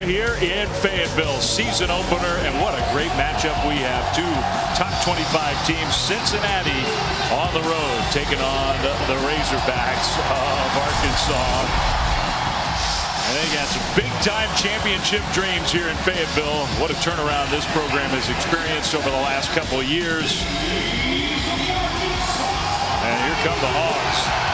Here in Fayetteville, season opener, and what a great matchup we have. Two top 25 teams, Cincinnati on the road, taking on the Razorbacks of Arkansas. And they got some big-time championship dreams here in Fayetteville. What a turnaround this program has experienced over the last couple of years. And here come the Hogs.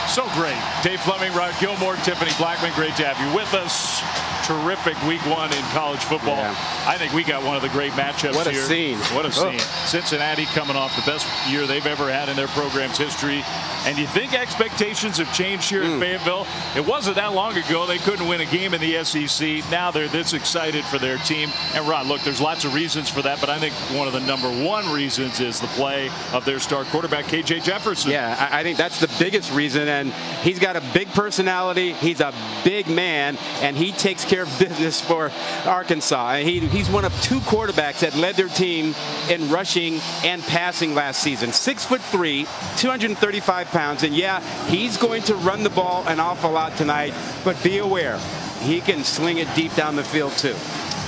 So great. Dave Fleming, Rod Gilmore, Tiffany Blackman, great to have you with us. Terrific week one in college football. Yeah. I think we got one of the great matchups here. What a scene. What a scene. Cincinnati coming off the best year they've ever had in their program's history. And you think expectations have changed here in Fayetteville? It wasn't that long ago they couldn't win a game in the SEC. Now they're this excited for their team. And Rod, look, there's lots of reasons for that, but I think one of the number one reasons is the play of their star quarterback, KJ Jefferson. Yeah, I think that's the biggest reason. And he's got a big personality. He's a big man, and he takes care of business for Arkansas. And he's one of two quarterbacks that led their team in rushing and passing last season. 6'3", 235 pounds, and yeah, he's going to run the ball an awful lot tonight, but be aware, he can sling it deep down the field too.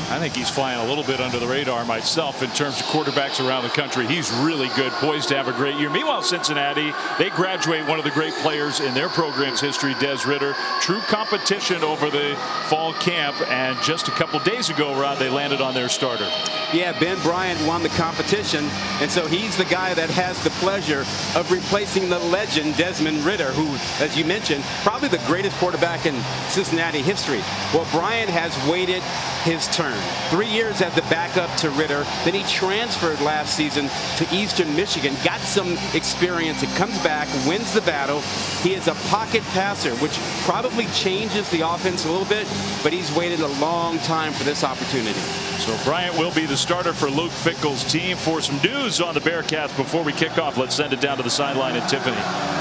I think he's flying a little bit under the radar myself in terms of quarterbacks around the country. He's really good, poised to have a great year. Meanwhile, Cincinnati, they graduate one of the great players in their program's history, Des Ridder. True competition over the fall camp, and just a couple days ago, Rod, they landed on their starter. Yeah, Ben Bryant won the competition, and so he's the guy that has the pleasure of replacing the legend Desmond Ridder, who, as you mentioned, probably the greatest quarterback in Cincinnati history. Well, Bryant has waited his turn. 3 years as the backup to Ridder. Then he transferred last season to Eastern Michigan, got some experience, and comes back, wins the battle. He is a pocket passer, which probably changes the offense a little bit, but he's waited a long time for this opportunity. So Bryant will be the starter for Luke Fickell's team. For some news on the Bearcats before we kick off, let's send it down to the sideline at Tiffany.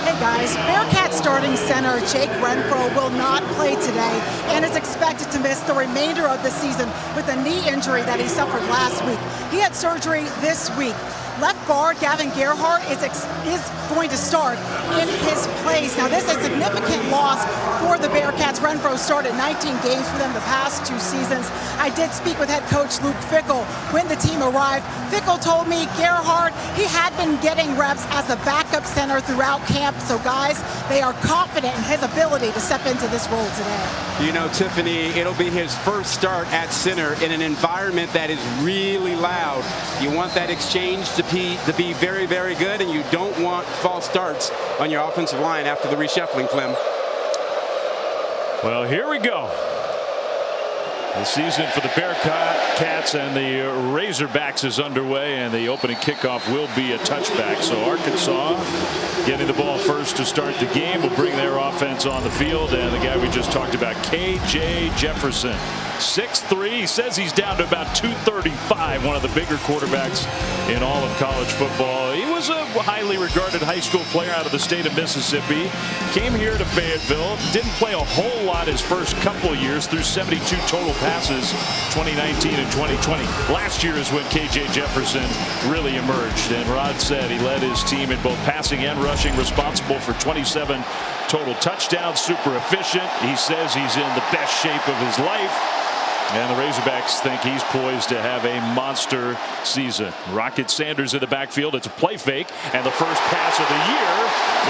Hey guys, Bearcats starting center Jake Renfro will not play today and is expected to miss the remainder of the season with a knee injury that he suffered last week. He had surgery this week. Left guard Gavin Gerhardt is going to start in his place. Now, this is a significant loss for the Bearcats. Renfro started 19 games for them the past 2 seasons. I did speak with head coach Luke Fickell when the team arrived. Fickell told me Gerhardt, he had been getting reps as a backup center throughout camp. So, guys, they are confident in his ability to step into this role today. You know, Tiffany, it'll be his first start at center in an environment that is really loud. You want that exchange to be very, very good, and you don't want false starts on your offensive line after the reshuffling, Clem. Well, here we go. The season for the Bearcats and the Razorbacks is underway, and the opening kickoff will be a touchback. So Arkansas getting the ball first to start the game will bring their offense on the field, and the guy we just talked about, KJ Jefferson. 6'3", he says he's down to about 235, one of the bigger quarterbacks in all of college football. He was a highly regarded high school player out of the state of Mississippi. Came here to Fayetteville, didn't play a whole lot his first couple years, through 72 total passes, 2019 and 2020. Last year is when KJ Jefferson really emerged, and Rod said he led his team in both passing and rushing, responsible for 27 total touchdowns, super efficient. He says he's in the best shape of his life. And the Razorbacks think he's poised to have a monster season. Rocket Sanders in the backfield. It's a play fake, and the first pass of the year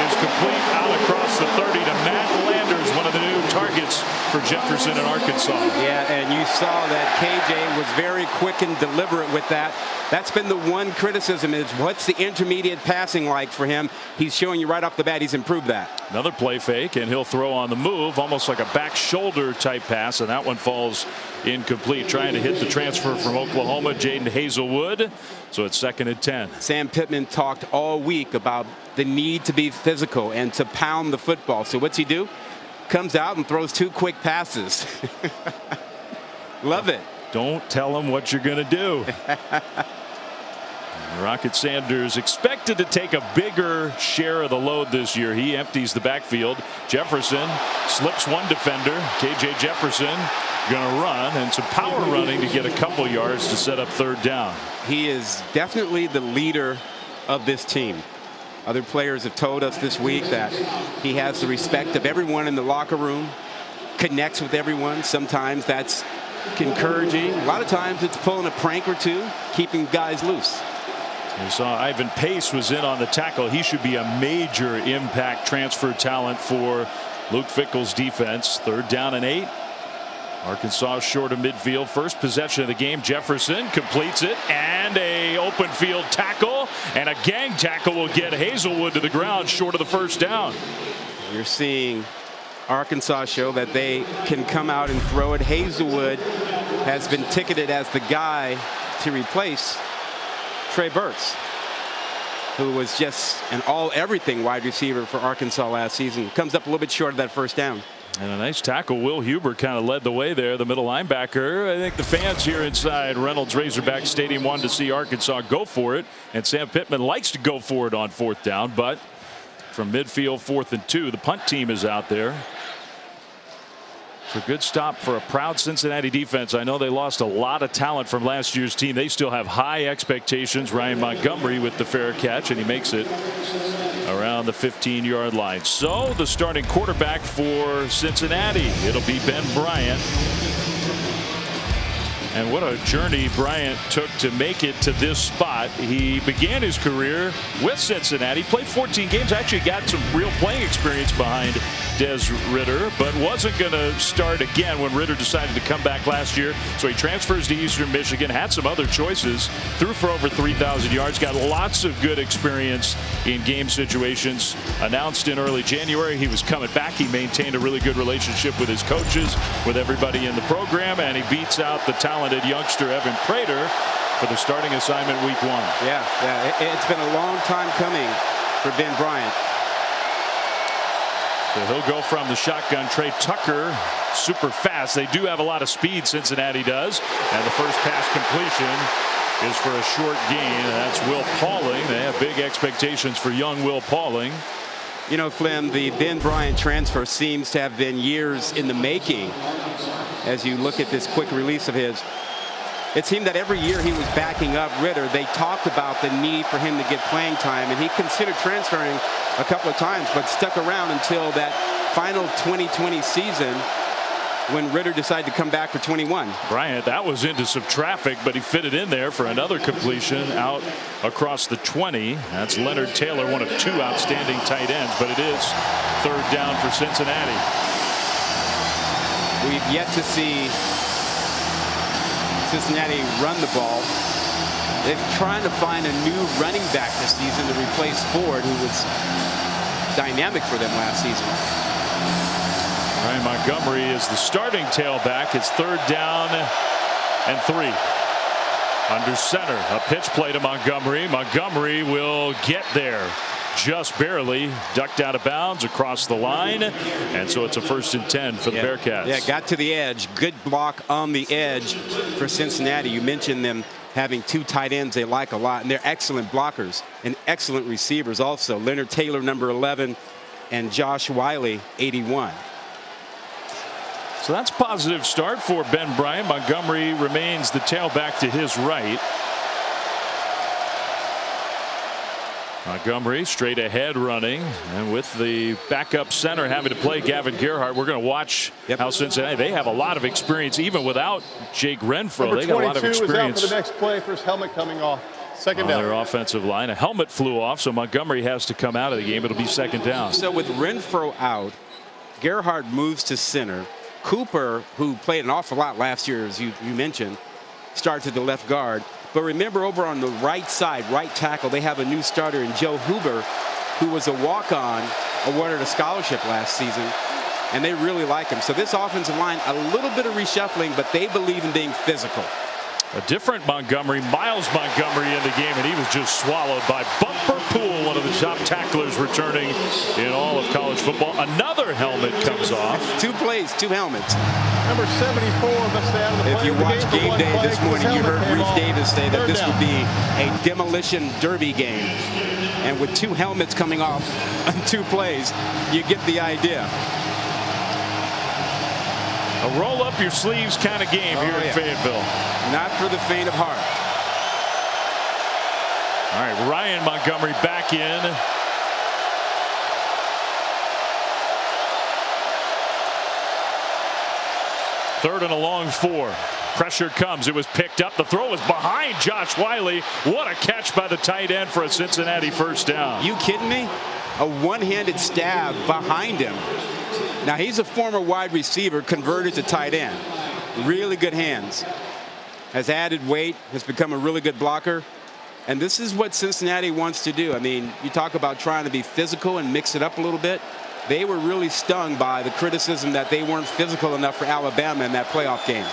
is complete out across the 30 to Matt Landers, one of the new targets for Jefferson in Arkansas. Yeah, and you saw that KJ was very quick and deliberate with that. That's been the one criticism, is what's the intermediate passing like for him? He's showing you right off the bat he's improved that. Another play fake, and he'll throw on the move, almost like a back shoulder type pass, and that one falls incomplete. Trying to hit the transfer from Oklahoma, Jaden Hazelwood. So it's 2nd and 10. Sam Pittman talked all week about the need to be physical and to pound the football. So what's he do? Comes out and throws 2 quick passes. Love it. Don't tell him what you're going to do. Rocket Sanders expected to take a bigger share of the load this year. He empties the backfield. Jefferson slips one defender. KJ Jefferson going to run, and some power running to get a couple yards to set up third down. He is definitely the leader of this team. Other players have told us this week that he has the respect of everyone in the locker room, connects with everyone. Sometimes that's encouraging. A lot of times it's pulling a prank or two, keeping guys loose. You saw Ivan Pace was in on the tackle. He should be a major impact transfer talent for Luke Fickell's defense. Third down and 8. Arkansas short of midfield. First possession of the game. Jefferson completes it, and a open field tackle, and a gang tackle will get Hazelwood to the ground short of the first down. You're seeing Arkansas show that they can come out and throw it. Hazelwood has been ticketed as the guy to replace Trey Burks, who was just an all-everything wide receiver for Arkansas last season. Comes up a little bit short of that first down. And a nice tackle. Will Huber kind of led the way there, the middle linebacker. I think the fans here inside Reynolds Razorback Stadium wanted to see Arkansas go for it, and Sam Pittman likes to go for it on fourth down, but from midfield, 4th and 2, the punt team is out there. It's a good stop for a proud Cincinnati defense. I know they lost a lot of talent from last year's team. They still have high expectations. Ryan Montgomery with the fair catch, and he makes it around the 15-yard line. So the starting quarterback for Cincinnati, it'll be Ben Bryant. And what a journey Bryant took to make it to this spot. He began his career with Cincinnati, played 14 games, actually got some real playing experience behind Des Ridder, but wasn't going to start again when Ridder decided to come back last year. So he transfers to Eastern Michigan, had some other choices, threw for over 3,000 yards, got lots of good experience in game situations. Announced in early January he was coming back. He maintained a really good relationship with his coaches, with everybody in the program, and he beats out the talented youngster Evan Prater for the starting assignment week 1. Yeah, it's been a long time coming for Ben Bryant. So he'll go from the shotgun. Trey Tucker, super fast. They do have a lot of speed, Cincinnati does. And the first pass completion is for a short gain. And that's Will Pauling. They have big expectations for young Will Pauling. You know, Flynn, the Ben Bryant transfer seems to have been years in the making. As you look at this quick release of his, it seemed that every year he was backing up Ridder, they talked about the need for him to get playing time, and he considered transferring a couple of times, but stuck around until that final 2020 season when Ridder decided to come back for 21. Bryant, that was into some traffic, but he fit it in there for another completion out across the 20. That's Leonard Taylor, one of 2 outstanding tight ends, but it is third down for Cincinnati. We've yet to see Cincinnati run the ball. They're trying to find a new running back this season to replace Ford, who was dynamic for them last season. Ryan Montgomery is the starting tailback. It's third down and 3. Under center, a pitch play to Montgomery. Montgomery will get there just barely, ducked out of bounds across the line, and so it's a 1st and 10 for the Bearcats. Yeah, got to the edge. Good block on the edge for Cincinnati. You mentioned them having 2 tight ends they like a lot, and they're excellent blockers and excellent receivers also. Leonard Taylor, number 11, and Josh Wiley, 81. So that's a positive start for Ben Bryant. Montgomery remains the tailback to his right. Montgomery straight ahead running, and with the backup center having to play Gavin Gerhardt, we're going to watch how Cincinnati, they have a lot of experience even without Jake Renfro. They got a lot of experience. Is out for the next play for his helmet coming off. Second down. Their offensive line. A helmet flew off, so Montgomery has to come out of the game. It'll be second down. So with Renfro out, Gerhardt moves to center. Cooper, who played an awful lot last year, as you mentioned, starts at the left guard. But remember, over on the right side, right tackle, they have a new starter in Joe Huber, who was a walk-on, awarded a scholarship last season, and they really like him. So this offensive line, a little bit of reshuffling, but they believe in being physical. A different Montgomery, Miles Montgomery in the game, and he was just swallowed by Bumper Poole, one of the top tacklers returning in all of college football. Another helmet comes off. 2 plays, 2 helmets. Number 74 must stay out of the If you watched Game Day this morning, you heard Reese Davis say that this would be a demolition derby game. And with 2 helmets coming off on 2 plays, you get the idea. A roll up your sleeves kind of game here in Fayetteville. Not for the faint of heart. All right, Ryan Montgomery back in. Third and a long 4. Pressure comes. It was picked up. The throw was behind Josh Wiley. What a catch by the tight end for a Cincinnati first down. You kidding me? A one-handed stab behind him. Now, he's a former wide receiver converted to tight end. Really good hands. Has added weight. Has become a really good blocker. And this is what Cincinnati wants to do. I mean, you talk about trying to be physical and mix it up a little bit. They were really stung by the criticism that they weren't physical enough for Alabama in that playoff game.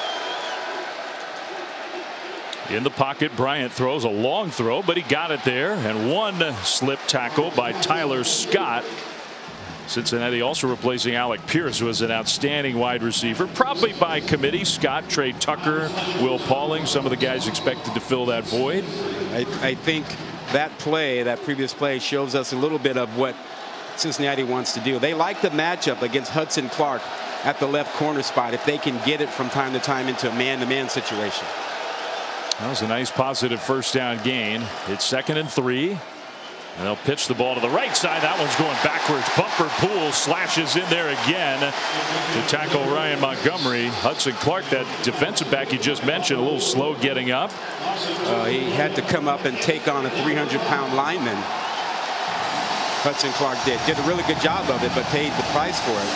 In the pocket, Bryant throws a long throw, but he got it there. And one slip tackle by Tyler Scott. Cincinnati also replacing Alec Pierce, who was an outstanding wide receiver, probably by committee. Scott, Trey Tucker, Will Pauling, some of the guys expected to fill that void. I think that play, that previous play, shows us a little bit of what Cincinnati wants to do. They like the matchup against Hudson Clark at the left corner spot if they can get it from time to time into a man-to-man situation. That was a nice positive first down gain. It's 2nd and 3. And they'll pitch the ball to the right side. That one's going backwards. Bumper Poole slashes in there again to tackle Ryan Montgomery. Hudson Clark, that defensive back you just mentioned, a little slow getting up. He had to come up and take on a 300-pound lineman. Hudson Clark did a really good job of it, but paid the price for it.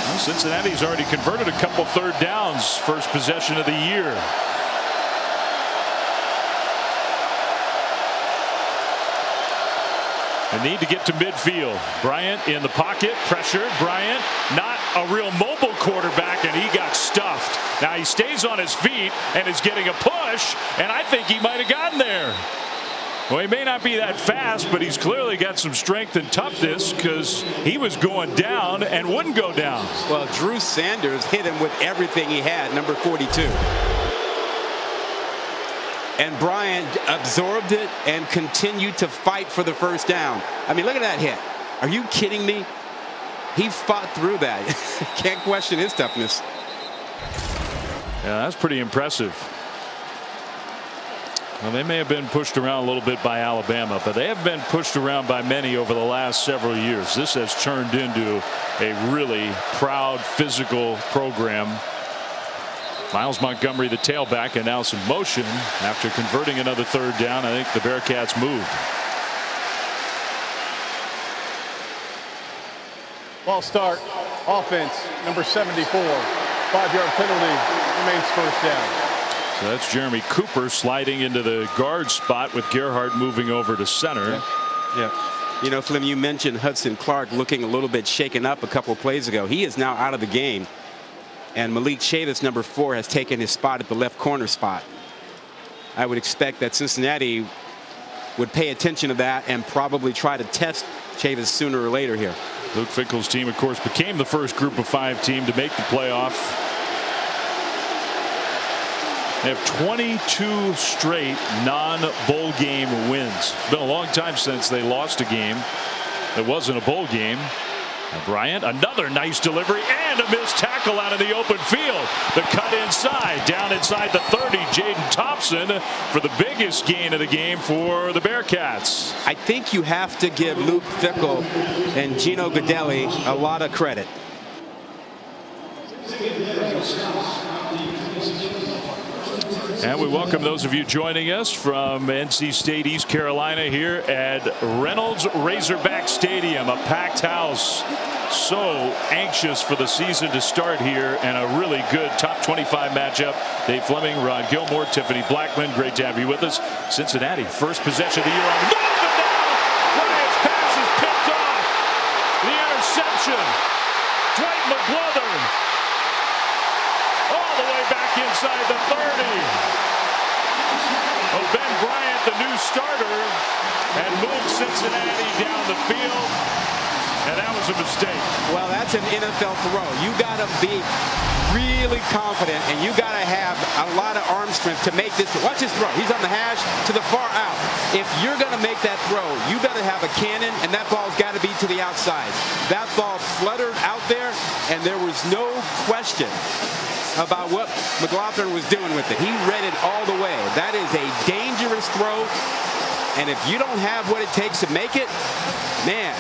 Well, Cincinnati's already converted a couple third downs. First possession of the year. They need to get to midfield. Bryant in the pocket, pressured. Bryant, not a real mobile quarterback, and he got stuffed. Now he stays on his feet and is getting a push, and I think he might have gotten there. Well, he may not be that fast, but he's clearly got some strength and toughness, because he was going down and wouldn't go down. Well, Drew Sanders hit him with everything he had, number 42. And Bryant absorbed it and continued to fight for the first down. I mean, look at that hit. Are you kidding me? He fought through that. Can't question his toughness. Yeah, that's pretty impressive. Well, they may have been pushed around a little bit by Alabama, but they have been pushed around by many over the last several years. This has turned into a really proud, physical program. Miles Montgomery, the tailback, and now some motion after converting another third down. I think the Bearcats moved. Ball start. Offense, number 74. 5-yard penalty. Remains first down. So that's Jeremy Cooper sliding into the guard spot with Gerhardt moving over to center. Yeah. You know, Flynn, you mentioned Hudson Clark looking a little bit shaken up a couple plays ago. He is now out of the game. And Malik Chavis, number 4, has taken his spot at the left corner spot. I would expect that Cincinnati would pay attention to that and probably try to test Chavis sooner or later here. Luke Fickell's team, of course, became the first Group of 5 team to make the playoff. They have 22 straight non-bowl game wins. It's been a long time since they lost a game that wasn't a bowl game. Bryant, another nice delivery and a missed tackle out of the open field. The cut inside, down inside the 30. Jaden Thompson for the biggest gain of the game for the Bearcats. I think you have to give Luke Fickell and Gino Godelli a lot of credit. And we welcome those of you joining us from NC State, East Carolina, here at Reynolds Razorback Stadium, a packed house. So anxious for the season to start here, and a really good top 25 matchup. Dave Fleming, Ron Gilmore, Tiffany Blackman, great to have you with us. Cincinnati, first possession of the year on the move, and now Bryant's pass is picked off. The interception. Dwight McGlothern all the way back inside the 30. Well, Ben Bryant, the new starter, had moved Cincinnati down the field, and that was a mistake. Well, that's an NFL throw. You got to be really confident, and you got to have a lot of arm strength to make this. Watch his throw. He's on the hash to the far out. If you're going to make that throw, you better have a cannon, and that ball's got to be to the outside. That ball fluttered out there, and there was no question about what McGlothern was doing with it. He read it all the way. That is a dangerous throw, and if you don't have what it takes to make it, man,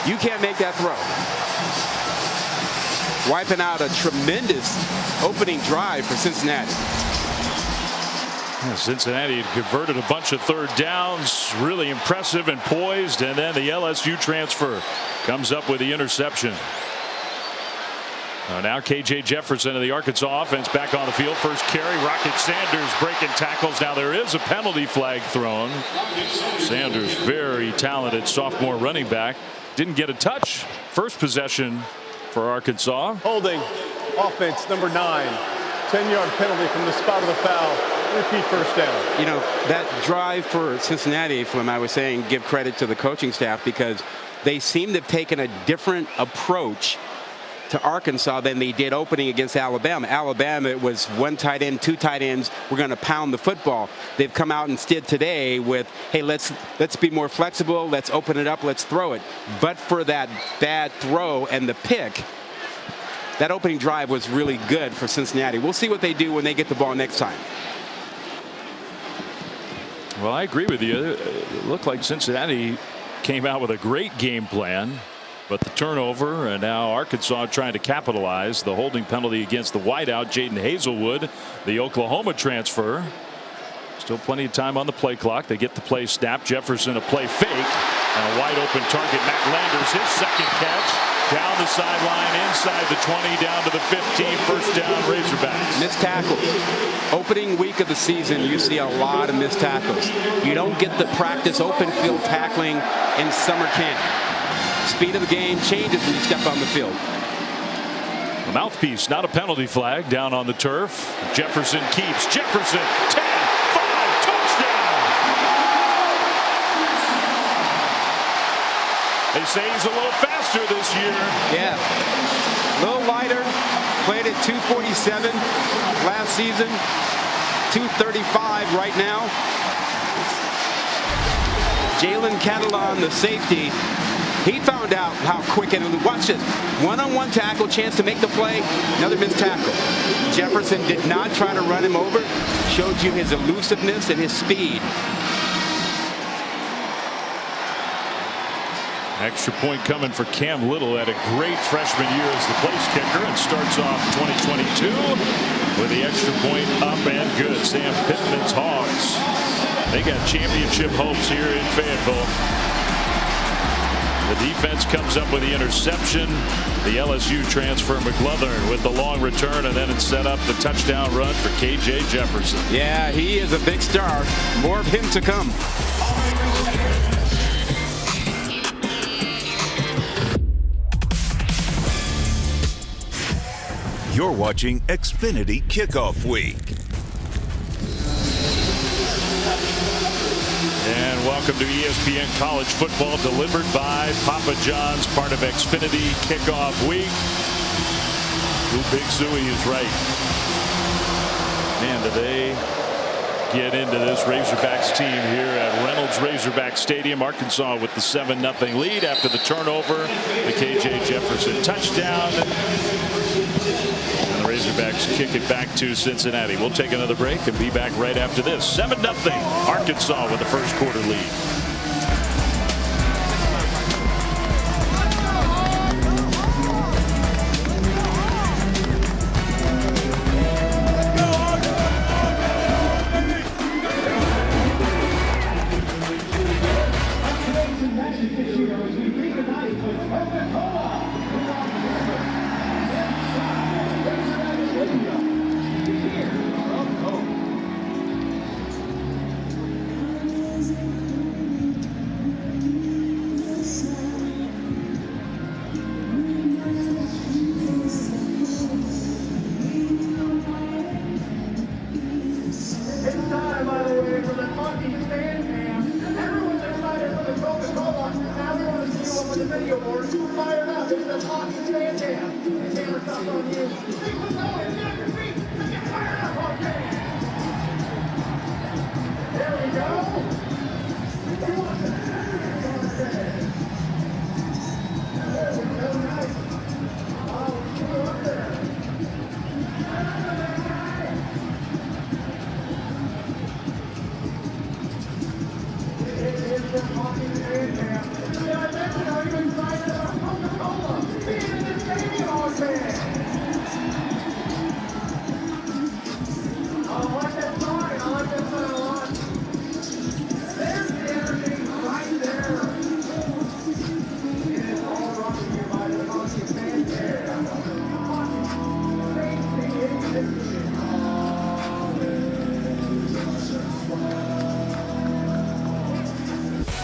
you can't make that throw. Wiping out a tremendous opening drive for Cincinnati. Cincinnati had converted a bunch of third downs, really impressive and poised, and then the LSU transfer comes up with the interception. Now KJ Jefferson of the Arkansas offense back on the field. First carry, Rocket Sanders breaking tackles. Now there is a penalty flag thrown. Sanders, very talented sophomore running back, didn't get a touch. First possession for Arkansas. Holding, offense number 9. 10-yard penalty from the spot of the foul. Repeat first down. You know, that drive for Cincinnati, from I was saying, give credit to the coaching staff, because they seem to have taken a different approach to Arkansas than they did opening against Alabama. Alabama, it was one tight end, two tight ends. We're going to pound the football. They've come out instead today with, hey, let's be more flexible. Let's open it up. Let's throw it. But for that bad throw and the pick, that opening drive was really good for Cincinnati. We'll see what they do when they get the ball next time. Well, I agree with you. It looked like Cincinnati came out with a great game plan. But the turnover, and now Arkansas trying to capitalize. The holding penalty against the wideout, Jaden Hazelwood, the Oklahoma transfer. Still plenty of time on the play clock. They get the play snap. Jefferson a play fake. And a wide open target. Matt Landers, his second catch. Down the sideline, inside the 20, down to the 15. First down, Razorbacks. Missed tackles. Opening week of the season, you see a lot of missed tackles. You don't get the practice open field tackling in summer camp. Speed of the game changes when you step on the field. The mouthpiece, not a penalty flag, down on the turf. Jefferson keeps. Jefferson, 10, 5, touchdown. They say he's a little faster this year. Yeah, a little lighter. Played at 247 last season. 235 right now. Jalen Catalon, the safety, he found out how quick, and watch this, one-on-one tackle, chance to make the play, another missed tackle. Jefferson did not try to run him over, showed you his elusiveness and his speed. Extra point coming for Cam Little. Had a great freshman year as the place kicker, and starts off 2022 with the extra point up and good. Sam Pittman's Hogs. They got championship hopes here in Fayetteville. The defense comes up with the interception. The LSU transfer, McGlothern, with the long return, and then it set up the touchdown run for KJ Jefferson. Yeah, he is a big star. More of him to come. You're watching Xfinity Kickoff Week. And welcome to ESPN College Football, delivered by Papa John's, part of Xfinity Kickoff Week. Ooh, Big Suey is right. Man, do they get into this Razorbacks team here at Reynolds Razorback Stadium. Arkansas with the 7-0 lead after the turnover. The KJ Jefferson touchdown. And the Razorbacks kick it back to Cincinnati. We'll take another break and be back right after this. 7-0 Arkansas with the first quarter lead.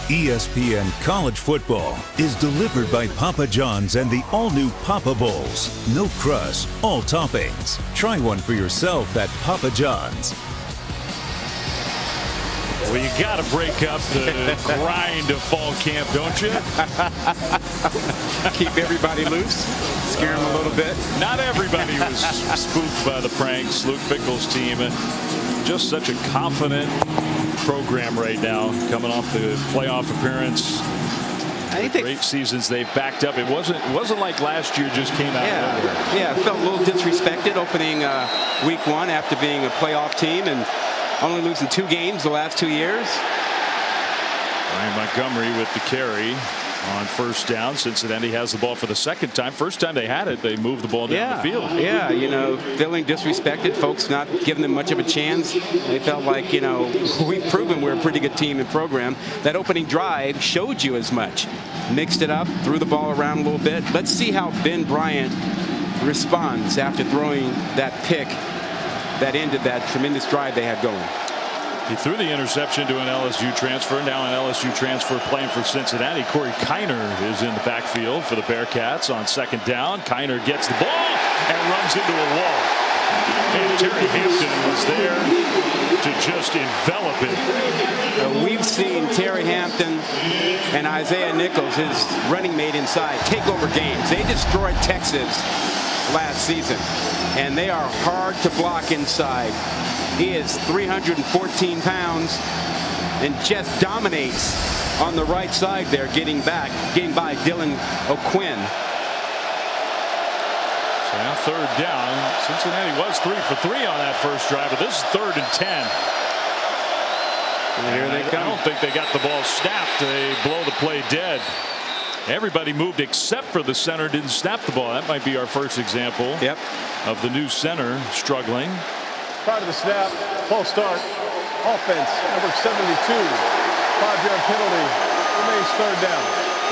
ESPN College Football is delivered by Papa John's and the all-new Papa Bowls. No crust, all toppings. Try one for yourself at Papa John's. Well, you got to break up the grind of fall camp, don't you? Keep everybody loose, scare them a little bit. Not everybody was spooked by the pranks. Luke Fickell's team, and just such a confident program right now, coming off the playoff appearance. I think Great seasons they've backed up. It wasn't like last year just came out of nowhere. Yeah, felt a little disrespected opening week 1 after being a playoff team and only losing 2 games the last 2 years. Ryan Montgomery with the carry on first down. Cincinnati has the ball for the second time. First time they had it, they moved the ball down the field. Yeah, you know, feeling disrespected, folks not giving them much of a chance. They felt like, you know, we've proven we're a pretty good team and program. That opening drive showed you as much. Mixed it up, threw the ball around a little bit. Let's see how Ben Bryant responds after throwing that pick that ended that tremendous drive they had going. He threw the interception to an LSU transfer. Now an LSU transfer playing for Cincinnati. Corey Kiner is in the backfield for the Bearcats on second down. Kiner gets the ball and runs into a wall. And Terry Hampton was there to just envelop it. We've seen Terry Hampton and Isaiah Nichols, his running mate inside, take over games. They destroyed Texas last season, and they are hard to block inside. He is 314 pounds and just dominates on the right side there, getting by Dylan O'Quinn. So now third down. Cincinnati was 3 for 3 on that first drive, but this is 3rd and 10. And here they come. I don't think they got the ball snapped. They blow the play dead. Everybody moved except for the center didn't snap the ball. That might be our first example of the new center struggling. Prior to the snap, false start, offense, number 72, 5-yard penalty, remains 3rd down.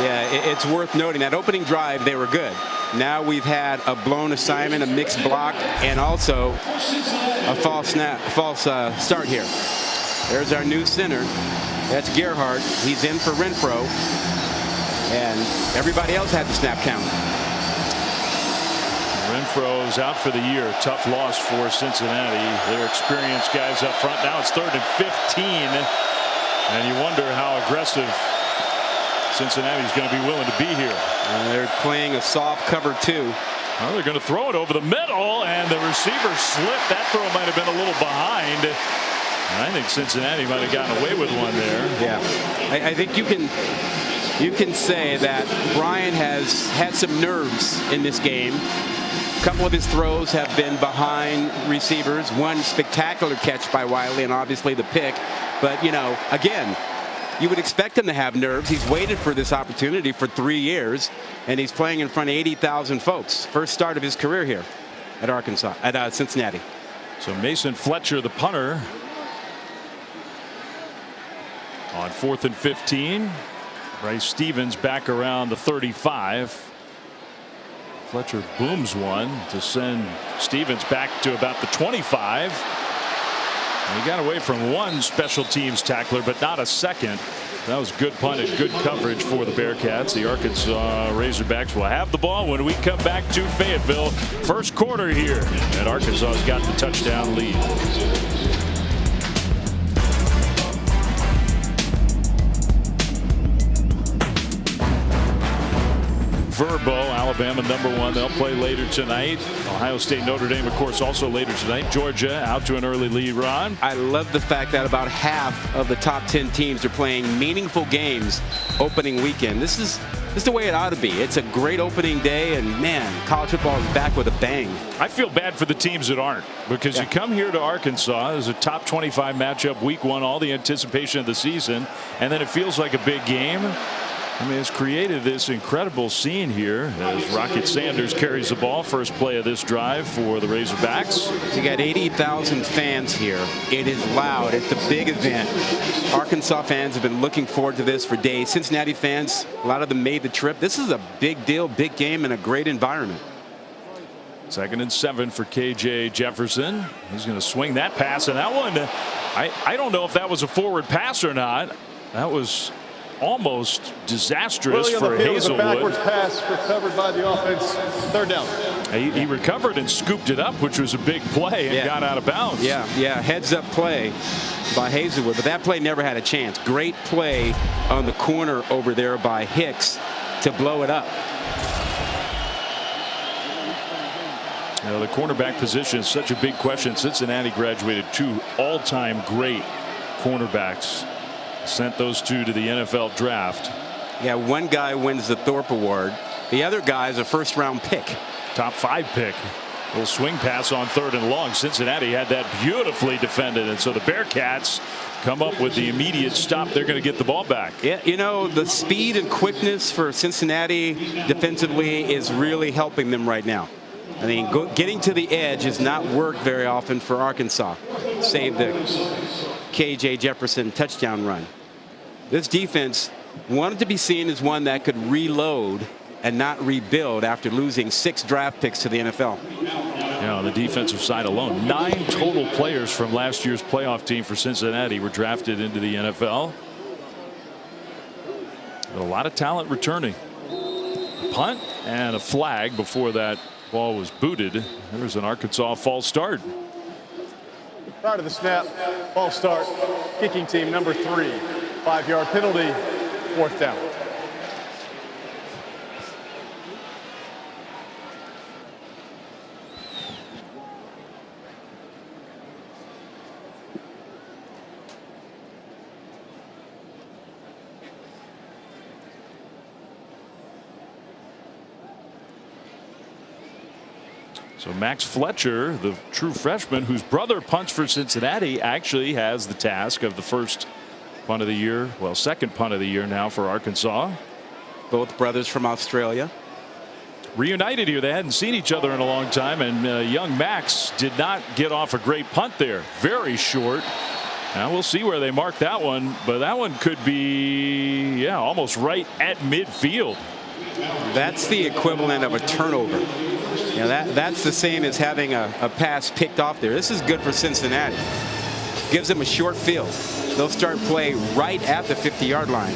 Yeah, it's worth noting that opening drive, they were good. Now we've had a blown assignment, a mixed block, and also a false start here. There's our new center. That's Gerhardt. He's in for Renfro. And everybody else had the snap count. Renfro's out for the year. Tough loss for Cincinnati. Their experienced guys up front. Now it's 3rd and 15. And you wonder how aggressive Cincinnati's going to be willing to be here. They're playing a soft cover 2. Well, they're going to throw it over the middle, and the receiver slipped. That throw might have been a little behind. And I think Cincinnati might have gotten away with one there. Yeah, I think you can say that Bryant has had some nerves in this game. A couple of his throws have been behind receivers. One spectacular catch by Wiley, and obviously the pick. But, you know, again, you would expect him to have nerves. He's waited for this opportunity for 3 years, and he's playing in front of 80,000 folks. First start of his career here at Cincinnati. So Mason Fletcher, the punter, on 4th and 15. Bryce Stevens back around the 35. Fletcher booms one to send Stevens back to about the 25. And he got away from one special teams tackler, but not a second. That was good punt and good coverage for the Bearcats. The Arkansas Razorbacks will have the ball when we come back to Fayetteville. First quarter here, and Arkansas's got the touchdown lead. Verbo, Alabama #1. They'll play later tonight. Ohio State, Notre Dame, of course, also later tonight. Georgia out to an early lead, Ron. I love the fact that about half of the top 10 teams are playing meaningful games opening weekend. This is the way it ought to be. It's a great opening day, and man, college football is back with a bang. I feel bad for the teams that aren't, because you come here to Arkansas as a top 25 matchup, week 1, all the anticipation of the season, and then it feels like a big game. I mean, it's created this incredible scene here as Rocket Sanders carries the ball. First play of this drive for the Razorbacks. You got 80,000 fans here. It is loud. It's a big event. Arkansas fans have been looking forward to this for days. Cincinnati fans, a lot of them made the trip. This is a big deal, big game, and a great environment. 2nd and 7 for KJ Jefferson. He's going to swing that pass, and that one, I don't know if that was a forward pass or not. That was almost disastrous for Hazelwood. Backwards pass recovered by the offense. 3rd down. He recovered and scooped it up, which was a big play, and got out of bounds. Yeah, heads up play by Hazelwood, but that play never had a chance. Great play on the corner over there by Hicks to blow it up. You know, the cornerback position is such a big question. Cincinnati graduated 2 all-time great cornerbacks. Sent those 2 to the NFL draft. Yeah, one guy wins the Thorpe Award. The other guy is a 1st-round pick. Top 5 pick. Little swing pass on 3rd and long. Cincinnati had that beautifully defended, and so the Bearcats come up with the immediate stop. They're going to get the ball back. Yeah, you know, the speed and quickness for Cincinnati defensively is really helping them right now. I mean, getting to the edge has not worked very often for Arkansas, save the KJ Jefferson touchdown run. This defense wanted to be seen as one that could reload and not rebuild after losing 6 draft picks to the NFL. Yeah, on the defensive side alone, 9 total players from last year's playoff team for Cincinnati were drafted into the NFL. But a lot of talent returning. A punt and a flag before that ball was booted. There was an Arkansas false start. Prior to the snap, false start, kicking team number 3, 5-yard penalty, 4th down. So Max Fletcher, the true freshman whose brother punts for Cincinnati, actually has the task of the first punt of the year. Well, 2nd punt of the year now for Arkansas. Both brothers from Australia. Reunited here. They hadn't seen each other in a long time, and young Max did not get off a great punt there. Very short. Now we'll see where they mark that one, but that one could be, almost right at midfield. That's the equivalent of a turnover. You know, that's the same as having a pass picked off there. This is good for Cincinnati. Gives them a short field. They'll start play right at the 50-yard line.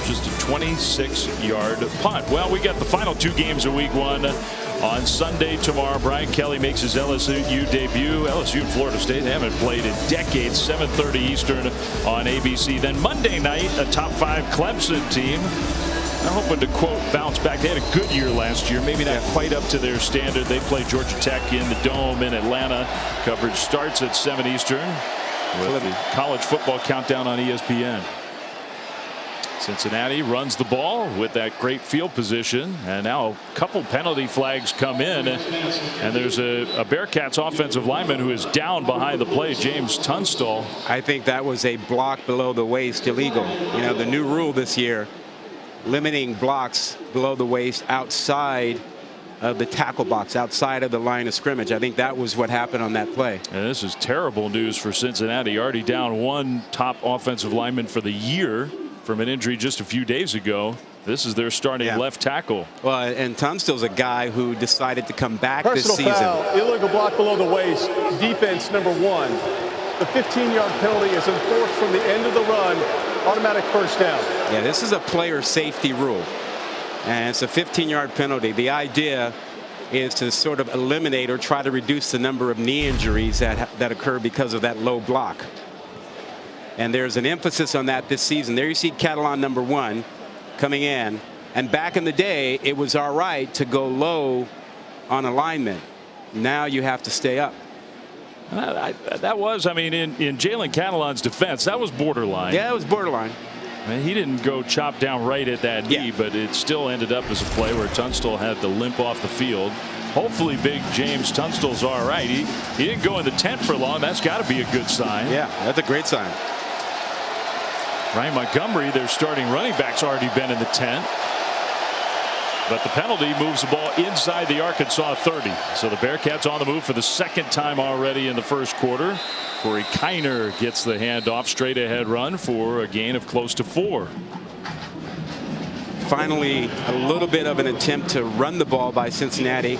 Just a 26-yard punt. Well, we got the final 2 games of week 1 on Sunday tomorrow. Brian Kelly makes his LSU debut. LSU and Florida State, they haven't played in decades. 7:30 Eastern on ABC. Then Monday night, a top 5 Clemson team. I'm hoping to, quote, bounce back. They had a good year last year, maybe not quite up to their standard. They play Georgia Tech in the Dome in Atlanta. Coverage starts at 7 Eastern with the college football countdown on ESPN. Cincinnati runs the ball with that great field position, and now a couple penalty flags come in, and there's a Bearcats offensive lineman who is down behind the play, James Tunstall. I think that was a block below the waist illegal. You know, the new rule this year, limiting blocks below the waist outside of the tackle box, outside of the line of scrimmage. I think that was what happened on that play. And this is terrible news for Cincinnati. Already down 1 top offensive lineman for the year from an injury just a few days ago. This is their starting left tackle. Well, and Tunstall's a guy who decided to come back Personal this season. Foul, illegal block below the waist, defense number 1. The 15-yard penalty is enforced from the end of the run. Automatic 1st down. Yeah, this is a player safety rule, and it's a 15-yard penalty. The idea is to sort of eliminate or try to reduce the number of knee injuries that occur because of that low block. And there's an emphasis on that this season. There you see Catalan number 1. coming in. And back in the day, it was all right to go low on alignment. Now you have to stay up. That was, I mean, in Jalen Catalon's defense, that was borderline. Yeah, it was borderline. I mean, he didn't go chop down right at that knee, but it still ended up as a play where Tunstall had to limp off the field. Hopefully big James Tunstall's all right. He didn't go in the tent for long. That's got to be a good sign. Yeah, that's a great sign. Ryan Montgomery, their starting running back's already been in the tent. But the penalty moves the ball inside the Arkansas 30. So the Bearcats on the move for the second time already in the first quarter. Corey Kiner gets the handoff, straight ahead run for a gain of close to 4. Finally, a little bit of an attempt to run the ball by Cincinnati.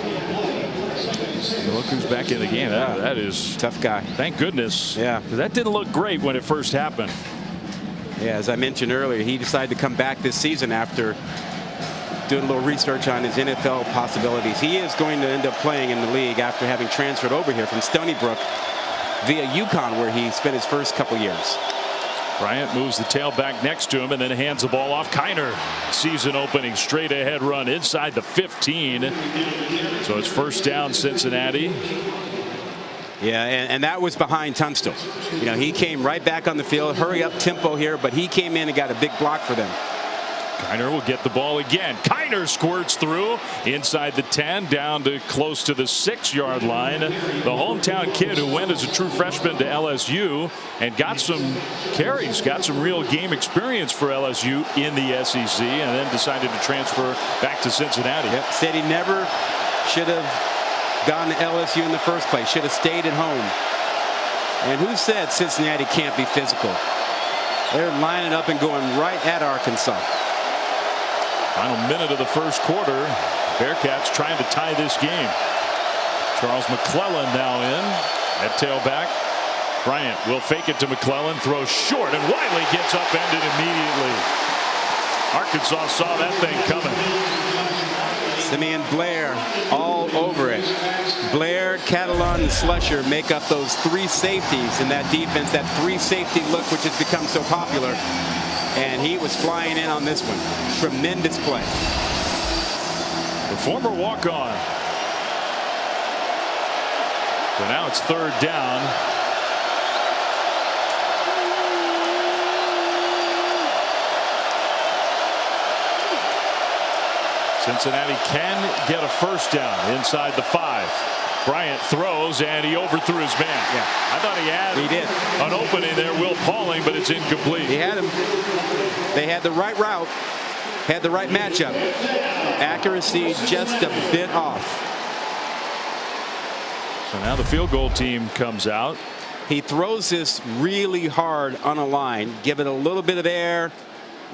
Look who's back in the game. That is tough guy. Thank goodness. Yeah. That didn't look great when it first happened. Yeah, as I mentioned earlier, he decided to come back this season after doing a little research on his NFL possibilities. He is going to end up playing in the league after having transferred over here from Stony Brook via UConn, where he spent his first couple years. Bryant moves the tailback next to him and then hands the ball off. Kiner, season opening straight ahead run inside the 15. So it's first down, Cincinnati. Yeah, and that was behind Tunstall. You know, he came right back on the field, hurry up tempo here, but he came in and got a big block for them. Kiner will get the ball again. Kiner squirts through inside the 10 down to close to the 6-yard line. The hometown kid who went as a true freshman to LSU and got some carries, got some real game experience for LSU in the SEC, and then decided to transfer back to Cincinnati. Yep, said he never should have gone to LSU in the first place, should have stayed at home. And who said Cincinnati can't be physical? They're lining up and going right at Arkansas. Final minute of the first quarter. Bearcats trying to tie this game. Charles McClellan now in at tailback. Bryant will fake it to McClellan, throws short, and Wiley gets upended immediately. Arkansas saw that thing coming. Simeon Blair all over it. Blair, Catalon, and Slusher make up those 3 safeties in that defense, that 3-safety look which has become so popular. And he was flying in on this one. Tremendous play. The former walk-on. So now it's third down. Cincinnati can get a first down inside the 5. Bryant throws and he overthrew his man. Yeah, I thought he did an opening there, Will Pauling, but it's incomplete. He had him. They had the right route, had the right matchup. Accuracy just a bit off. So now the field goal team comes out. He throws this really hard on a line. Give it a little bit of air.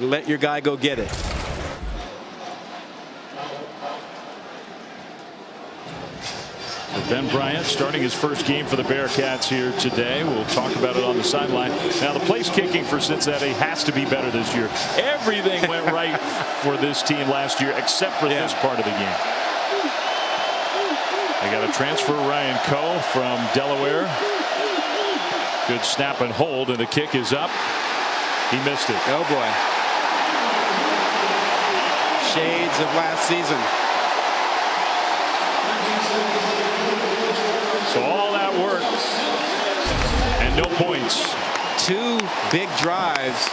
Let your guy go get it. Ben Bryant starting his first game for the Bearcats here today. We'll talk about it on the sideline. Now the place kicking for Cincinnati has to be better this year. Everything went right for this team last year except for this part of the game. They got a transfer, Ryan Coe from Delaware. Good snap and hold, and the kick is up. He missed it. Oh boy. Shades of last season. So all that work and no points. 2 big drives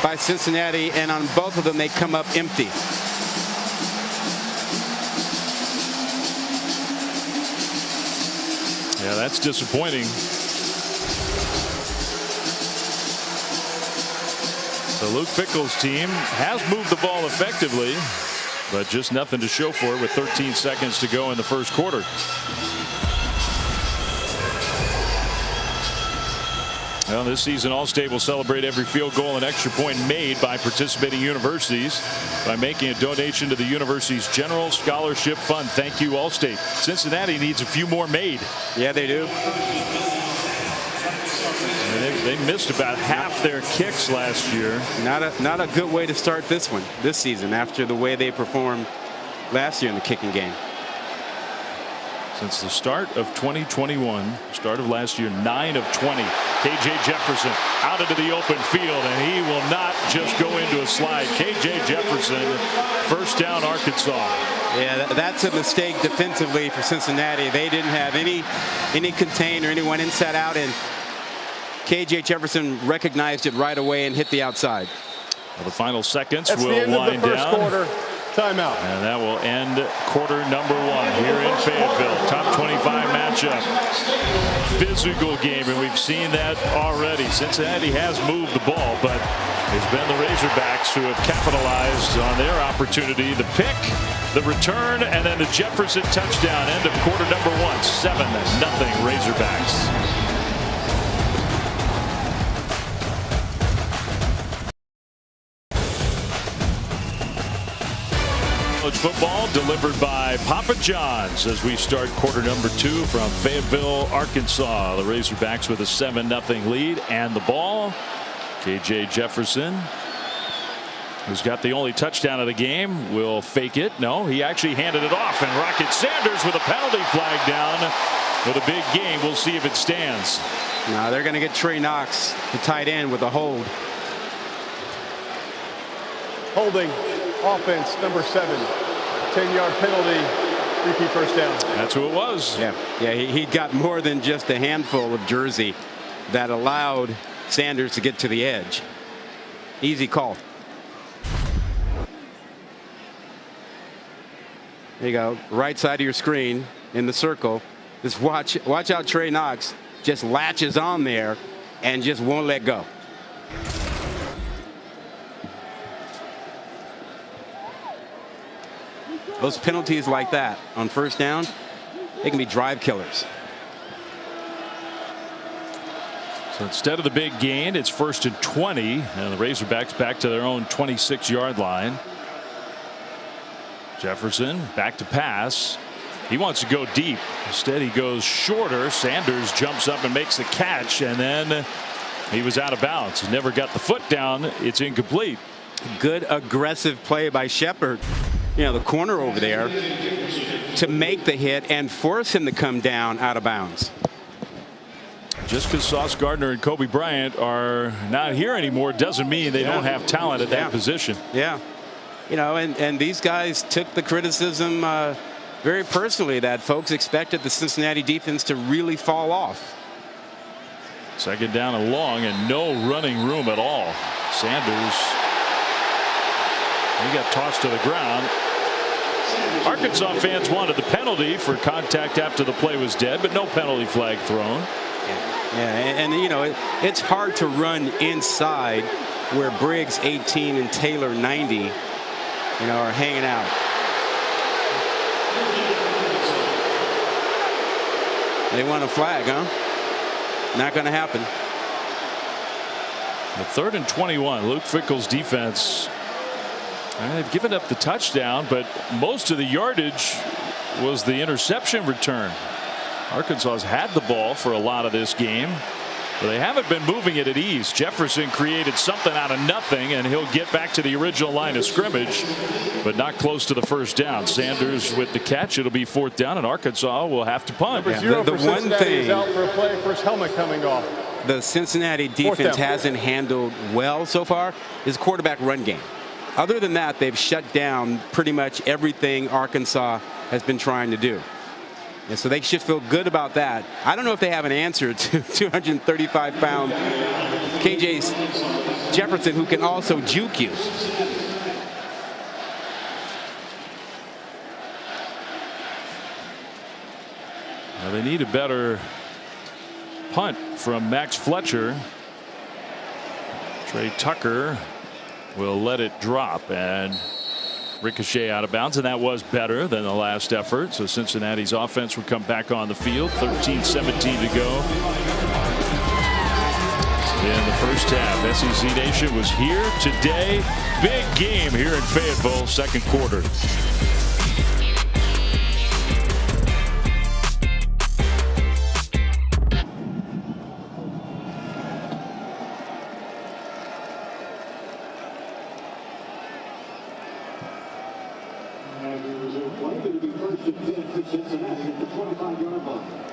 by Cincinnati, and on both of them they come up empty. Yeah, that's disappointing. So Luke Fickell's team has moved the ball effectively, but just nothing to show for it with 13 seconds to go in the first quarter. Well, this season, Allstate will celebrate every field goal and extra point made by participating universities by making a donation to the university's General Scholarship Fund. Thank you, Allstate. Cincinnati needs a few more made. Yeah, they do. They missed about half their kicks last year. Not a good way to start this season after the way they performed last year in the kicking game. Since the start of 2021, start of last year, 9 of 20. KJ Jefferson out into the open field, and he will not just go into a slide. KJ Jefferson, first down, Arkansas. Yeah, that's a mistake defensively for Cincinnati. They didn't have any contain or anyone inside out, and KJ Jefferson recognized it right away and hit the outside. Well, the final seconds That's will the end wind of the first down. quarter. Timeout. And that will end quarter number 1 here in Fayetteville. Top 25 matchup. Physical game, and we've seen that already. Cincinnati has moved the ball, but it's been the Razorbacks who have capitalized on their opportunity. The pick, the return, and then the Jefferson touchdown. End of quarter number 1. 7-0 Razorbacks. College football delivered by Papa John's as we start quarter number 2 from Fayetteville, Arkansas. The Razorbacks with a 7-0 lead, and the ball. KJ Jefferson, who's got the only touchdown of the game, will fake it. No, he actually handed it off, and Rocket Sanders with a penalty flag down with a big game. We'll see if it stands. Now they're going to get Trey Knox, the tight end, with a hold. Holding. Offense, number 7. 10-yard penalty. Repeat first down. That's who it was. Yeah, he got more than just a handful of jersey that allowed Sanders to get to the edge. Easy call. There you go. Right side of your screen in the circle. Just watch out. Trey Knox just latches on there and just won't let go. Those penalties like that on first down, they can be drive killers. So instead of the big gain, it's 1st and 20, and the Razorbacks back to their own 26-yard line. Jefferson back to pass. He wants to go deep. Instead, he goes shorter. Sanders jumps up and makes the catch, and then he was out of bounds. Never got the foot down. It's incomplete. Good aggressive play by Shepard. You know, the corner over there to make the hit and force him to come down out of bounds. Just because Sauce Gardner and Kobe Bryant are not here anymore doesn't mean they don't have talent at that position. Yeah. You know, and these guys took the criticism very personally that folks expected the Cincinnati defense to really fall off. 2nd down and long, and no running room at all. Sanders, he got tossed to the ground. Arkansas fans wanted the penalty for contact after the play was dead, but no penalty flag thrown. Yeah, and you know, it's hard to run inside where Briggs 18 and Taylor 90, you know, are hanging out. They want a flag, huh? Not going to happen. The 3rd and 21. Luke Fickell's defense. They've given up the touchdown, but most of the yardage was the interception return. Arkansas's had the ball for a lot of this game, but they haven't been moving it at ease. Jefferson created something out of nothing, and he'll get back to the original line of scrimmage, but not close to the first down. Sanders with the catch. It'll be 4th down, and Arkansas will have to punt. Number 0 for Cincinnati is out for a play. First helmet coming off. The Cincinnati defense hasn't handled well so far is quarterback run game. Other than that, they've shut down pretty much everything Arkansas has been trying to do. And so they should feel good about that. I don't know if they have an answer to 235-pound KJ Jefferson, who can also juke you. Well, they need a better punt from Max Fletcher. Trey Tucker will let it drop and ricochet out of bounds, and that was better than the last effort. So Cincinnati's offense would come back on the field. 13-17 to go in the first half. SEC Nation was here today. Big game here in Fayetteville, 2nd quarter. One of the be first and 10 for Cincinnati at the 25-yard line.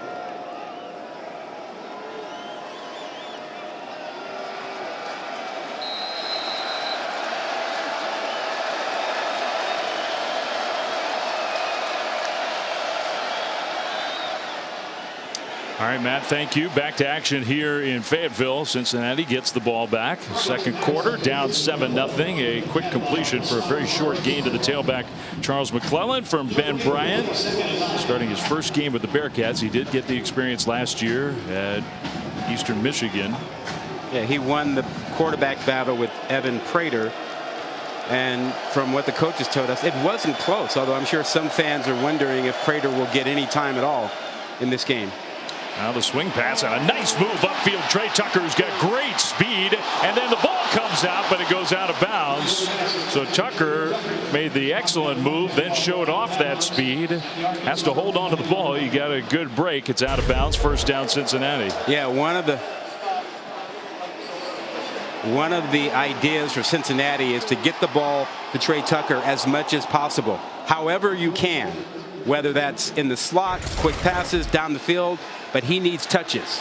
All right, Matt, thank you. Back to action here in Fayetteville. Cincinnati gets the ball back. Second quarter, down 7-0. A quick completion for a very short gain to the tailback, Charles McClellan, from Ben Bryant. Starting his first game with the Bearcats. He did get the experience last year at Eastern Michigan. Yeah, he won the quarterback battle with Evan Prater. And from what the coaches told us, it wasn't close, although I'm sure some fans are wondering if Prater will get any time at all in this game. Now the swing pass and a nice move upfield. Trey Tucker's got great speed, and then the ball comes out, but it goes out of bounds. So Tucker made the excellent move, then showed off that speed. Has to hold on to the ball. You got a good break. It's out of bounds. First down, Cincinnati. Yeah, one of the ideas for Cincinnati is to get the ball to Trey Tucker as much as possible, however you can, whether that's in the slot, quick passes down the field, but he needs touches.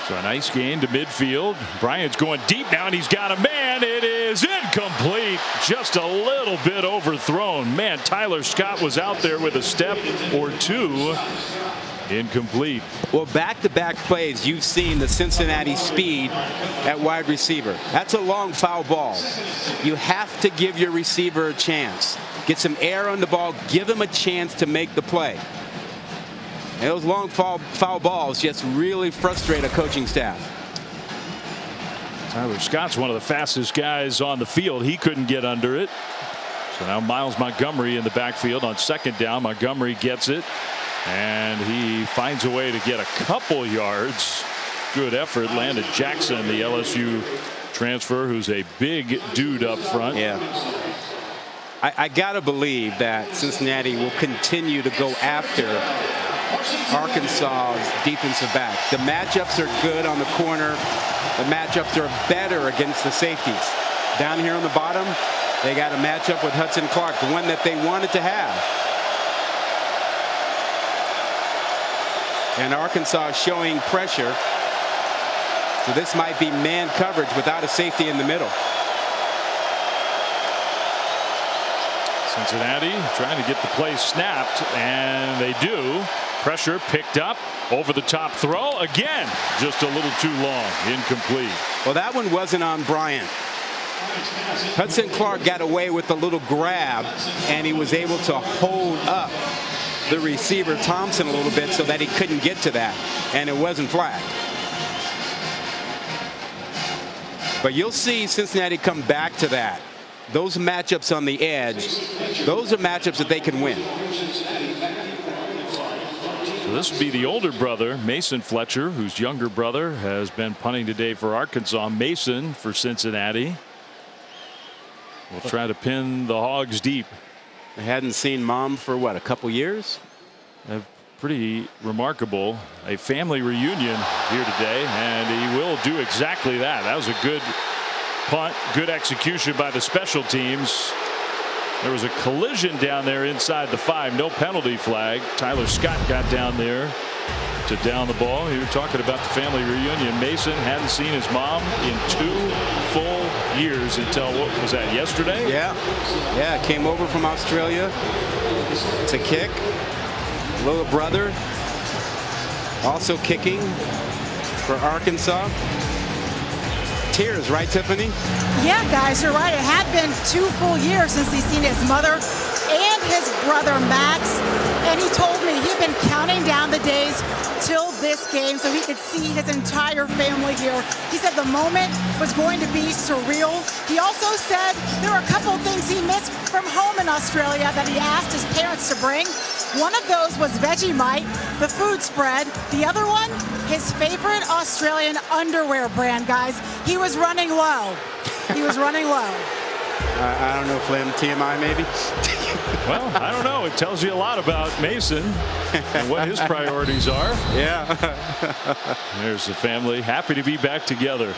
So a nice gain to midfield. Bryant's going deep now, and he's got a man. It is incomplete. Just a little bit overthrown. Man, Tyler Scott was out there with a step or two. Incomplete. Well, back-to-back plays, you've seen the Cincinnati speed at wide receiver. That's a long foul ball. You have to give your receiver a chance. Get some air on the ball. Give him a chance to make the play. And those long foul balls just really frustrate a coaching staff. Tyler Scott's one of the fastest guys on the field. He couldn't get under it. So now Miles Montgomery in the backfield on second down. Montgomery gets it, and he finds a way to get a couple yards. Good effort. Landon Jackson, the LSU transfer, who's a big dude up front. Yeah. I got to believe that Cincinnati will continue to go after Arkansas's defensive back. The matchups are good on the corner. The matchups are better against the safeties. Down here on the bottom, they got a matchup with Hudson Clark, the one that they wanted to have. And Arkansas is showing pressure. So this might be man coverage without a safety in the middle. Cincinnati trying to get the play snapped, and they do. Pressure picked up, over the top throw again, just a little too long, incomplete. Well, that one wasn't on Bryant. Hudson Clark got away with a little grab, and he was able to hold up the receiver Thompson a little bit so that he couldn't get to that, and it wasn't flagged. But you'll see Cincinnati come back to that. Those matchups on the edge, those are matchups that they can win. So this would be the older brother, Mason Fletcher, whose younger brother has been punting today for Arkansas. Mason for Cincinnati will try to pin the Hogs deep. I hadn't seen Mom for what, a couple years? Pretty remarkable. A family reunion here today, and he will do exactly that. That was a good punt, good execution by the special teams. There was a collision down there inside the 5, no penalty flag. Tyler Scott got down there to down the ball. You were talking about the family reunion. Mason hadn't seen his mom in 2 full years until, what was that, yesterday? Yeah, came over from Australia to kick. Little brother also kicking for Arkansas. Tears, right, Tiffany? Yeah, guys, you're right. It had been 2 full years since he's seen his mother and his brother Max, and he told me he'd been counting down the days till this game so he could see his entire family here. He said the moment was going to be surreal. He also said there were a couple of things he missed from home in Australia that he asked his parents to bring. One of those was Vegemite, the food spread. The other one, his favorite Australian underwear brand, guys. He was running low. He was running low. I don't know, Flynn, TMI maybe? Well, I don't know. It tells you a lot about Mason and what his priorities are. Yeah. There's the family, happy to be back together.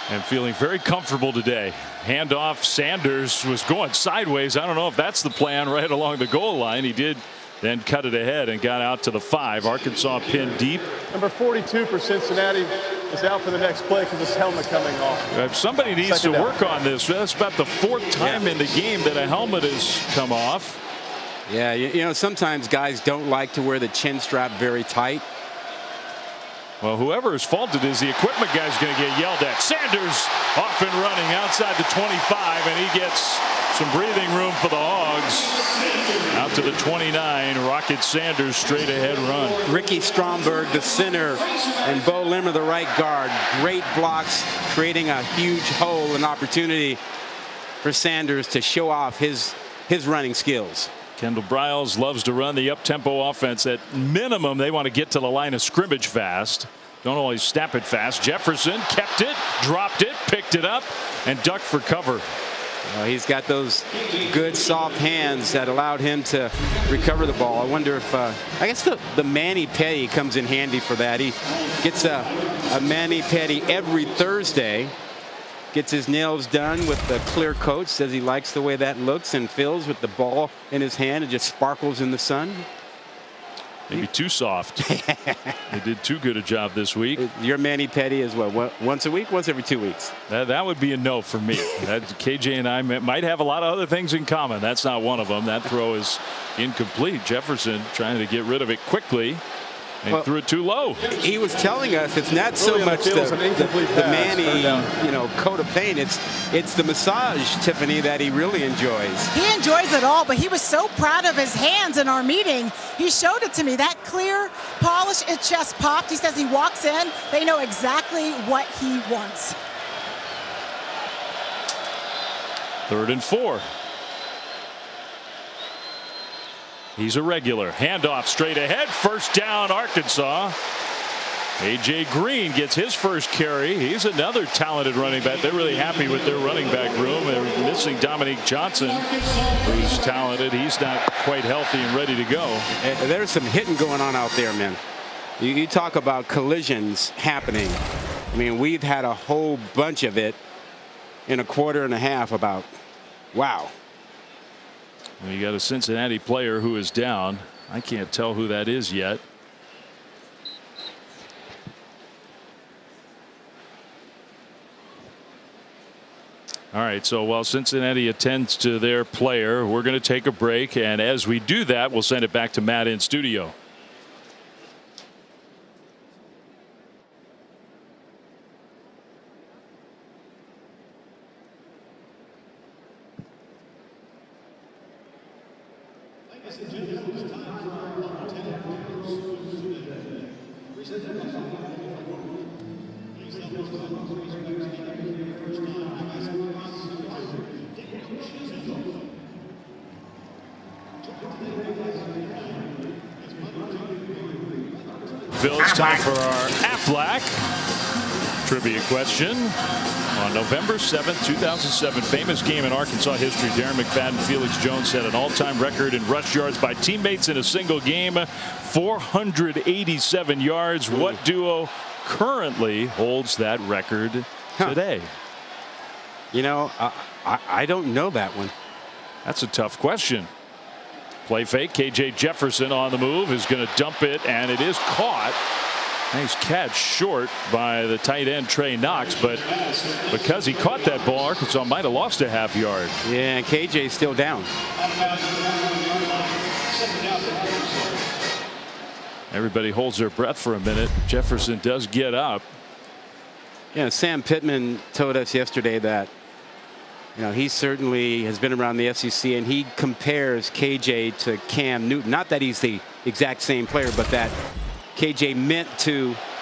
And feeling very comfortable today. Handoff, Sanders was going sideways. I don't know if that's the plan right along the goal line. He did then cut it ahead and got out to the 5. Arkansas pinned deep. Number 42 for Cincinnati is out for the next play because his helmet coming off. If somebody needs to work on this. That's about the 4th time in the game that a helmet has come off. Yeah, you know, sometimes guys don't like to wear the chin strap very tight. Well, whoever's fault it is, the equipment guy's going to get yelled at. Sanders off and running outside the 25, and he gets some breathing room for the Hogs. Out to the 29, Rocket Sanders straight ahead run. Ricky Stromberg, the center, and Bo Limmer, the right guard. Great blocks, creating a huge hole and opportunity for Sanders to show off his running skills. Kendall Briles loves to run the up-tempo offense. At minimum, they want to get to the line of scrimmage fast. Don't always snap it fast. Jefferson kept it, dropped it, picked it up, and ducked for cover. He's got those good soft hands that allowed him to recover the ball. I wonder if I guess the mani pedi comes in handy for that. He gets a mani pedi every Thursday. Gets his nails done with the clear coat. Says he likes the way that looks and feels with the ball in his hand. It just sparkles in the sun. Maybe too soft. They did too good a job this week. Your mani pedi is what, once a week, once every 2 weeks? That would be a no for me. KJ and I might have a lot of other things in common. That's not one of them. That throw is incomplete. Jefferson trying to get rid of it quickly. And threw it too low. He was telling us it's not so much the mani, coat of paint. It's the massage, Tiffany, that he really enjoys. He enjoys it all, but he was so proud of his hands in our meeting. He showed it to me. That clear polish, it just popped. He says he walks in, they know exactly what he wants. 3rd and 4. He's a regular. Handoff straight ahead. First down, Arkansas. A.J. Green gets his first carry. He's another talented running back. They're really happy with their running back room. They're missing Dominique Johnson, who's talented. He's not quite healthy and ready to go. There's some hitting going on out there, man. You talk about collisions happening. I mean, we've had a whole bunch of it in a quarter and a half. About, wow. Well, you got a Cincinnati player who is down. I can't tell who that is yet. All right, so while Cincinnati attends to their player, we're going to take a break, and as we do that, we'll send it back to Matt in studio. Phil, it's time for our Aflac trivia question. On November 7th, 2007, famous game in Arkansas history, Darren McFadden, Felix Jones set an all-time record in rush yards by teammates in a single game, 487 yards. What duo currently holds that record today? You know, I don't know that one. That's a tough question. Play fake. KJ Jefferson on the move is going to dump it, and it is caught. Nice catch short by the tight end Trey Knox, but because he caught that ball, Arkansas might have lost a half yard. Yeah, KJ's still down. Everybody holds their breath for a minute. Jefferson does get up. Yeah, Sam Pittman told us yesterday that he certainly has been around the SEC, and he compares KJ to Cam Newton. Not that he's the exact same player, but that KJ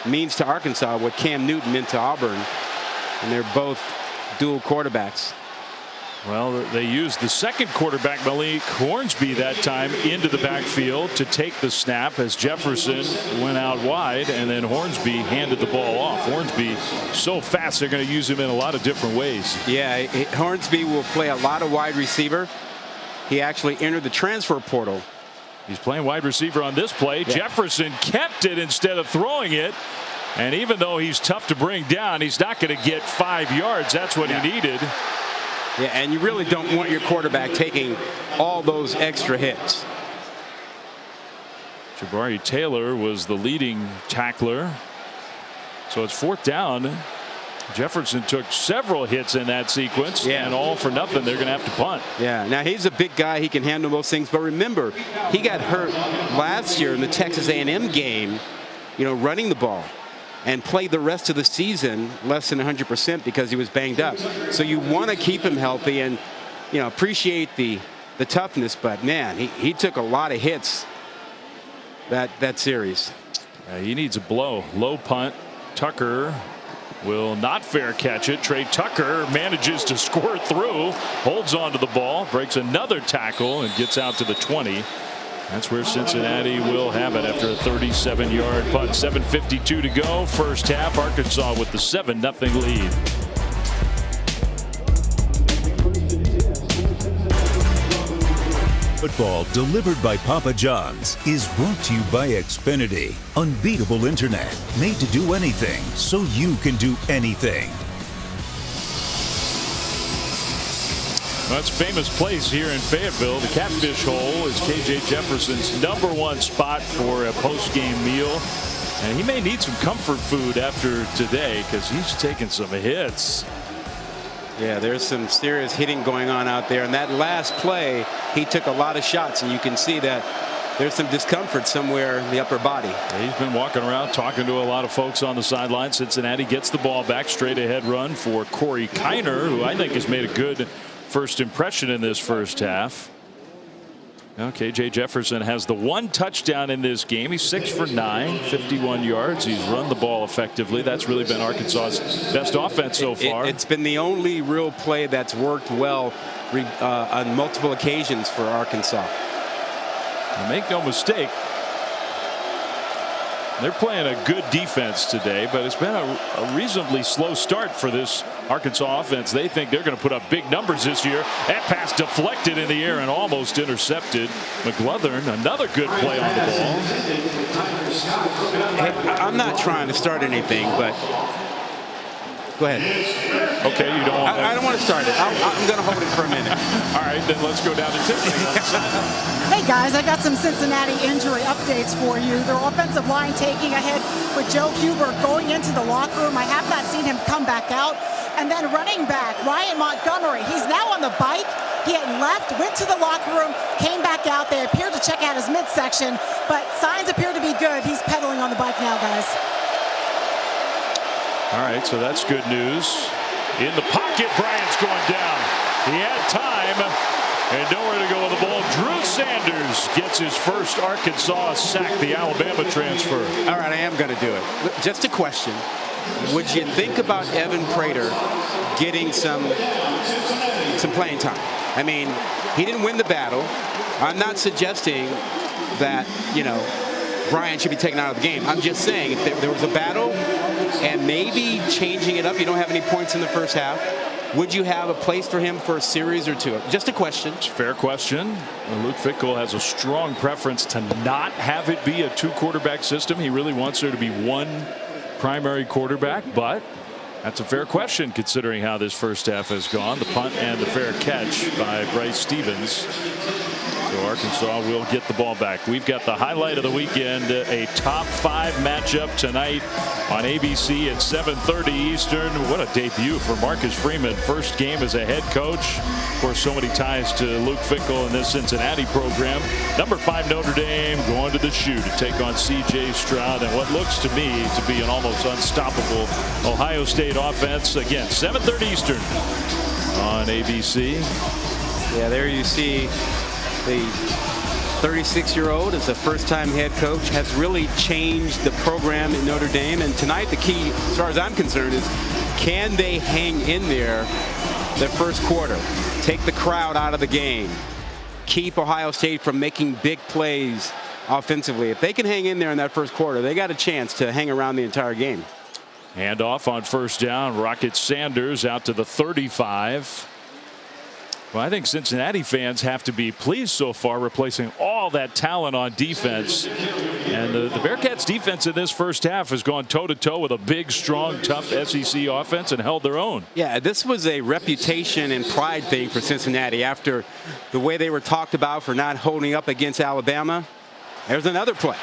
means to Arkansas what Cam Newton meant to Auburn, and they're both dual quarterbacks. Well, they used the second quarterback, Malik Hornsby, that time into the backfield to take the snap as Jefferson went out wide, and then Hornsby handed the ball off. Hornsby so fast they're going to use him in a lot of different ways. Yeah, Hornsby will play a lot of wide receiver. He actually entered the transfer portal. He's playing wide receiver on this play. Yeah. Jefferson kept it instead of throwing it. And even though he's tough to bring down, he's not going to get 5 yards. That's what he needed. Yeah, and you really don't want your quarterback taking all those extra hits. Jabari Taylor was the leading tackler. So it's 4th down. Jefferson took several hits in that sequence, and all for nothing. They're going to have to punt. Yeah, now he's a big guy. He can handle those things. But remember, he got hurt last year in the Texas A&M game, running the ball, and played the rest of the season less than 100% because he was banged up. So you want to keep him healthy and, appreciate the toughness. But, man, he took a lot of hits that series. He needs a blow. Low punt. Tucker will not fair catch it. Trey Tucker manages to squirt through, holds onto the ball, breaks another tackle, and gets out to the 20. That's where Cincinnati will have it after a 37-yard punt. 7:52 to go. First half. Arkansas with the 7-0 lead. Football delivered by Papa John's is brought to you by Xfinity. Unbeatable internet, made to do anything so you can do anything. That's a famous place here in Fayetteville. The Catfish Hole is KJ Jefferson's #1 spot for a post-game meal. And he may need some comfort food after today because he's taking some hits. Yeah, there's some serious hitting going on out there. And that last play, he took a lot of shots, and you can see that there's some discomfort somewhere in the upper body. He's been walking around talking to a lot of folks on the sideline. Cincinnati gets the ball back. Straight ahead run for Corey Kiner, who I think has made a good first impression in this first half. Now KJ Jefferson has the 1 touchdown in this game. He's 6 for 9, 51 yards. He's run the ball effectively. That's really been Arkansas's best offense so far. It's been the only real play that's worked well on multiple occasions for Arkansas. Now make no mistake, they're playing a good defense today, but it's been a reasonably slow start for this Arkansas offense. They think they're going to put up big numbers this year. That pass deflected in the air and almost intercepted. McGlothern, another good play on the ball. Hey, I'm not trying to start anything, but go ahead. Okay, you don't want I don't want to start it. I'm going to hold it for a minute. All right, then let's go down to Tiffany. Hey guys, I got some Cincinnati injury updates for you. Their offensive line taking a hit with Joe Huber going into the locker room. I have not seen him come back out. And then running back Ryan Montgomery, he's now on the bike. He had left, went to the locker room, came back out. They appeared to check out his midsection, but signs appear to be good. He's pedaling on the bike now, guys. All right, so that's good news. In the pocket, Bryant's going down. He had time and nowhere to go with the ball. Drew Sanders gets his first Arkansas sack, the Alabama transfer. All right, I am going to do it. Just a question. Would you think about Evan Prater getting some playing time? I mean, he didn't win the battle. I'm not suggesting that, Bryant should be taken out of the game. I'm just saying if there was a battle and maybe changing it up, you don't have any points in the first half, would you have a place for him for a series or two? Just a question. It's a fair question. Luke Fickell has a strong preference to not have it be a 2-quarterback system. He really wants there to be one primary quarterback, but that's a fair question considering how this first half has gone. The punt and the fair catch by Bryce Stevens. So Arkansas will get the ball back. We've got the highlight of the weekend, a top 5 matchup tonight on ABC at 7:30 Eastern. What a debut for Marcus Freeman. First game as a head coach. Of course, so many ties to Luke Fickell in this Cincinnati program. Number 5 Notre Dame going to the shoe to take on C.J. Stroud and what looks to me to be an almost unstoppable Ohio State offense. Again, 7:30 Eastern on ABC. Yeah, there you see the 36-year-old is a first-time head coach, has really changed the program in Notre Dame. And tonight the key, as far as I'm concerned, is can they hang in there the first quarter, take the crowd out of the game, keep Ohio State from making big plays offensively. If they can hang in there in that first quarter, they got a chance to hang around the entire game. Handoff on first down. Rocket Sanders out to the 35. Well, I think Cincinnati fans have to be pleased so far, replacing all that talent on defense. And the Bearcats defense in this first half has gone toe-to-toe with a big, strong, tough SEC offense and held their own. Yeah, this was a reputation and pride thing for Cincinnati after the way they were talked about for not holding up against Alabama. There's another play.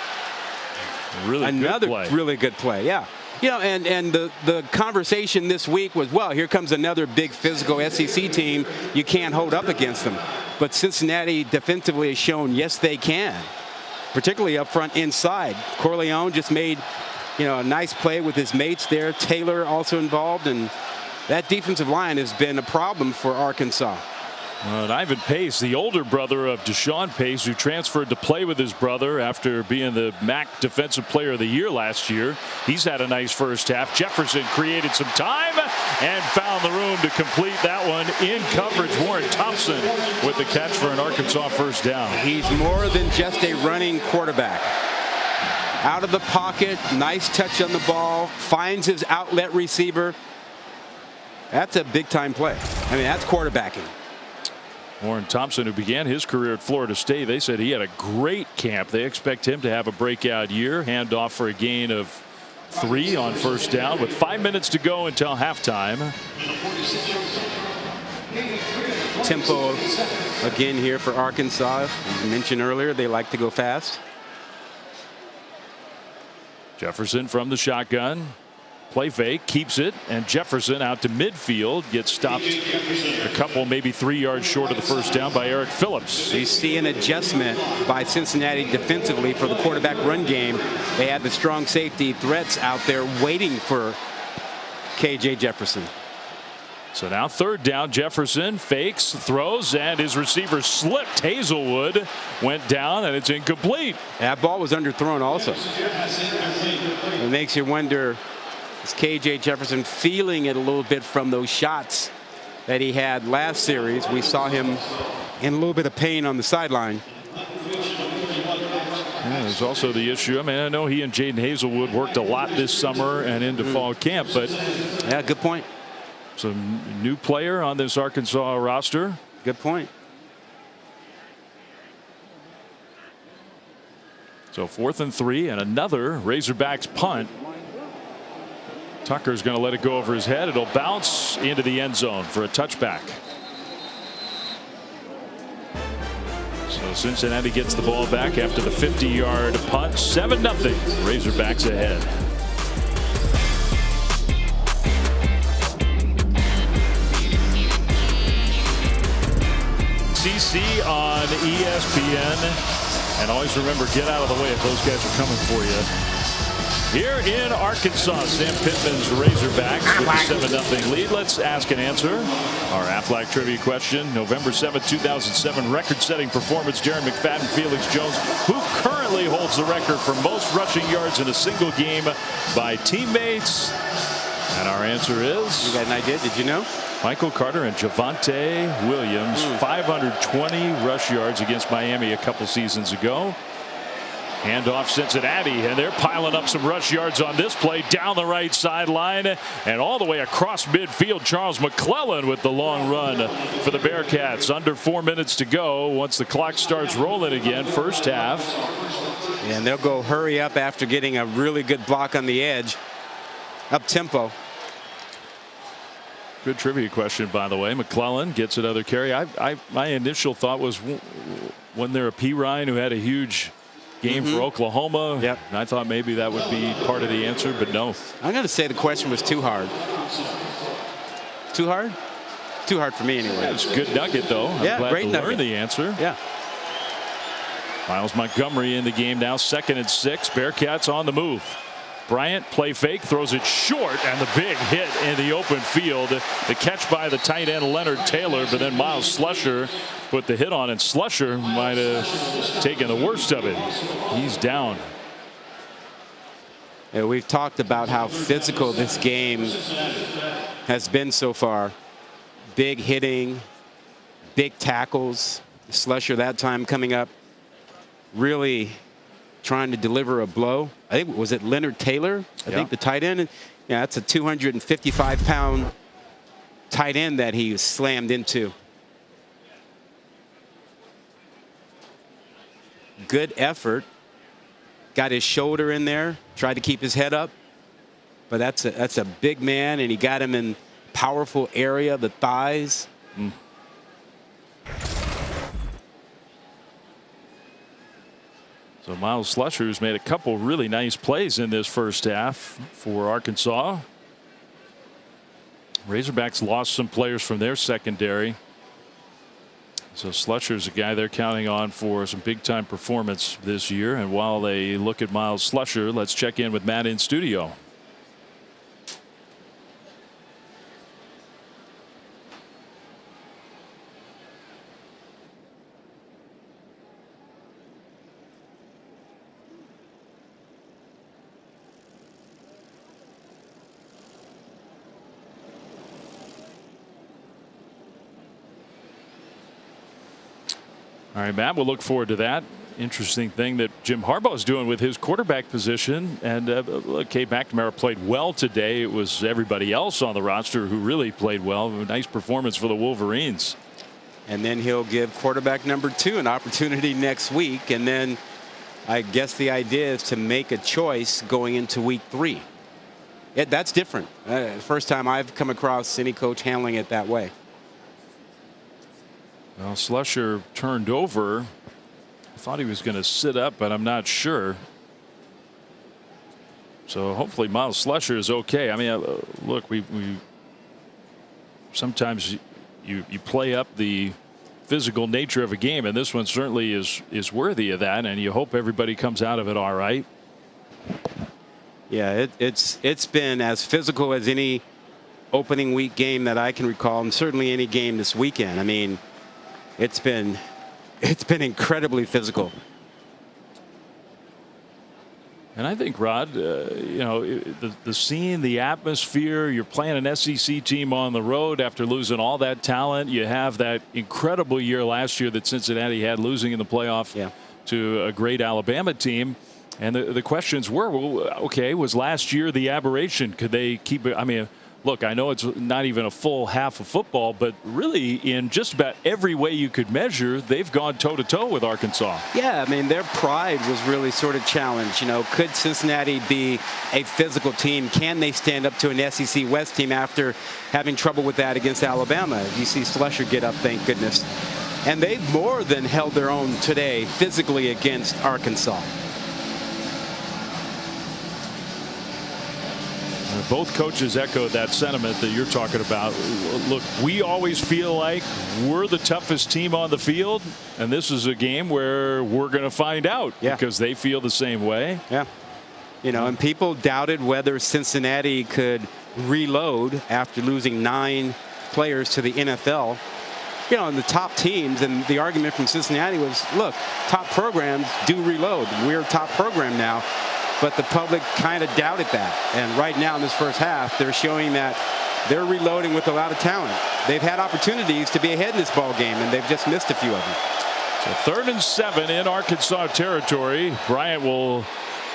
Another really good play. Yeah. You know, and the conversation this week was, well, here comes another big physical SEC team. You can't hold up against them. But Cincinnati defensively has shown, yes, they can, particularly up front inside. Corleone just made, you know, a nice play with his mates there. Taylor also involved, and that defensive line has been a problem for Arkansas. And Ivan Pace, the older brother of Deshaun Pace, who transferred to play with his brother after being the MAC Defensive Player of the Year last year. He's had a nice first half. Jefferson created some time and found the room to complete that one in coverage. Warren Thompson with the catch for an Arkansas first down. He's more than just a running quarterback. Out of the pocket, nice touch on the ball, finds his outlet receiver. That's a big-time play. I mean, that's quarterbacking. Warren Thompson, who began his career at Florida State, they said he had a great camp. They expect him to have a breakout year. Handoff for a gain of 3 on first down with 5 minutes to go until halftime. Tempo again here for Arkansas. As mentioned earlier, they like to go fast. Jefferson from the shotgun. Play fake, keeps it, and Jefferson out to midfield, gets stopped a couple, maybe 3 yards short of the first down by Eric Phillips. You see an adjustment by Cincinnati defensively for the quarterback run game. They had the strong safety threats out there waiting for KJ Jefferson. So now third down, Jefferson fakes, throws, and his receiver slipped. Hazelwood went down, and it's incomplete. That ball was underthrown also. It makes you wonder, is KJ Jefferson feeling it a little bit from those shots that he had last series? We saw him in a little bit of pain on the sideline. Yeah, there's also the issue. I mean, I know he and Jaden Hazelwood worked a lot this summer and into fall camp, but yeah, good point. Some new player on this Arkansas roster. Good point. So 4th and 3 and another Razorbacks punt. Tucker's going to let it go over his head. It'll bounce into the end zone for a touchback. So Cincinnati gets the ball back after the 50-yard punt. 7-0. Razorbacks ahead. CC on ESPN. And always remember, get out of the way if those guys are coming for you. Here in Arkansas, Sam Pittman's Razorbacks with a 7-0 lead. Let's ask and answer our Aflac trivia question. November 7, 2007 record-setting performance. Darren McFadden, Felix Jones, who currently holds the record for most rushing yards in a single game by teammates. And our answer is... You got an idea? Did you know? Michael Carter and Javonte Williams. 520 rush yards against Miami a couple seasons ago. Handoff Cincinnati, and they're piling up some rush yards on this play down the right sideline and all the way across midfield. Charles McClellan with the long run for the Bearcats. Under 4 minutes to go once the clock starts rolling again. First half. And they'll go hurry up after getting a really good block on the edge. Up tempo. Good trivia question, by the way. McClellan gets another carry. My initial thought was, wasn't there a P. Ryan who had a huge game for Oklahoma? Yep. And I thought maybe that would be part of the answer, but no. I'm going to say the question was too hard. Too hard? Too hard for me anyway. Yeah, it's a good nugget, though. I'm glad great to nugget. learn the answer. Yeah. Miles Montgomery in the game now. 2nd and 6. Bearcats on the move. Bryant, play fake, throws it short, and the big hit in the open field. The catch by the tight end Leonard Taylor, but then Miles Slusher put the hit on, and Slusher might have taken the worst of it. He's down. Yeah, we've talked about how physical this game has been so far. Big hitting, big tackles. Slusher that time coming up, really trying to deliver a blow. I think, was it Leonard Taylor? I think the tight end. Yeah, that's a 255-pound tight end that he slammed into. good effort. Got his shoulder in there, tried to keep his head up. But that's a big man, and he got him in powerful area, the thighs. So Miles Slusher's made a couple really nice plays in this first half for Arkansas. Razorbacks lost some players from their secondary. So Slusher's a guy they're counting on for some big time performance this year. And while they look at Miles Slusher, let's check in with Matt in studio. All right, Matt, we'll look forward to that. Interesting thing that Jim Harbaugh's doing with his quarterback position. And Cade McNamara played well today. It was everybody else on the roster who really played well. A nice performance for the Wolverines. And then he'll give quarterback number 2 an opportunity next week. And then I guess the idea is to make a choice going into week 3. Yeah, that's different. First time I've come across any coach handling it that way. Well, Slusher turned over. I thought he was going to sit up, but I'm not sure. So hopefully Miles Slusher is okay. I mean, look, we sometimes you play up the physical nature of a game, and this one certainly is worthy of that. And you hope everybody comes out of it all right. Yeah, it's been as physical as any opening week game that I can recall, and certainly any game this weekend. I mean, it's been incredibly physical. And I think, Rod, you know, the scene, the atmosphere, you're playing an SEC team on the road after losing all that talent. You have that incredible year last year that Cincinnati had, losing in the playoff to a great Alabama team. And the questions were, well, okay, was last year the aberration? Could they keep it? I mean, look, I know it's not even a full half of football, but really in just about every way you could measure, they've gone toe-to-toe with Arkansas. Yeah, I mean, their pride was really sort of challenged. You know, could Cincinnati be a physical team? Can they stand up to an SEC West team after having trouble with that against Alabama? You see Slusher get up, thank goodness. And they've more than held their own today physically against Arkansas. Both coaches echoed that sentiment that you're talking about. Look, we always feel like we're the toughest team on the field, and this is a game where we're going to find out because they feel the same way. Yeah. You know, and people doubted whether Cincinnati could reload after losing 9 players to the NFL. You know, and the top teams, and the argument from Cincinnati was, look, top programs do reload. We're a top program now. But the public kind of doubted that. And right now in this first half, they're showing that they're reloading with a lot of talent. They've had opportunities to be ahead in this ball game, and they've just missed a few of them. So 3rd and 7 in Arkansas territory. Bryant will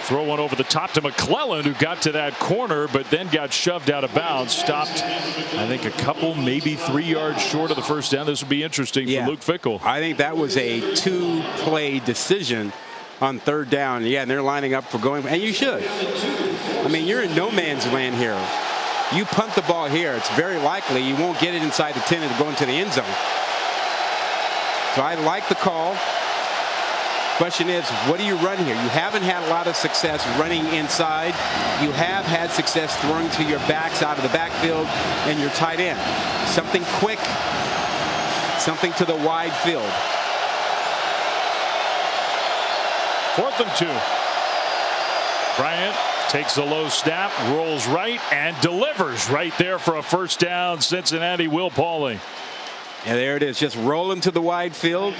throw one over the top to McClellan, who got to that corner, but then got shoved out of bounds. Stopped, I think, a couple, maybe 3 yards short of the first down. This would be interesting for Luke Fickell. I think that was a 2-play decision on 3rd down. Yeah, and they're lining up for going, and you should. I mean, you're in no man's land here. You punt the ball here, it's very likely you won't get it inside the 10 and go into the end zone. So I like the call. Question is, what do you run here? You haven't had a lot of success running inside. You have had success throwing to your backs out of the backfield and your tight end. Something quick, something to the wide field. 4th and 2. Bryant takes a low snap, rolls right, and delivers right there for a first down. Cincinnati, Will Pauling. Yeah, there it is. Just roll him to the wide field.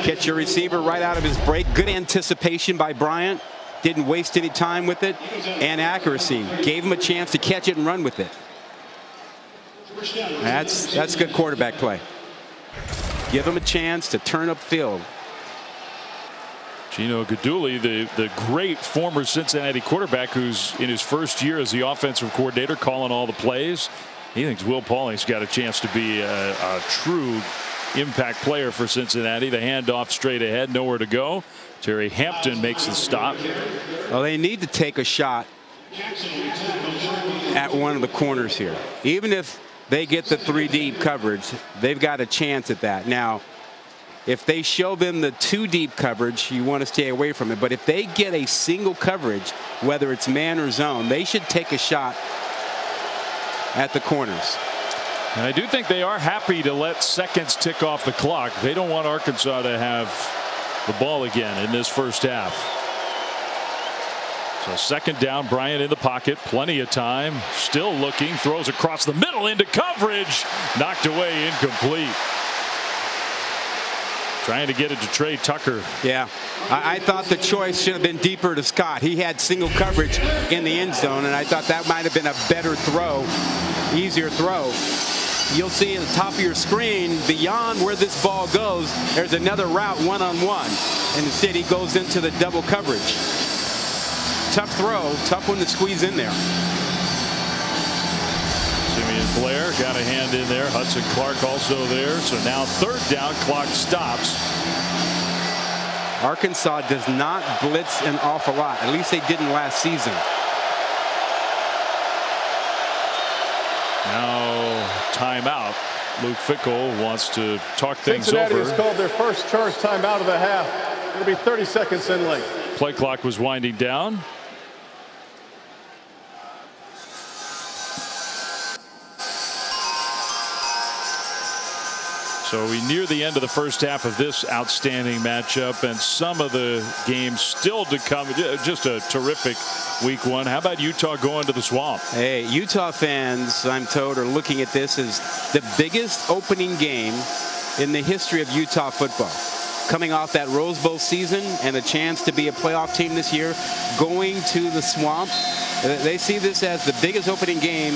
Catch your receiver right out of his break. Good anticipation by Bryant. Didn't waste any time with it. And accuracy. Gave him a chance to catch it and run with it. That's good quarterback play. Give him a chance to turn upfield. Gino Guidugli, the great former Cincinnati quarterback who's in his first year as the offensive coordinator, calling all the plays. He thinks Will Pauling's got a chance to be a true impact player for Cincinnati. The handoff straight ahead, nowhere to go. Terry Hampton makes the stop. Well, they need to take a shot at one of the corners here. Even if they get the 3 deep coverage, they've got a chance at that. Now, if they show them the 2 deep coverage, you want to stay away from it. But if they get a single coverage, whether it's man or zone, they should take a shot at the corners. And I do think they are happy to let seconds tick off the clock. They don't want Arkansas to have the ball again in this first half. So second down, Bryant in the pocket, plenty of time, still looking, throws across the middle into coverage, knocked away, incomplete. Trying to get it to Trey Tucker. Yeah, I thought the choice should have been deeper to Scott. He had single coverage in the end zone, and I thought that might have been a better throw, easier throw. You'll see at the top of your screen, beyond where this ball goes, there's another route one-on-one, and instead he goes into the double coverage. Tough throw, tough one to squeeze in there. Simeon Blair got a hand in there. Hudson Clark also there. So now third down, clock stops. Arkansas does not blitz an awful lot. At least they didn't last season. Now timeout. Luke Fickell wants to talk things over. Cincinnati has called their first charge timeout of the half. It'll be 30 seconds in late. Play clock was winding down. So we near the end of the first half of this outstanding matchup, and some of the games still to come. Just a terrific week 1. How about Utah going to the Swamp? Hey, Utah fans, I'm told, are looking at this as the biggest opening game in the history of Utah football. Coming off that Rose Bowl season and a chance to be a playoff team this year, going to the Swamp, they see this as the biggest opening game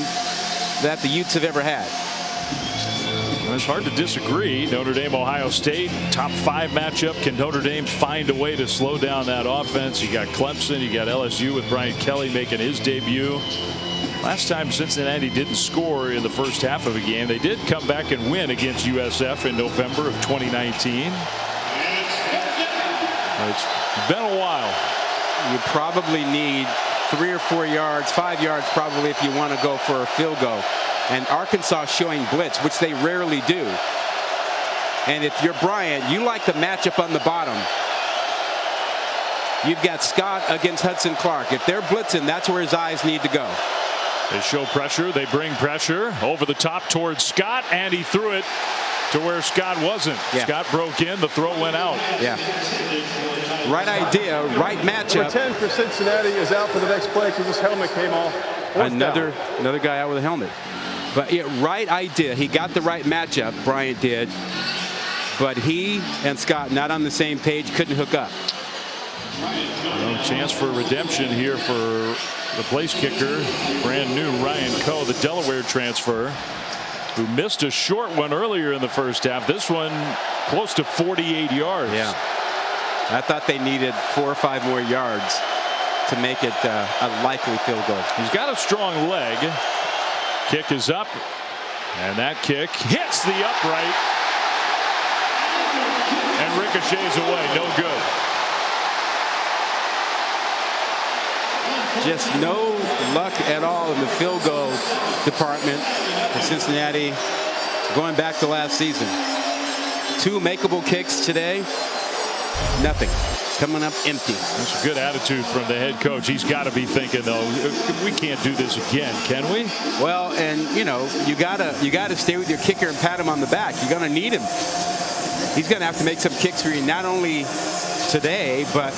that the Utes have ever had. It's hard to disagree. Notre Dame, Ohio State, top 5 matchup. Can Notre Dame find a way to slow down that offense? You got Clemson, you got LSU with Brian Kelly making his debut. Last time Cincinnati didn't score in the first half of a game, they did come back and win against USF in November of 2019. It's been a while. You probably need 3 or 4 yards, 5 yards probably, if you want to go for a field goal. And Arkansas showing blitz, which they rarely do. And if you're Bryant, you like the matchup on the bottom. You've got Scott against Hudson Clark. If they're blitzing, that's where his eyes need to go. They show pressure. They bring pressure over the top towards Scott, and he threw it to where Scott wasn't. Yeah. Scott broke in. The throw went out. Yeah. Right idea, right matchup. 10 for Cincinnati is out for the next play because his helmet came off. Another guy out with a helmet. But yeah, right idea. He got the right matchup, Bryant did. But he and Scott not on the same page, couldn't hook up. No chance for redemption here for the place kicker, brand new Ryan Coe, the Delaware transfer, who missed a short one earlier in the first half. This one close to 48 yards. Yeah. I thought they needed 4 or 5 more yards to make it a likely field goal. He's got a strong leg. Kick is up, and that kick hits the upright and ricochets away. No good. Just no luck at all in the field goal department for Cincinnati going back to last season. 2 makeable kicks today. Nothing. Coming up empty. That's a good attitude from the head coach. He's got to be thinking, though, we can't do this again, can we? Well, and you know, you gotta stay with your kicker and pat him on the back. You're gonna need him. He's gonna have to make some kicks for you, not only today, but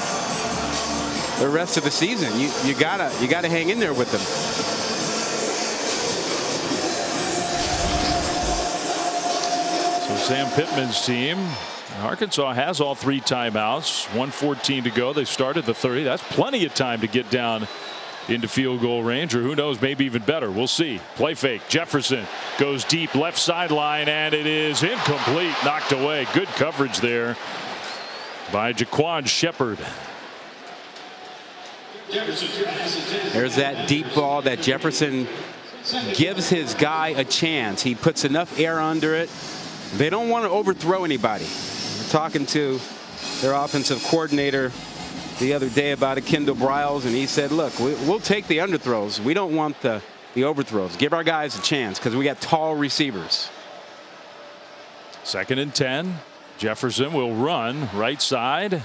the rest of the season. You gotta hang in there with him. So Sam Pittman's team. Arkansas has all 3 timeouts. 1:14 to go. They started the 30. That's plenty of time to get down into field goal range, or who knows, maybe even better. We'll see. Play fake. Jefferson goes deep left sideline, and it is incomplete. Knocked away. Good coverage there by Jaquan Shepard. There's that deep ball that Jefferson gives his guy a chance. He puts enough air under it They don't want to overthrow anybody. We're talking to their offensive coordinator the other day about it, Kendall Briles, and he said, look, we'll take the underthrows. We don't want the overthrows. Give our guys a chance because we got tall receivers. 2nd and 10. Jefferson will run right side.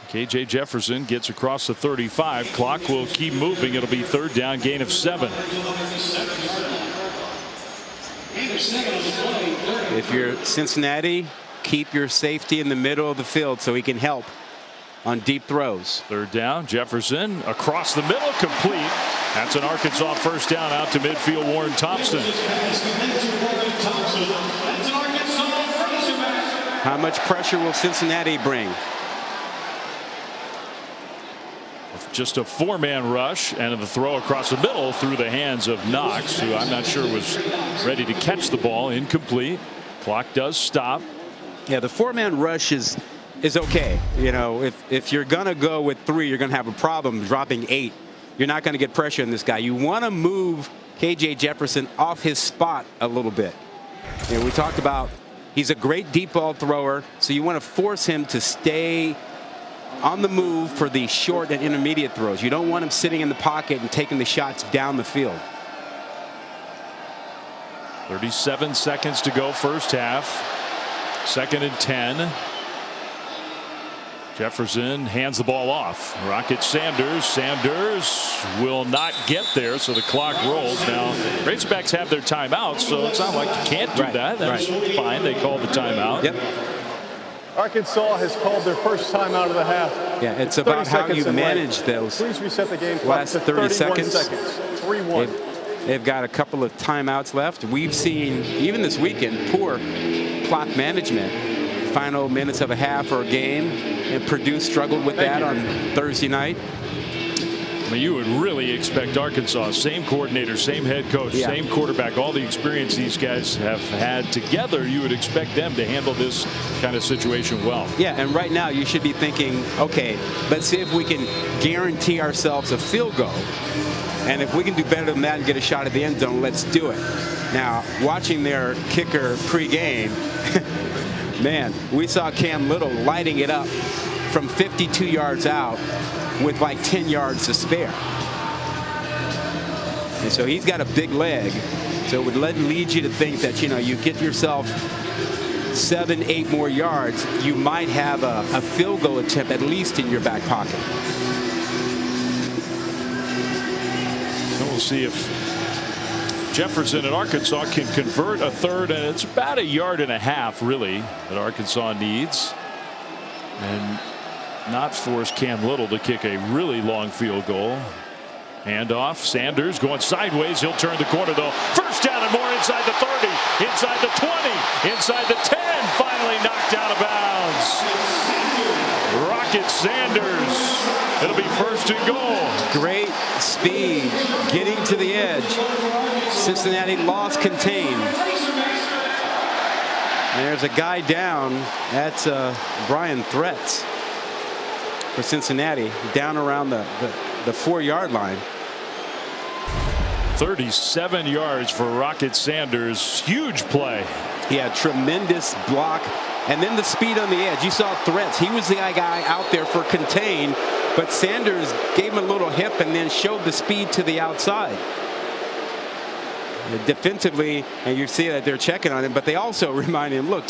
KJ Jefferson gets across the 35. Clock will keep moving. It'll be 3rd down, gain of 7. If you're Cincinnati, keep your safety in the middle of the field so he can help on deep throws. 3rd down, Jefferson across the middle, complete. That's an Arkansas 1st down out to midfield, Warren Thompson. How much pressure will Cincinnati bring? Just a 4-man rush and the throw across the middle through the hands of Knox, who I'm not sure was ready to catch the ball. Incomplete. Clock does stop. Yeah, the 4-man rush is okay. You know, if you're going to go with 3, you're going to have a problem dropping 8. You're not going to get pressure on this guy. You want to move KJ Jefferson off his spot a little bit. You know, we talked about he's a great deep ball thrower, so you want to force him to stay on the move for the short and intermediate throws. You don't want him sitting in the pocket and taking the shots down the field. 37 seconds to go, 1st half. 2nd and 10. Jefferson hands the ball off. Rocket Sanders. Sanders will not get there, so the clock rolls. Now, Razorbacks have their timeouts, so it's not like you can't do that. That's fine. They called the timeout. Yep. Arkansas has called their first timeout of the half. Yeah, it's about how you manage those. Please reset the game last 30 seconds. 3-1. They've got a couple of timeouts left. We've seen, even this weekend, poor clock management. Final minutes of a half or a game, and Purdue struggled with that on Thursday night. I mean, you would really expect Arkansas, same coordinator, same head coach, same quarterback, all the experience these guys have had together, you would expect them to handle this kind of situation well. Yeah, and right now you should be thinking, okay, let's see if we can guarantee ourselves a field goal. And if we can do better than that and get a shot at the end zone, let's do it. Now, watching their kicker pregame, man, we saw Cam Little lighting it up from 52 yards out with like 10 yards to spare. And so he's got a big leg. So it would lead you to think that, you know, you get yourself 7, 8 more yards, you might have a field goal attempt at least in your back pocket. And we'll see if Jefferson and Arkansas can convert a 3rd, and it's about 1.5 yards really that Arkansas needs, and not force Cam Little to kick a really long field goal. Handoff, Sanders going sideways. He'll turn the corner though. 1st down and more inside the 30, inside the 20, inside the 10. Finally knocked out of bounds. Rocket Sanders. It'll be 1st and goal. Great speed getting to the edge. Cincinnati lost contain. There's a guy down. That's Brian Threats for Cincinnati, down around the 4-yard line. 37 yards for Rocket Sanders. Huge play. Yeah, tremendous block. And then the speed on the edge. You saw Threats. He was the guy out there for contain, but Sanders gave him a little hip and then showed the speed to the outside. Defensively, and you see that they're checking on him, but they also remind him, look,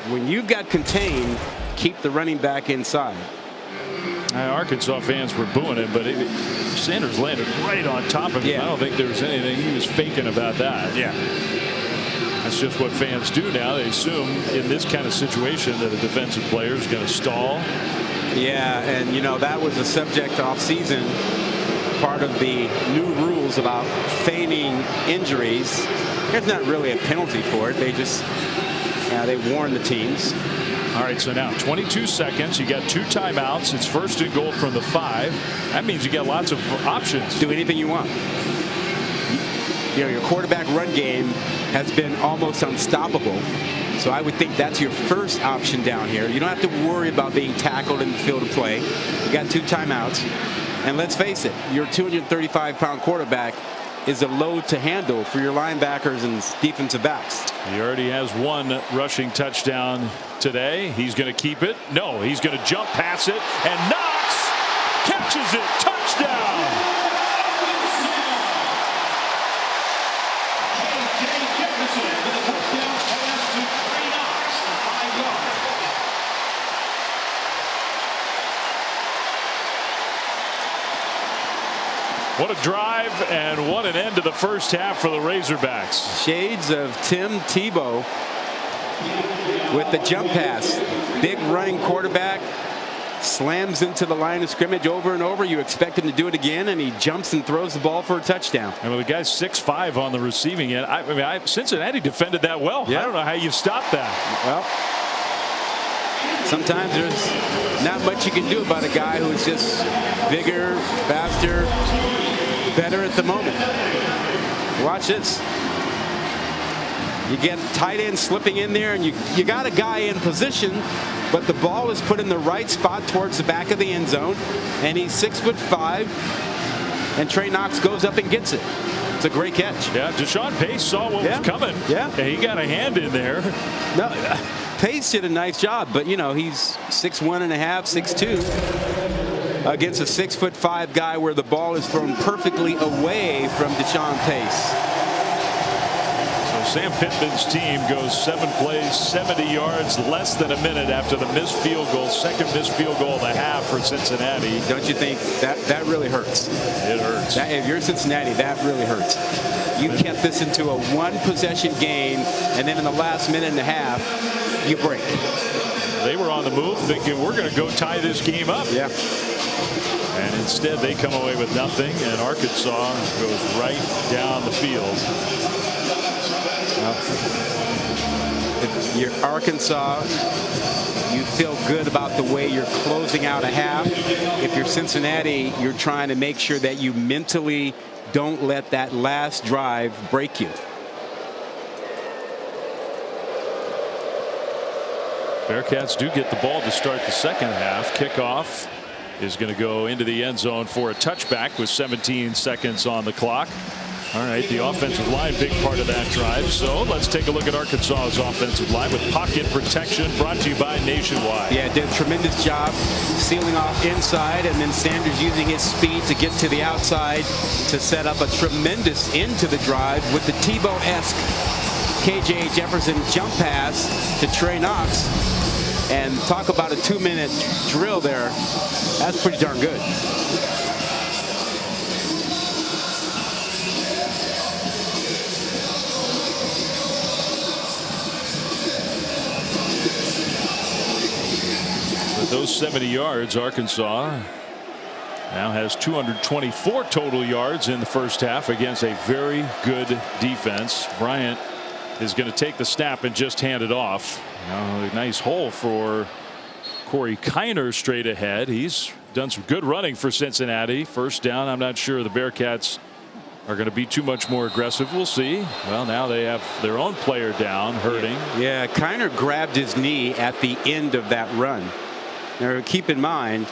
when you've got contained, keep the running back inside. Arkansas fans were booing him, but Sanders landed right on top of him. Yeah. I don't think there was anything he was faking about that. Yeah. That's just what fans do now. They assume in this kind of situation that a defensive player is going to stall. Yeah, and you know, that was a subject off season, part of the new rules about feigning injuries. There's not really a penalty for it. They just they warn the teams. All right, so now 22 seconds. You got 2 timeouts. It's 1st and goal from the 5. That means you got lots of options. Do anything you want. You know, your quarterback run game has been almost unstoppable. So I would think that's your first option down here. You don't have to worry about being tackled in the field of play. You got 2 timeouts. And let's face it, your 235-pound quarterback is a load to handle for your linebackers and defensive backs. He already has one rushing touchdown today. He's going to keep it. No, he's going to jump pass it, and Knox catches it. Touchdown. What a drive and what an end to the first half for the Razorbacks. Shades of Tim Tebow with the jump pass. Big running quarterback, slams into the line of scrimmage over and over. You expect him to do it again, and he jumps and throws the ball for a touchdown. I mean, the guy's 6'5" on the receiving end. I mean, Cincinnati defended that well. Yeah. I don't know how you stop that. Well, sometimes there's not much you can do about a guy who's just bigger, faster, better at the moment. Watch this. You get tight end slipping in there, and you got a guy in position, but the ball is put in the right spot towards the back of the end zone, and he's 6'5", and Trey Knox goes up and gets it. It's a great catch. Yeah, Deshaun Pace saw what was coming. Yeah. And he got a hand in there. No, Pace did a nice job, but you know, he's 6'1 and a half, 6'2". Against a 6'5" guy where the ball is thrown perfectly away from Deshaun Pace. So Sam Pittman's team goes 7 plays, 70 yards, less than a minute after the missed field goal, second missed field goal of the half for Cincinnati. Don't you think that really hurts? It hurts. If you're Cincinnati, that really hurts. You kept this into a one-possession game, and then in the last minute and a half, you break. They were on the move thinking we're going to go tie this game up. Yeah. And instead they come away with nothing, and Arkansas goes right down the field. If you're Arkansas, you feel good about the way you're closing out a half. If you're Cincinnati, you're trying to make sure that you mentally don't let that last drive break you. Bearcats do get the ball to start the second half. Kickoff is going to go into the end zone for a touchback with 17 seconds on the clock. All right, the offensive line, big part of that drive. So let's take a look at Arkansas's offensive line with pocket protection, brought to you by Nationwide. Yeah, did a tremendous job sealing off inside, and then Sanders using his speed to get to the outside to set up a tremendous end to the drive with the Tebow-esque KJ Jefferson jump pass to Trey Knox. And talk about a 2-minute drill there. That's pretty darn good. With those 70 yards, Arkansas now has 224 total yards in the first half against a very good defense. Bryant is going to take the snap and just hand it off. A nice hole for Corey Kiner straight ahead. He's done some good running for Cincinnati. First down. I'm not sure the Bearcats are going to be too much more aggressive. We'll see. Well, now they have their own player down, hurting. Yeah, Kiner grabbed his knee at the end of that run. Now keep in mind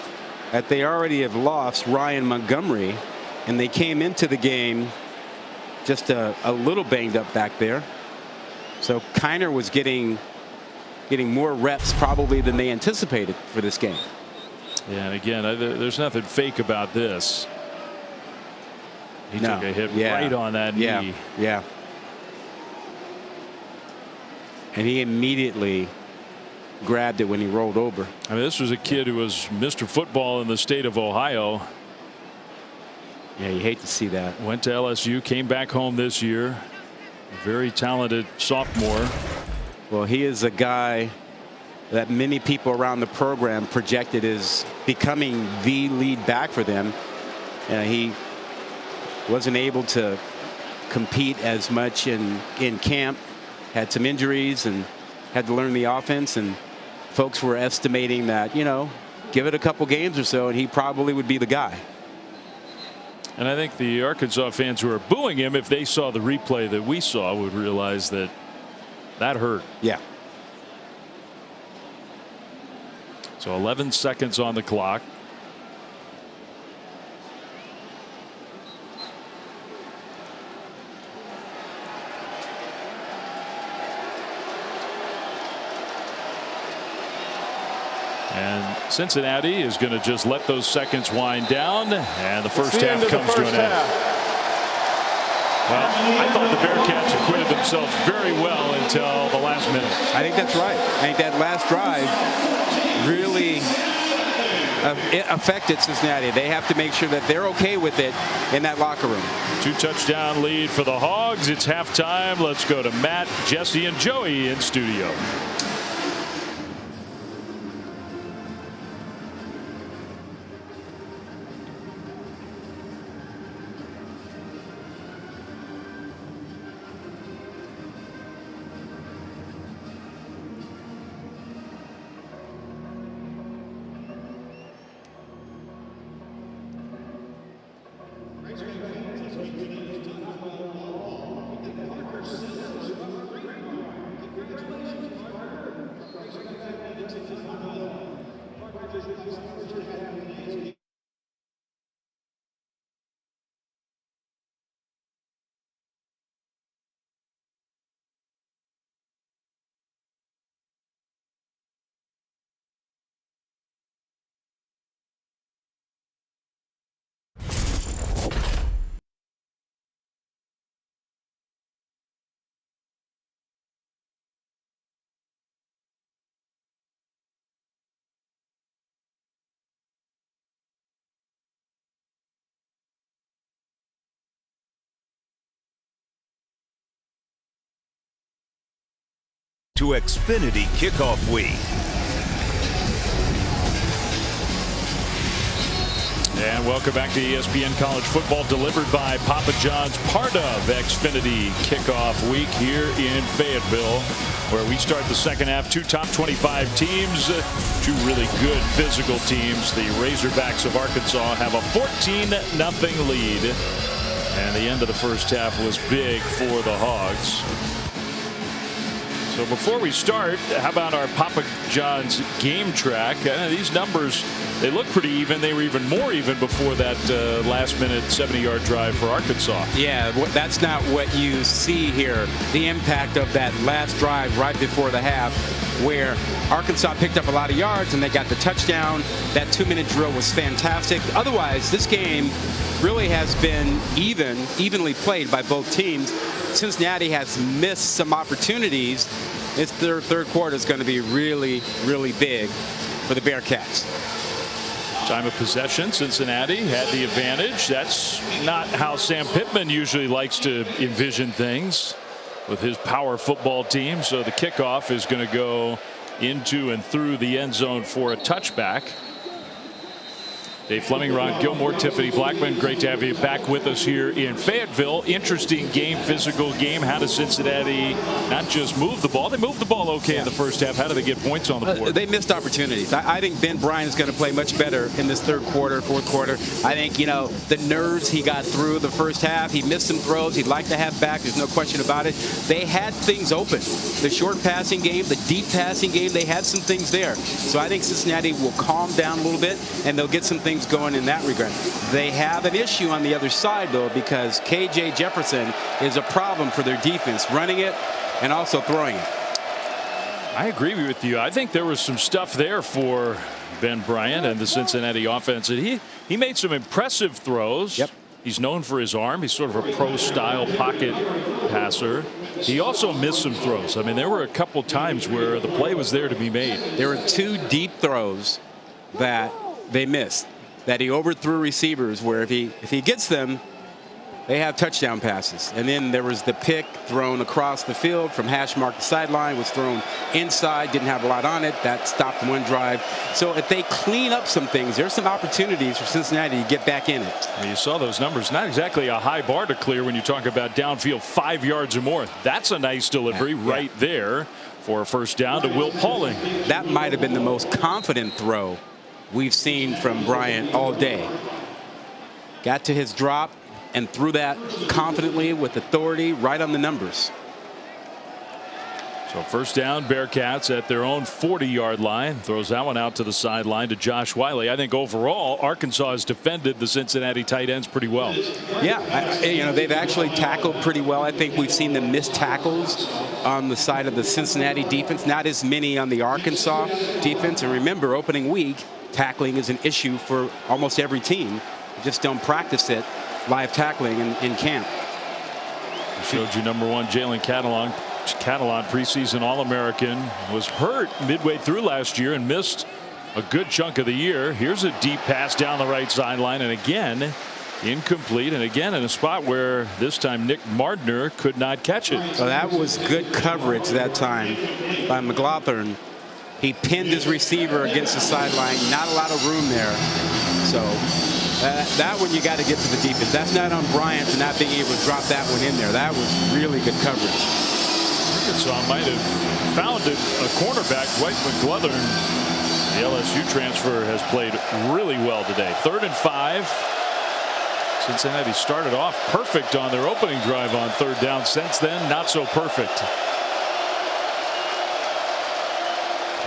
that they already have lost Ryan Montgomery, and they came into the game just a little banged up back there. So Kiner was getting more reps probably than they anticipated for this game. Yeah, and again, there's nothing fake about this. He took a hit right on that knee. Yeah. And he immediately grabbed it when he rolled over. I mean, this was a kid who was Mr. Football in the state of Ohio. Yeah, you hate to see that. Went to LSU, came back home this year. A very talented sophomore. Well, he is a guy that many people around the program projected as becoming the lead back for them. He wasn't able to compete as much in camp, had some injuries and had to learn the offense, and folks were estimating that, give it a couple games or so and he probably would be the guy. And I think the Arkansas fans who are booing him, if they saw the replay that we saw, would realize that hurt. Yeah. So 11 seconds on the clock. And Cincinnati is going to just let those seconds wind down, and the first half comes to an end. Well, I thought the Bearcats acquitted themselves very well until the last minute. I think that's right. I think that last drive really it affected Cincinnati. They have to make sure that they're okay with it in that locker room. 2-touchdown lead for the Hogs. It's halftime. Let's go to Matt, Jesse, and Joey in studio. To Xfinity Kickoff Week. And welcome back to ESPN College Football, delivered by Papa John's, part of Xfinity Kickoff Week here in Fayetteville, where we start the second half. Two top 25 teams, two really good physical teams. The Razorbacks of Arkansas have a 14-0 lead, and the end of the first half was big for the Hogs. So before we start, how about our Papa John's game track? These numbers, they look pretty even. They were even more even before that last-minute 70-yard drive for Arkansas. Yeah, that's not what you see here. The impact of that last drive right before the half, where Arkansas picked up a lot of yards and they got the touchdown. That 2-minute drill was fantastic. Otherwise, this game really has been evenly played by both teams. Cincinnati has missed some opportunities. Their third quarter is going to be really, really big for the Bearcats. Time of possession, Cincinnati had the advantage. That's not how Sam Pittman usually likes to envision things with his power football team. So the kickoff is going to go into and through the end zone for a touchback. Dave Fleming, Ron Gilmore, Tiffany Blackman, great to have you back with us here in Fayetteville. Interesting game, physical game. How does Cincinnati not just move the ball? They moved the ball okay in the first half. How do they get points on the board? They missed opportunities. I think Ben Bryant is going to play much better in this third quarter, fourth quarter. I think, the nerves he got through the first half. He missed some throws he'd like to have back. There's no question about it. They had things open. The short passing game, the deep passing game, they had some things there. So I think Cincinnati will calm down a little bit, and they'll get some things going in that regard. They have an issue on the other side, though, because K.J. Jefferson is a problem for their defense, running it and also throwing it. I agree with you. I think there was some stuff there for Ben Bryant and the Cincinnati offense. He made some impressive throws. Yep. He's known for his arm. He's sort of a pro-style pocket passer. He also missed some throws. I mean, there were a couple times where the play was there to be made. There were two deep throws that they missed, that he overthrew receivers, where if he gets them, they have touchdown passes. And then there was the pick thrown across the field from hash mark the sideline, was thrown inside, didn't have a lot on it. That stopped one drive. So if they clean up some things, there's some opportunities for Cincinnati to get back in it. You saw those numbers. Not exactly a high bar to clear when you talk about downfield 5 yards or more. That's a nice delivery right there for a first down to Will Pauling. That might have been the most confident throw we've seen from Bryant all day. Got to his drop and threw that confidently with authority right on the numbers. So first down, Bearcats at their own 40-yard line. Throws that one out to the sideline to Josh Wiley. I think overall Arkansas has defended the Cincinnati tight ends pretty well. Yeah, you know, they've actually tackled pretty well. I think we've seen them miss tackles on the side of the Cincinnati defense, not as many on the Arkansas defense. And remember, opening week, tackling is an issue for almost every team. You just don't practice it, live tackling in camp. I showed you number 1 Jalen Catalon, preseason All-American, was hurt midway through last year and missed a good chunk of the year. Here's a deep pass down the right sideline, and again incomplete, and again in a spot where this time Nick Mardner could not catch it. So that was good coverage that time by McLaughlin. He pinned his receiver against the sideline. Not a lot of room there. So that one you got to get to the defense. That's not on Bryant for not being able to drop that one in there. That was really good coverage. Arkansas might have found a cornerback, Dwight McGlothern. The LSU transfer has played really well today. 3rd and 5. Cincinnati started off perfect on their opening drive on 3rd down. Since then, not so perfect.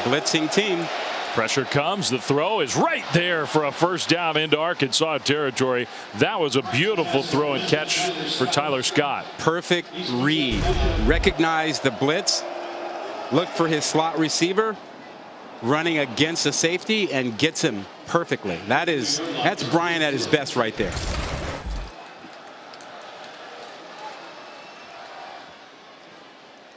Blitzing team. Pressure comes. The throw is right there for a first down into Arkansas territory. That was a beautiful throw and catch for Tyler Scott. Perfect read. Recognized the blitz. Looked for his slot receiver. Running against the safety and gets him perfectly. That's Bryant at his best right there.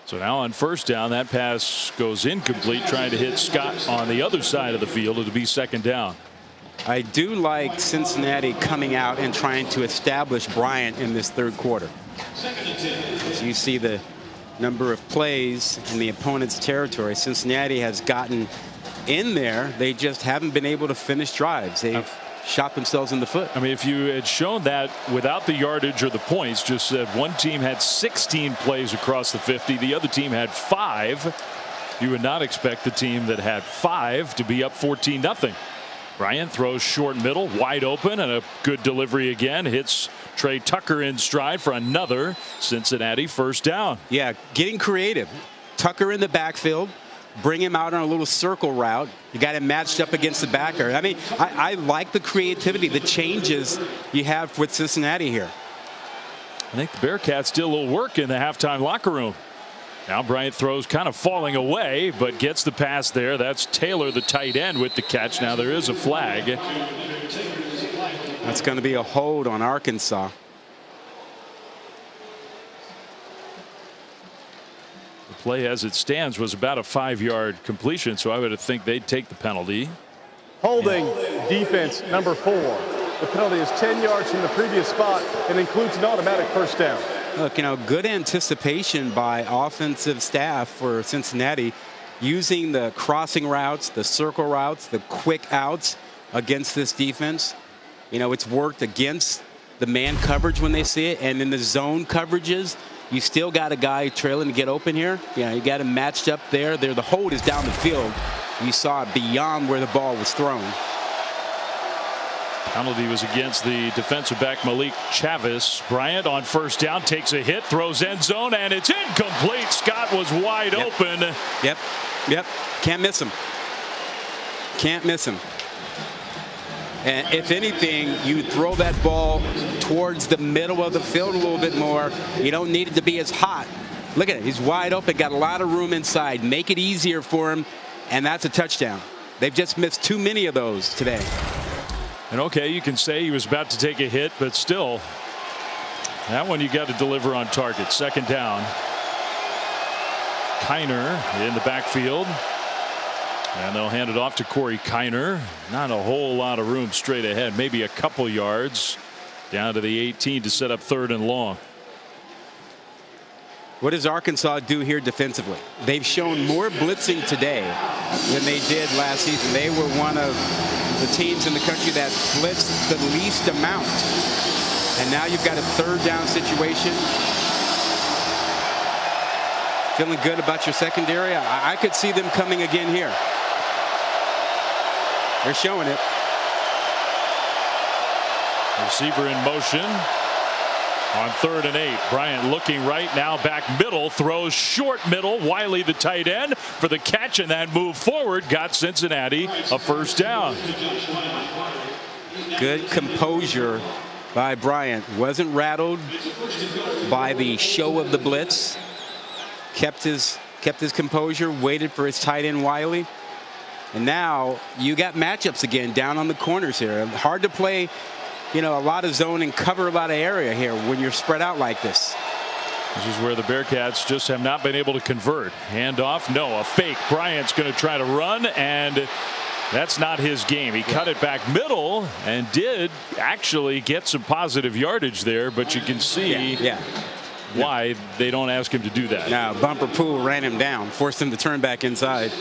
So now on first down, that pass goes incomplete, trying to hit Scott on the other side of the field. It'll be 2nd down. I do like Cincinnati coming out and trying to establish Bryant in this 3rd quarter. As you see the number of plays in the opponent's territory, Cincinnati has gotten in there. They just haven't been able to finish drives. They've shot themselves in the foot. I mean, if you had shown that without the yardage or the points, just said one team had 16 plays across the 50, the other team had 5, you would not expect the team that had 5 to be up 14-0. Bryant throws short middle, wide open, and a good delivery again. Hits Trey Tucker in stride for another Cincinnati first down. Yeah, getting creative. Tucker in the backfield. Bring him out on a little circle route. You got him matched up against the backer. I mean, I like the creativity, the changes you have with Cincinnati here. I think the Bearcats did a little work in the halftime locker room. Now Bryant throws kind of falling away, but gets the pass there. That's Taylor, the tight end, with the catch. Now there is a flag. That's going to be a hold on Arkansas. Play as it stands was about a 5-yard completion, so I would think they'd take the penalty. Holding defense number 4. The penalty is 10 yards from the previous spot and includes an automatic first down. Look, you know, good anticipation by offensive staff for Cincinnati, using the crossing routes, the circle routes, the quick outs against this defense. You know, it's worked against the man coverage when they see it, and in the zone coverages, you still got a guy trailing to get open here. You got him matched up there. The hold is down the field. You saw it beyond where the ball was thrown. Penalty was against the defensive back Malik Chavis. Bryant on first down takes a hit, throws end zone, and it's incomplete. Scott was wide open. Yep. Can't miss him. Can't miss him. And if anything, you throw that ball towards the middle of the field a little bit more. You don't need it to be as hot. Look at it. He's wide open, got a lot of room inside. Make it easier for him, and that's a touchdown. They've just missed too many of those today. And okay, you can say he was about to take a hit, but still, that one you got to deliver on target. 2nd down. Kiner in the backfield. And they'll hand it off to Corey Kiner. Not a whole lot of room straight ahead. Maybe a couple yards down to the 18 to set up 3rd and long. What does Arkansas do here defensively? They've shown more blitzing today than they did last season. They were one of the teams in the country that blitzed the least amount. And now you've got a 3rd down situation. Feeling good about your secondary? I could see them coming again here. They're showing it. Receiver in motion. On 3rd and 8, Bryant looking right now, back middle, throws short middle. Wiley, the tight end, for the catch, and that move forward got Cincinnati a first down. Good composure by Bryant. Wasn't rattled by the show of the blitz. Kept his composure, waited for his tight end Wiley. And now you got matchups again down on the corners here. Hard to play, a lot of zone and cover a lot of area here when you're spread out like this. This is where the Bearcats just have not been able to convert. Handoff, no, a fake. Bryant's going to try to run, and that's not his game. He cut it back middle and did actually get some positive yardage there, but you can see why they don't ask him to do that. Now, Bumper Pool ran him down, forced him to turn back inside.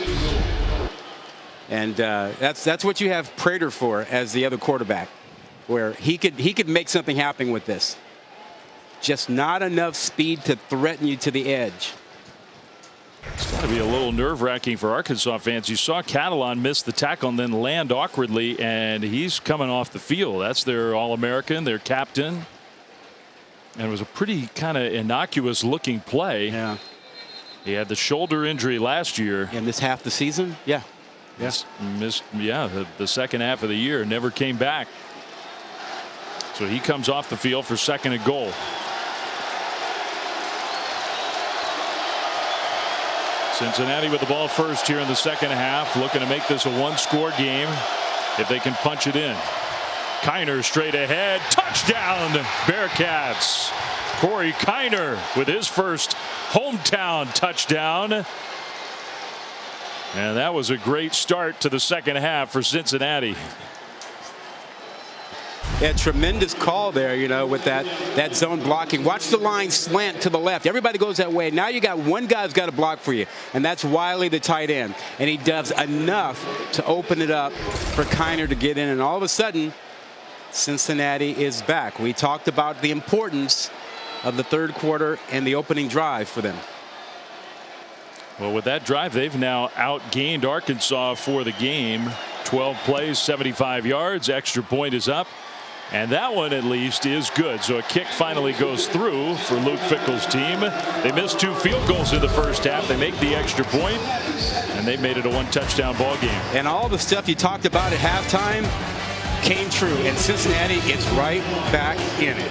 And that's what you have Prater for as the other quarterback, where he could make something happen with this. Just not enough speed to threaten you to the edge. It's got to be a little nerve-wracking for Arkansas fans. You saw Catalan miss the tackle and then land awkwardly, and he's coming off the field. That's their All-American, their captain. And it was a pretty kind of innocuous looking play. Yeah. He had the shoulder injury last year. And missed half the season? Yeah. Missed the second half of the year, never came back. So he comes off the field for 2nd and goal. Cincinnati with the ball first here in the second half, looking to make this a one-score game if they can punch it in. Kiner straight ahead, touchdown Bearcats. Corey Kiner with his first hometown touchdown. And that was a great start to the second half for Cincinnati. Yeah, tremendous call there, with that zone blocking. Watch the line slant to the left. Everybody goes that way. Now you got one guy who's got to block for you, and that's Wiley, the tight end. And he does enough to open it up for Kiner to get in. And all of a sudden, Cincinnati is back. We talked about the importance of the third quarter and the opening drive for them. Well, with that drive, they've now outgained Arkansas for the game. 12 plays, 75 yards. Extra point is up. And that one at least is good. So a kick finally goes through for Luke Fickell's team. They missed 2 field goals in the first half. They make the extra point, and they made it a 1-touchdown ball game. And all the stuff you talked about at halftime came true. And Cincinnati is right back in it.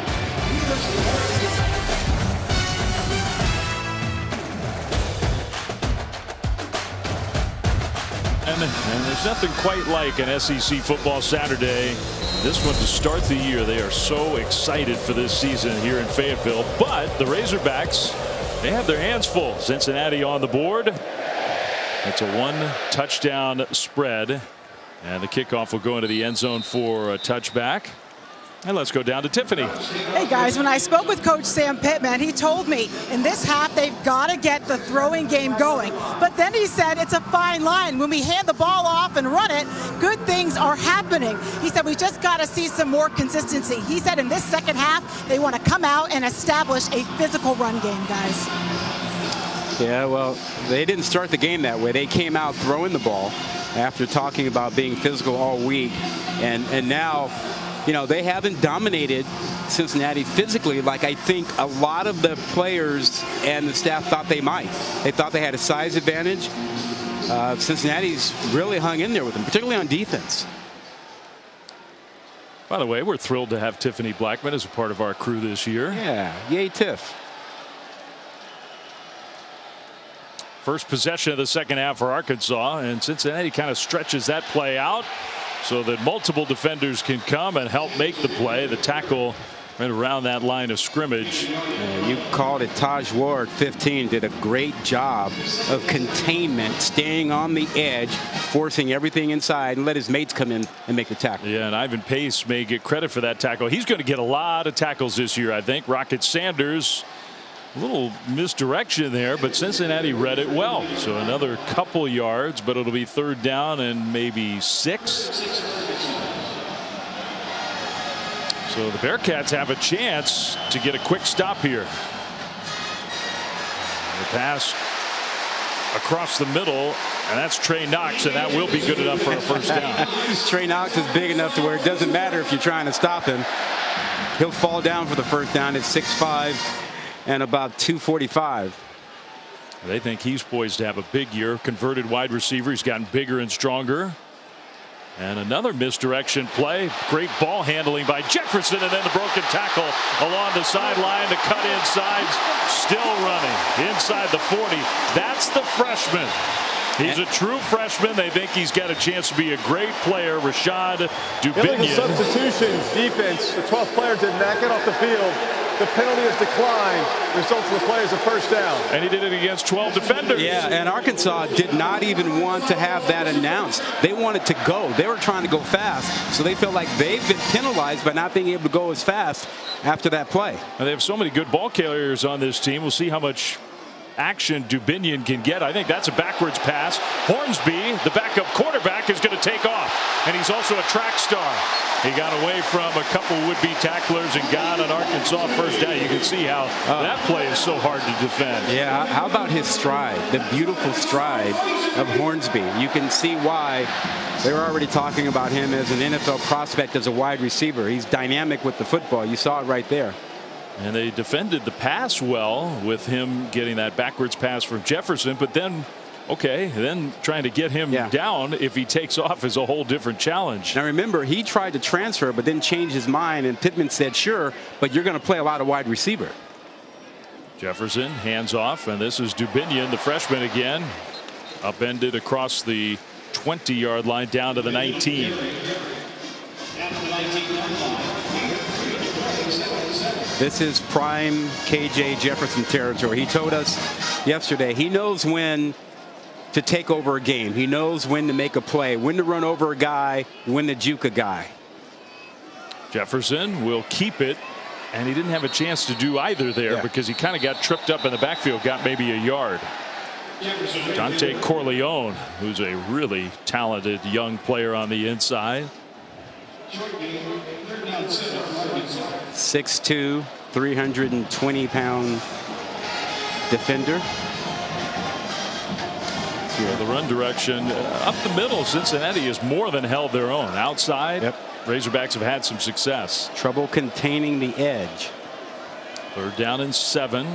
And there's nothing quite like an SEC football Saturday. This one to start the year. They are so excited for this season here in Fayetteville. But the Razorbacks, they have their hands full. Cincinnati on the board. It's a 1-touchdown spread. And the kickoff will go into the end zone for a touchback. And let's go down to Tiffany. Hey guys, when I spoke with Coach Sam Pittman, he told me in this half they've got to get the throwing game going. But then he said it's a fine line. When we hand the ball off and run it, good things are happening. He said we just got to see some more consistency. He said in this second half they want to come out and establish a physical run game, guys. Yeah, well, they didn't start the game that way. They came out throwing the ball after talking about being physical all week. And now, they haven't dominated Cincinnati physically like I think a lot of the players and the staff thought they might. They thought they had a size advantage. Cincinnati's really hung in there with them, particularly on defense. By the way, we're thrilled to have Tiffany Blackman as a part of our crew this year. Yeah, yay Tiff. First possession of the second half for Arkansas, and Cincinnati kind of stretches that play out so that multiple defenders can come and help make the play. The tackle right around that line of scrimmage. You called it. Taj Ward, 15, did a great job of containment, staying on the edge, forcing everything inside, and let his mates come in and make the tackle. Yeah, and Ivan Pace may get credit for that tackle. He's going to get a lot of tackles this year, I think. Rocket Sanders, a little misdirection there, but Cincinnati read it well. So another couple yards, but it'll be 3rd down and maybe 6. So the Bearcats have a chance to get a quick stop here. The pass across the middle, and that's Trey Knox, and that will be good enough for a first down. Trey Knox is big enough to where it doesn't matter if you're trying to stop him. he'll fall down for the first down at 6'5" and about 245. They think he's poised to have a big year. Converted wide receiver. He's gotten bigger and stronger. And another misdirection play. Great ball handling by Jefferson, and then the broken tackle along the sideline. The cut inside, still running inside the 40. That's the freshman. He's a true freshman. They think he's got a chance to be a great player. Rashad Illegal Dubinion. substitutions, defense. The 12th player did not get off the field. The penalty is declined. Results of the play is a first down. And he did it against 12 defenders. Yeah, and Arkansas did not even want to have that announced. They wanted to go. They were trying to go fast, so they feel like they've been penalized by not being able to go as fast after that play. And they have so many good ball carriers on this team. We'll see how much action Dubinion can get. I think that's a backwards pass. Hornsby, the backup quarterback, is going to take off, and he's also a track star. He got away from a couple would-be tacklers and got an Arkansas first down. You can see how that play is so hard to defend. Yeah, how about his stride, the beautiful stride of Hornsby? You can see why they were already talking about him as an NFL prospect as a wide receiver. He's dynamic with the football. You saw it right there. And they defended the pass well with him getting that backwards pass from Jefferson, but then then trying to get him down if he takes off is a whole different challenge. Now remember, he tried to transfer but then changed his mind, and Pittman said, sure, but you're going to play a lot of wide receiver. Jefferson hands off, and this is Dubinion, the freshman again, upended across the 20-yard line down to the 19. This is prime KJ Jefferson territory. He told us yesterday he knows when to take over a game. He knows when to make a play, when to run over a guy, when to juke a guy. Jefferson will keep it, and he didn't have a chance to do either there because he kind of got tripped up in the backfield, got maybe a yard. Dante Corleone, who's a really talented young player on the inside. 6'2", 320-pound defender. The run direction up the middle. Cincinnati has more than held their own. Outside, Razorbacks have had some success. Trouble containing the edge. 3rd down and 7.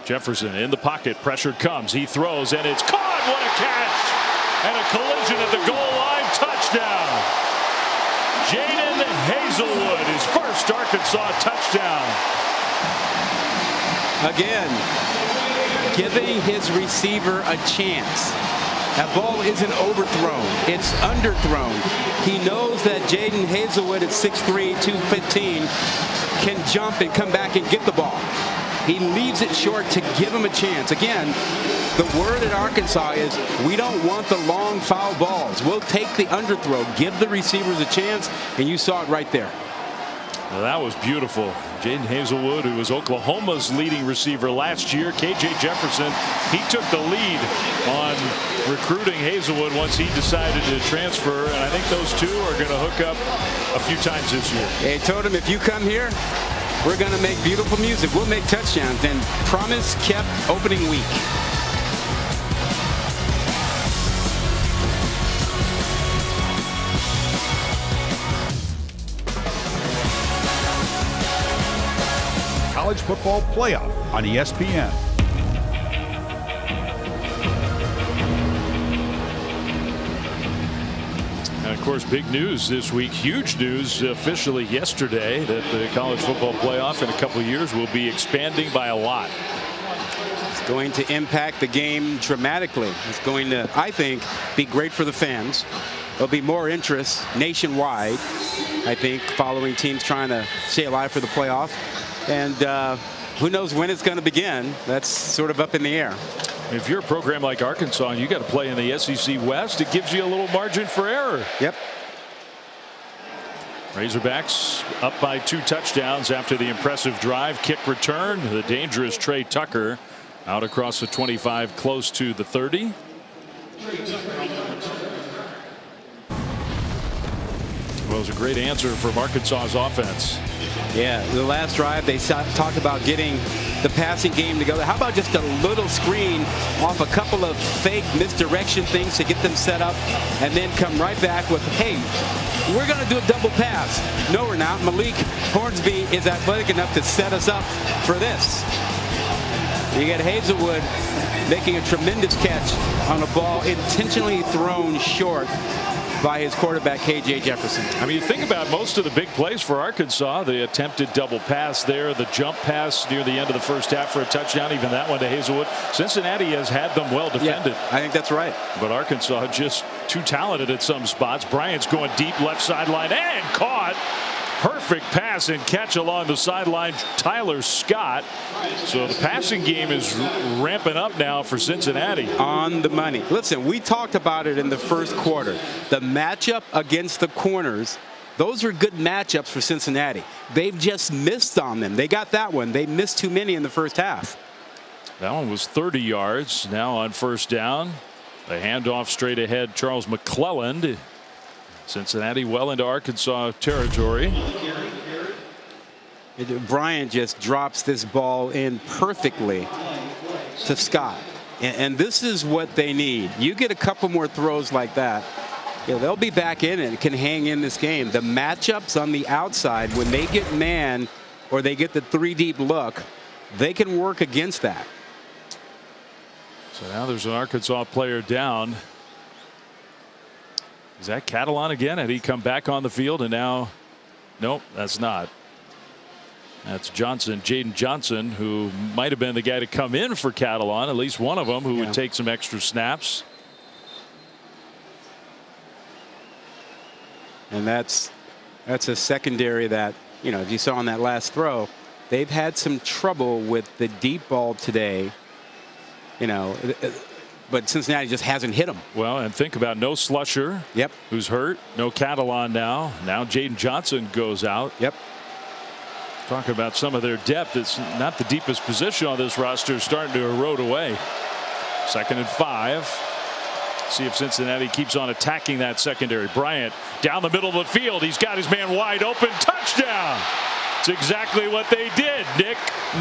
Jefferson in the pocket. Pressure comes. He throws, and it's caught. What a catch! And a collision at the goal line. Touchdown. Jaden Hazelwood, his first Arkansas touchdown. Again, giving his receiver a chance. That ball isn't overthrown. It's underthrown. He knows that Jaden Hazelwood at 6'3", 215 can jump and come back and get the ball. He leaves it short to give him a chance. Again, the word at Arkansas is we don't want the long foul balls. We'll take the underthrow, give the receivers a chance, and you saw it right there. Well, that was beautiful. Jaden Hazelwood, who was Oklahoma's leading receiver last year. KJ Jefferson, he took the lead on recruiting Hazelwood once he decided to transfer, and I think those two are going to hook up a few times this year. They told him, if you come here, we're going to make beautiful music. We'll make touchdowns. And promise kept opening week. College Football Playoff on ESPN. And of course, big news this week, huge news officially yesterday that the College Football Playoff in a couple of years will be expanding by a lot. It's going to impact the game dramatically. It's going to, I think, be great for the fans. There'll be more interest nationwide, I think, following teams trying to stay alive for the playoff. And who knows when it's going to begin? That's sort of up in the air. If you're a program like Arkansas and you got to play in the SEC West, it gives you a little margin for error. Yep. Razorbacks up by 2 touchdowns after the impressive drive. Kick return. The dangerous Trey Tucker out across the 25, close to the 30. Well, it was a great answer from Arkansas's offense. Yeah, the last drive they talked about getting the passing game together. How about just a little screen off a couple of fake misdirection things to get them set up, and then come right back with, hey, we're going to do a double pass. No, we're not. Malik Hornsby is athletic enough to set us up for this. You get Hazelwood making a tremendous catch on a ball intentionally thrown short by his quarterback, K.J. Jefferson. I mean, you think about most of the big plays for Arkansas. The attempted double pass there, the jump pass near the end of the first half for a touchdown, even that one to Hazelwood. Cincinnati has had them well defended. Yeah, I think that's right. But Arkansas just too talented at some spots. Bryant's going deep left sideline and caught. Perfect pass and catch along the sideline, Tyler Scott. So the passing game is ramping up now for Cincinnati. On the money. Listen, we talked about it in the first quarter. The matchup against the corners, those are good matchups for Cincinnati. They've just missed on them. They got that one. They missed too many in the first half. That one was 30 yards. Now on first down, the handoff straight ahead, Charles McClelland. Cincinnati well into Arkansas territory. Bryant just drops this ball in perfectly to Scott. And this is what they need. You get a couple more throws like that, they'll be back in it and can hang in this game. The matchups on the outside, when they get man or they get the 3-deep look, they can work against that. So now there's an Arkansas player down. Is that Catalan again? Had he come back on the field? And now, nope, that's not. That's Johnson, Jaden Johnson, who might have been the guy to come in for Catalan, at least one of them who would take some extra snaps. And that's a secondary that, as you saw on that last throw, they've had some trouble with the deep ball today. But Cincinnati just hasn't hit him. Well, and think about no Slusher. Yep. Who's hurt. No Catalan now. Now Jaden Johnson goes out. Yep. Talk about some of their depth. It's not the deepest position on this roster, starting to erode away. 2nd and 5. See if Cincinnati keeps on attacking that secondary. Bryant down the middle of the field. He's got his man wide open. Touchdown. It's exactly what they did. Nick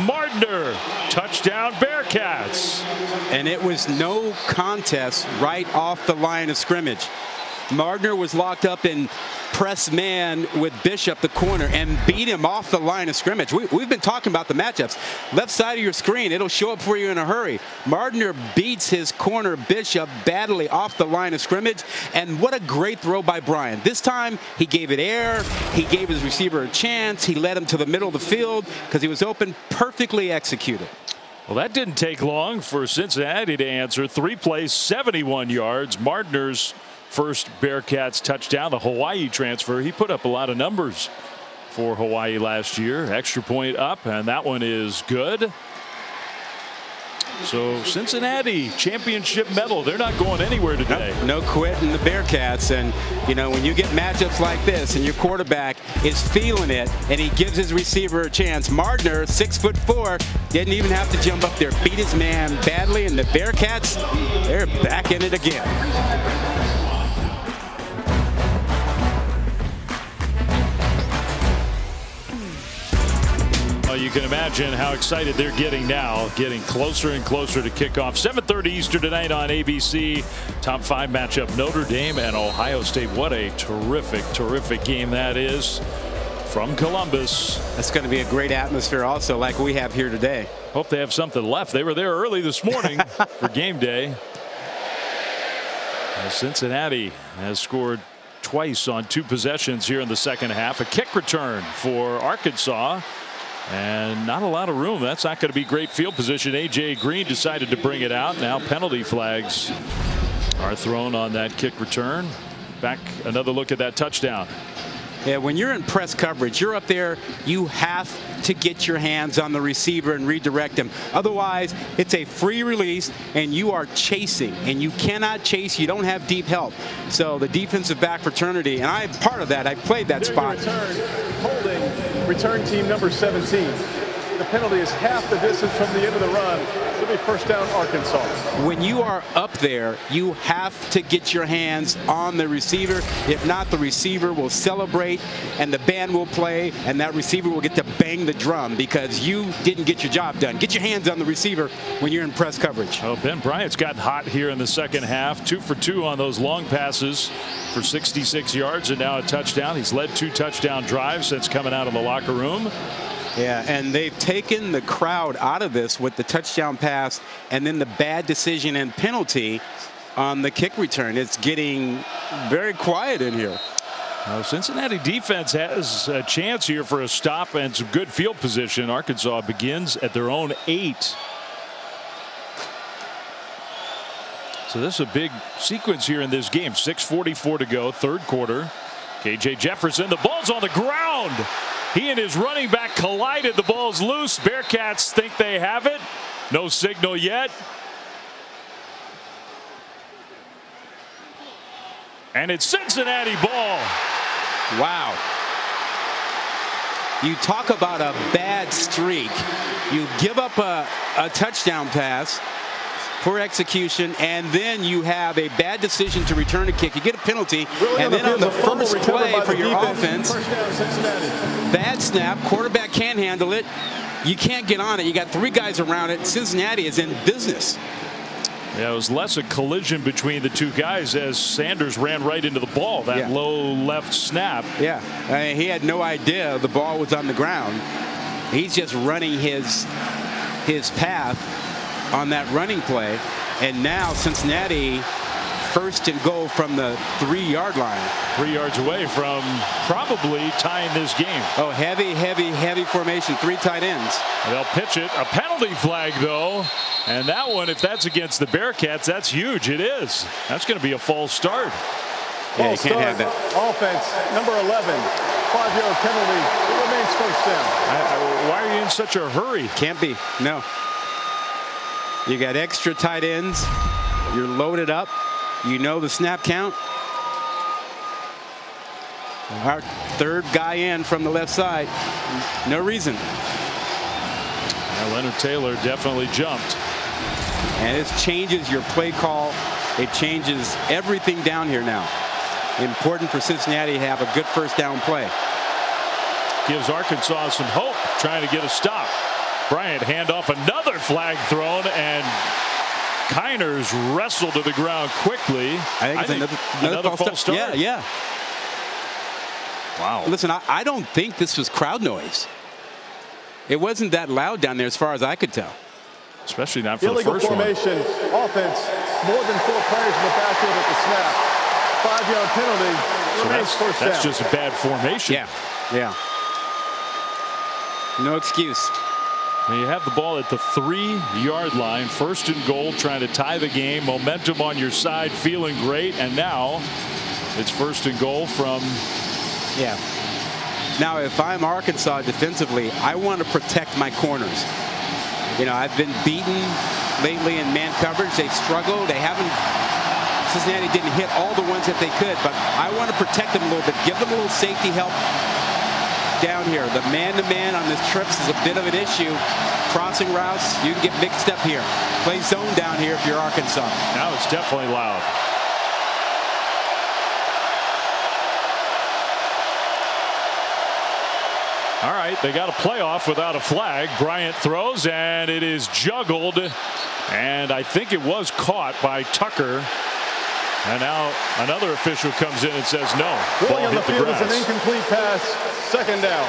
Mardner. Touchdown Bearcats. And it was no contest right off the line of scrimmage. Mardner was locked up in press man with Bishop, the corner, and beat him off the line of scrimmage. We've been talking about the matchups. Left side of your screen, it'll show up for you in a hurry. Mardner beats his corner Bishop badly off the line of scrimmage, and what a great throw by Bryant. This time he gave it air. He gave his receiver a chance. He led him to the middle of the field because he was open, perfectly executed. Well, that didn't take long for Cincinnati to answer. 3 plays, 71 yards. Mardner's first Bearcats touchdown, the Hawaii transfer. He put up a lot of numbers for Hawaii last year. Extra point up, and that one is good. So Cincinnati championship medal. They're not going anywhere today. No quitting the Bearcats. And when you get matchups like this and your quarterback is feeling it and he gives his receiver a chance. Mardner, 6'4", didn't even have to jump up there, beat his man badly, and the Bearcats, they're back in it again. You can imagine how excited they're getting now, getting closer and closer to kickoff. 7:30 Eastern tonight on ABC. Top 5 matchup, Notre Dame and Ohio State. What a terrific game that is from Columbus. That's going to be a great atmosphere also, like we have here today. Hope they have something left. They were there early this morning for game day. Cincinnati has scored twice on 2 possessions here in the second half. A kick return for Arkansas. And not a lot of room. That's not going to be great field position. A.J. Green decided to bring it out. Now penalty flags are thrown on that kick return. Back another look at that touchdown. Yeah, when you're in press coverage, you're up there, you have to get your hands on the receiver and redirect him. Otherwise, it's a free release and you are chasing, and you cannot chase. You don't have deep help. So the defensive back fraternity, and I'm part of that. I played that spot. Return team number 17. The penalty is half the distance from the end of the run. So be first down, Arkansas. When you are up there, you have to get your hands on the receiver. If not, the receiver will celebrate and the band will play and that receiver will get to bang the drum because you didn't get your job done. Get your hands on the receiver when you're in press coverage. Well, Ben Bryant's gotten hot here in the second half. 2 for 2 on those long passes for 66 yards and now a touchdown. He's led 2 touchdown drives since coming out of the locker room. Yeah, and they've taken the crowd out of this with the touchdown pass and then the bad decision and penalty on the kick return. It's getting very quiet in here. Cincinnati defense has a chance here for a stop and some good field position. Arkansas begins at their own 8. So this is a big sequence here in this game. 6:44 to go, third quarter. KJ Jefferson, the ball's on the ground. He and his running back collided. The ball's loose. Bearcats think they have it. No signal yet. And it's Cincinnati ball. Wow. You talk about a bad streak. You give up a touchdown pass, poor execution, and then you have a bad decision to return a kick. You get a penalty, and then on the first play for your offense, bad snap, quarterback can't handle it. You can't get on it. You got 3 guys around it. Cincinnati is in business. Yeah, it was less a collision between the 2 guys as Sanders ran right into the ball. That low left snap. Yeah, I mean, he had no idea the ball was on the ground. He's just running his path on that running play, and now Cincinnati first and goal from the 3-yard line. 3 yards away from probably tying this game. Oh, heavy formation, 3 tight ends. They'll pitch it. A penalty flag though, and that one, if that's against the Bearcats, that's huge. It is. That's going to be a false start. Yeah, you can't have that. Offense, number 11, 5-yard penalty. It remains first down. Why are you in such a hurry? Can't be. No. You got extra tight ends. You're loaded up. You know the snap count. Our 3rd guy in from the left side. No reason. Now, Leonard Taylor definitely jumped. And this changes your play call. It changes everything down here now. Important for Cincinnati to have a good first down play. Gives Arkansas some hope trying to get a stop. Bryant handoff, another flag thrown, and Kiners wrestled to the ground quickly. I think another false start. Yeah. Wow. Listen, I don't think this was crowd noise. It wasn't that loud down there as far as I could tell. Especially not for Illegal the first formation, offense, more than 4 players in the backfield at the snap. 5-yard penalty. So Remains first down. that's just a bad formation. Yeah. No excuse. When you have the ball at the 3-yard line, first and goal, trying to tie the game, momentum on your side, feeling great, and now it's first and goal from. Yeah. Now, if I'm Arkansas defensively, I want to protect my corners. You know, I've been beaten lately in man coverage. They've struggled. Cincinnati didn't hit all the ones that they could, but I want to protect them a little bit, give them a little safety help down here. The man-to-man on this trips is a bit of an issue. Crossing routes, you can get mixed up here. Play zone down here if you're Arkansas. Now it's definitely loud. All right, they got a playoff without a flag. Bryant throws, and it is juggled, and I think it was caught by Tucker. And now another official comes in and says no. Rolling on the field is an incomplete pass. Second down.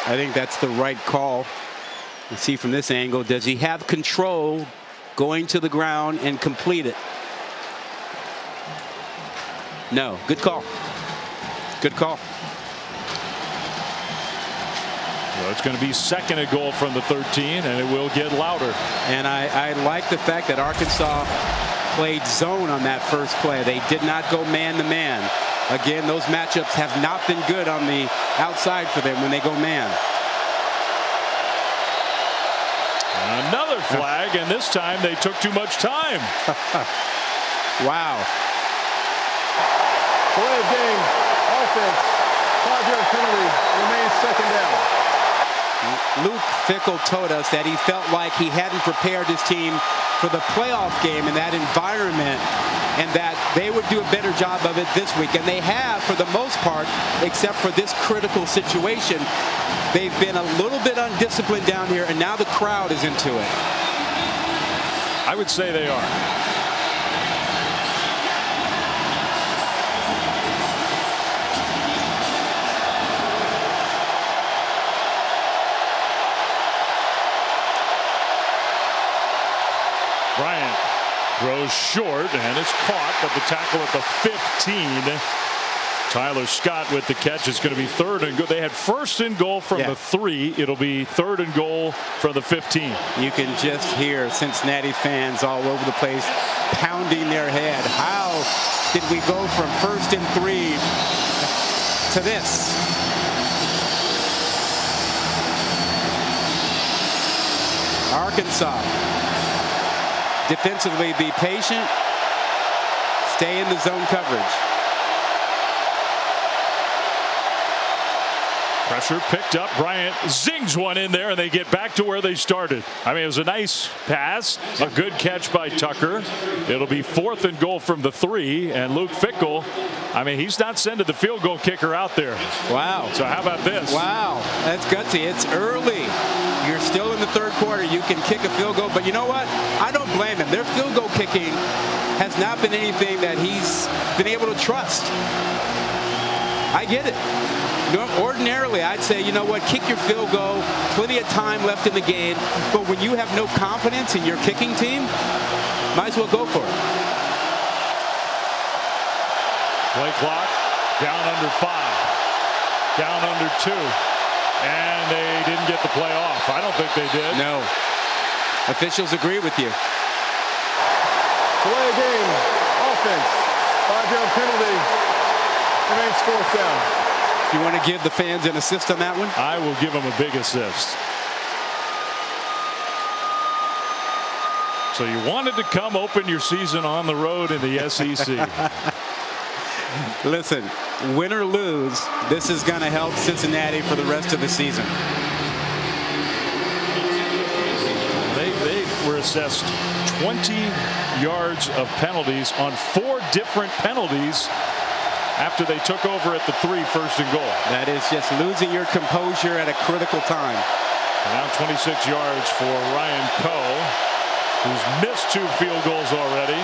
I think that's the right call. You see from this angle, does he have control going to the ground and complete it? No. Good call. Good call. So it's going to be second and goal from the 13, and it will get louder. And I like the fact that Arkansas played zone on that first play. They did not go man-to-man. Again, those matchups have not been good on the outside for them when they go man. Another flag, and this time they took too much time. Wow. Play of game, offense, 5-yard penalty, remains second down. Luke Fickell told us that he felt like he hadn't prepared his team for the playoff game in that environment, and that they would do a better job of it this week. And they have, for the most part, except for this critical situation. They've been a little bit undisciplined down here, and now the crowd is into it. I would say they are. Bryant throws short, and it's caught, but the tackle at the 15. Tyler Scott with the catch. Is going to be 3rd and goal. They had 1st and goal from the 3. It'll be 3rd and goal from the 15. You can just hear Cincinnati fans all over the place pounding their head. How did we go from 1st and 3 to this? Arkansas, defensively be patient, stay in the zone coverage. Pressure picked up. Bryant zings one in there, and they get back to where they started. I mean, it was a nice pass, a good catch by Tucker. It'll be 4th and goal from the 3, and Luke Fickell, I mean, he's not sending the field goal kicker out there. Wow. So how about this? Wow, that's gutsy. It's early. You're still in the 3rd quarter. You can kick a field goal, but you know what? I don't blame him. Their field goal kicking has not been anything that he's been able to trust. I get it. Ordinarily, I'd say, you know what, kick your field goal, plenty of time left in the game, but when you have no confidence in your kicking team, might as well go for it. Play clock down under 5, down under 2, and they didn't get the play off. I don't think they did. No. Officials agree with you. Delay game, offense, 5-yard penalty, remains 4th down. You want to give the fans an assist on that one? I will give them a big assist. So you wanted to come open your season on the road in the SEC. Listen, win or lose, this is going to help Cincinnati for the rest of the season. They were assessed 20 yards of penalties on 4 different penalties after they took over at the 3, 1st and goal. That is just losing your composure at a critical time. Now 26 yards for Ryan Coe, who's missed 2 field goals already.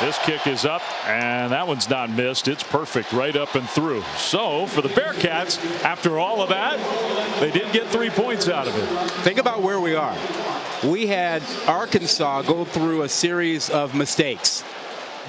This kick is up, and that one's not missed. It's perfect right up and through. So for the Bearcats, after all of that, they did get 3 points out of it. Think about where we are. We had Arkansas go through a series of mistakes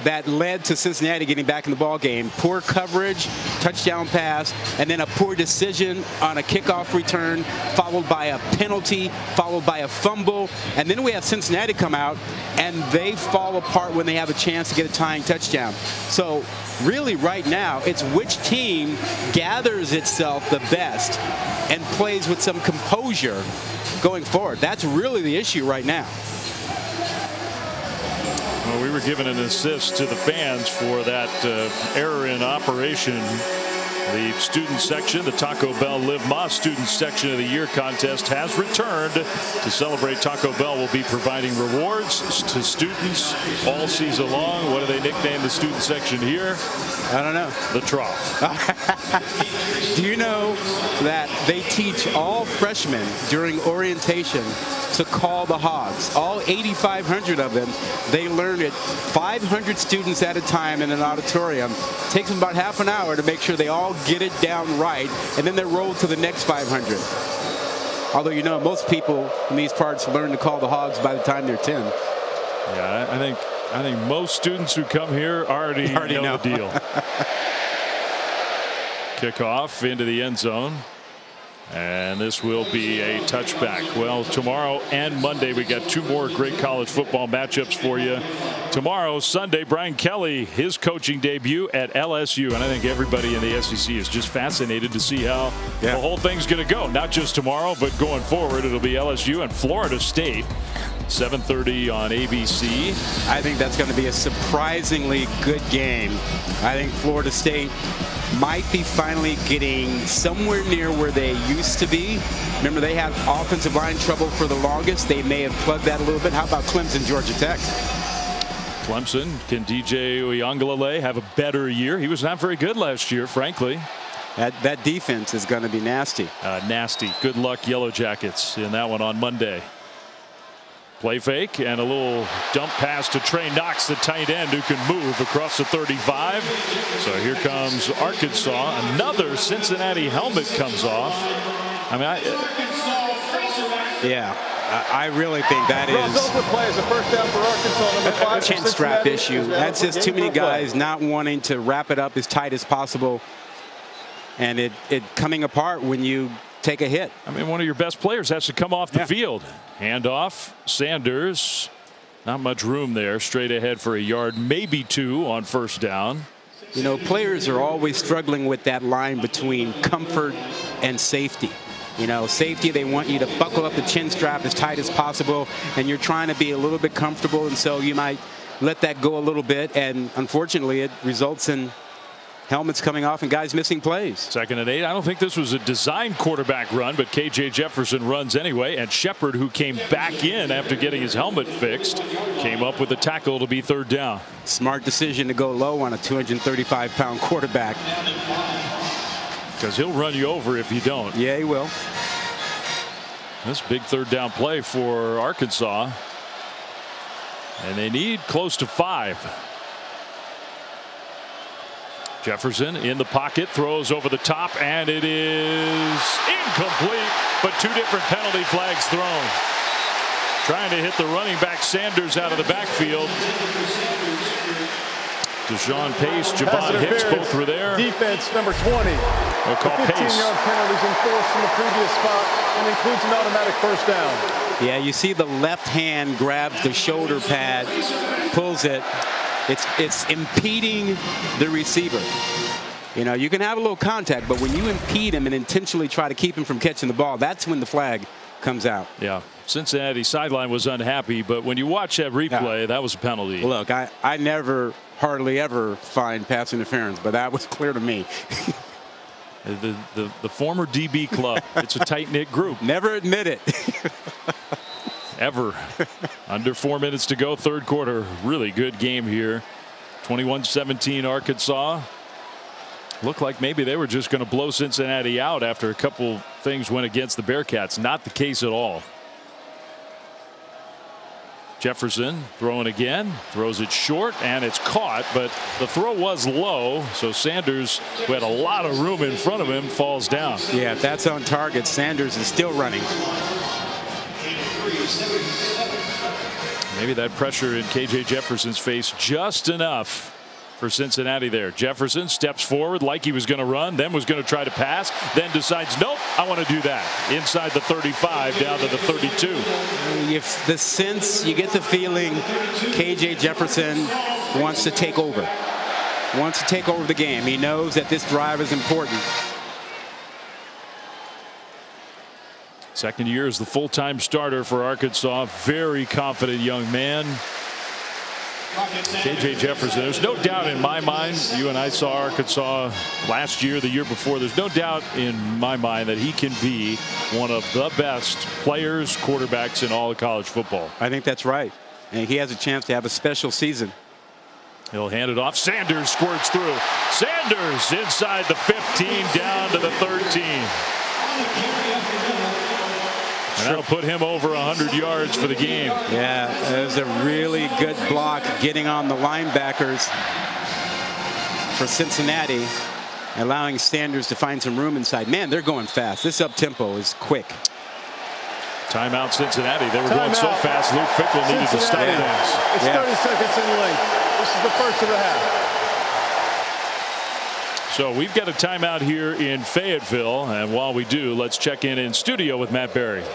that led to Cincinnati getting back in the ball game. Poor coverage, touchdown pass, and then a poor decision on a kickoff return, followed by a penalty, followed by a fumble. And then we have Cincinnati come out, and they fall apart when they have a chance to get a tying touchdown. So really right now, it's which team gathers itself the best and plays with some composure going forward. That's really the issue right now. Well, we were given an assist to the fans for that error in operation. The student section, the Taco Bell Live Más Student Section of the Year contest has returned. To celebrate, Taco Bell will be providing rewards to students all season long. What do they nickname the student section here? I don't know. The Trough. Do you know that they teach all freshmen during orientation to call the hogs? All 8,500 of them. They learn it 500 students at a time in an auditorium. It takes them about half an hour to make sure they all get it down right, and then they're rolled to the next 500. Although, you know, most people in these parts learn to call the hogs by the time they're 10. Yeah, I think most students who come here already know the deal. Kickoff into the end zone. And this will be a touchback. Well, tomorrow and Monday, we got 2 more great college football matchups for you. Tomorrow, Sunday, Brian Kelly, his coaching debut at LSU. And I think everybody in the SEC is just fascinated to see how the whole thing's going to go. Not just tomorrow, but going forward, it'll be LSU and Florida State. 7:30 on ABC. I think that's going to be a surprisingly good game. I think Florida State might be finally getting somewhere near where they used to be. Remember, they had offensive line trouble for the longest. They may have plugged that a little bit. How about Clemson, Georgia Tech? Clemson, can DJ Uiagalelei have a better year? He was not very good last year, frankly. That defense is going to be nasty. Nasty. Good luck, Yellow Jackets, in that one on Monday. Play fake and a little dump pass to Trey Knox, the tight end, who can move across the 35. So here comes Arkansas. Another Cincinnati helmet comes off. I mean, I really think that is a chin strap issue. That's just too many guys not wanting to wrap it up as tight as possible, and it coming apart when you take a hit. I mean, one of your best players has to come off the field. Handoff, Sanders. Not much room there. Straight ahead for a yard, maybe 2 on first down. You know, players are always struggling with that line between comfort and safety. You know, safety, they want you to buckle up the chin strap as tight as possible, and you're trying to be a little bit comfortable, and so you might let that go a little bit, and unfortunately it results in helmets coming off and guys missing plays. 2nd and 8. I don't think this was a designed quarterback run, but KJ Jefferson runs anyway, and Shepard, who came back in after getting his helmet fixed, came up with a tackle to be 3rd down. Smart decision to go low on a 235-pound quarterback. Because he'll run you over if you don't. Yeah, he will. This big 3rd down play for Arkansas. And they need close to 5. Jefferson in the pocket, throws over the top, and it is incomplete, but 2 different penalty flags thrown. Trying to hit the running back Sanders out of the backfield. Deshaun Pace, Javon Hicks, both were there. Defense number 20. They'll call Pace. 15-yard penalties enforced from the previous spot and includes an automatic first down. Yeah, you see the left hand grabs the shoulder pad, pulls it. It's impeding the receiver. You know, you can have a little contact, but when you impede him and intentionally try to keep him from catching the ball, that's when the flag comes out. Yeah, Cincinnati sideline was unhappy, but when you watch that replay, that was a penalty. Look, I never, hardly ever find pass interference, but that was clear to me. The former DB club, it's a tight-knit group. Never admit it. Ever. Under 4 minutes to go, 3rd quarter. Really good game here. 21-17 Arkansas. Looked like maybe they were just going to blow Cincinnati out after a couple things went against the Bearcats. Not the case at all. Jefferson throwing again, throws it short, and it's caught, but the throw was low, so Sanders, who had a lot of room in front of him, falls down. Yeah, if that's on target, Sanders is still running. Maybe that pressure in KJ Jefferson's face just enough for Cincinnati there. Jefferson steps forward like he was going to run, then was going to try to pass, then decides, nope, I want to do that. Inside the 35, down to the 32. If the sense, you get the feeling KJ Jefferson wants to take over. Wants to take over the game. He knows that this drive is important. 2nd year as the full-time starter for Arkansas. Very confident young man. KJ Jefferson, there's no doubt in my mind, you and I saw Arkansas last year, the year before, there's no doubt in my mind that he can be one of the best players, quarterbacks in all of college football. I think that's right. And he has a chance to have a special season. He'll hand it off. Sanders squirts through. Sanders inside the 15, down to the 13. And that'll put him over 100 yards for the game. Yeah, it was a really good block getting on the linebackers for Cincinnati, allowing Sanders to find some room inside. Man, they're going fast. This up-tempo is quick. Timeout Cincinnati. They were going so fast, Luke Fickell needed to stop things. It's 30 seconds in length. This is the first of the half. So we've got a timeout here in Fayetteville, and while we do, let's check in studio with Matt Berry.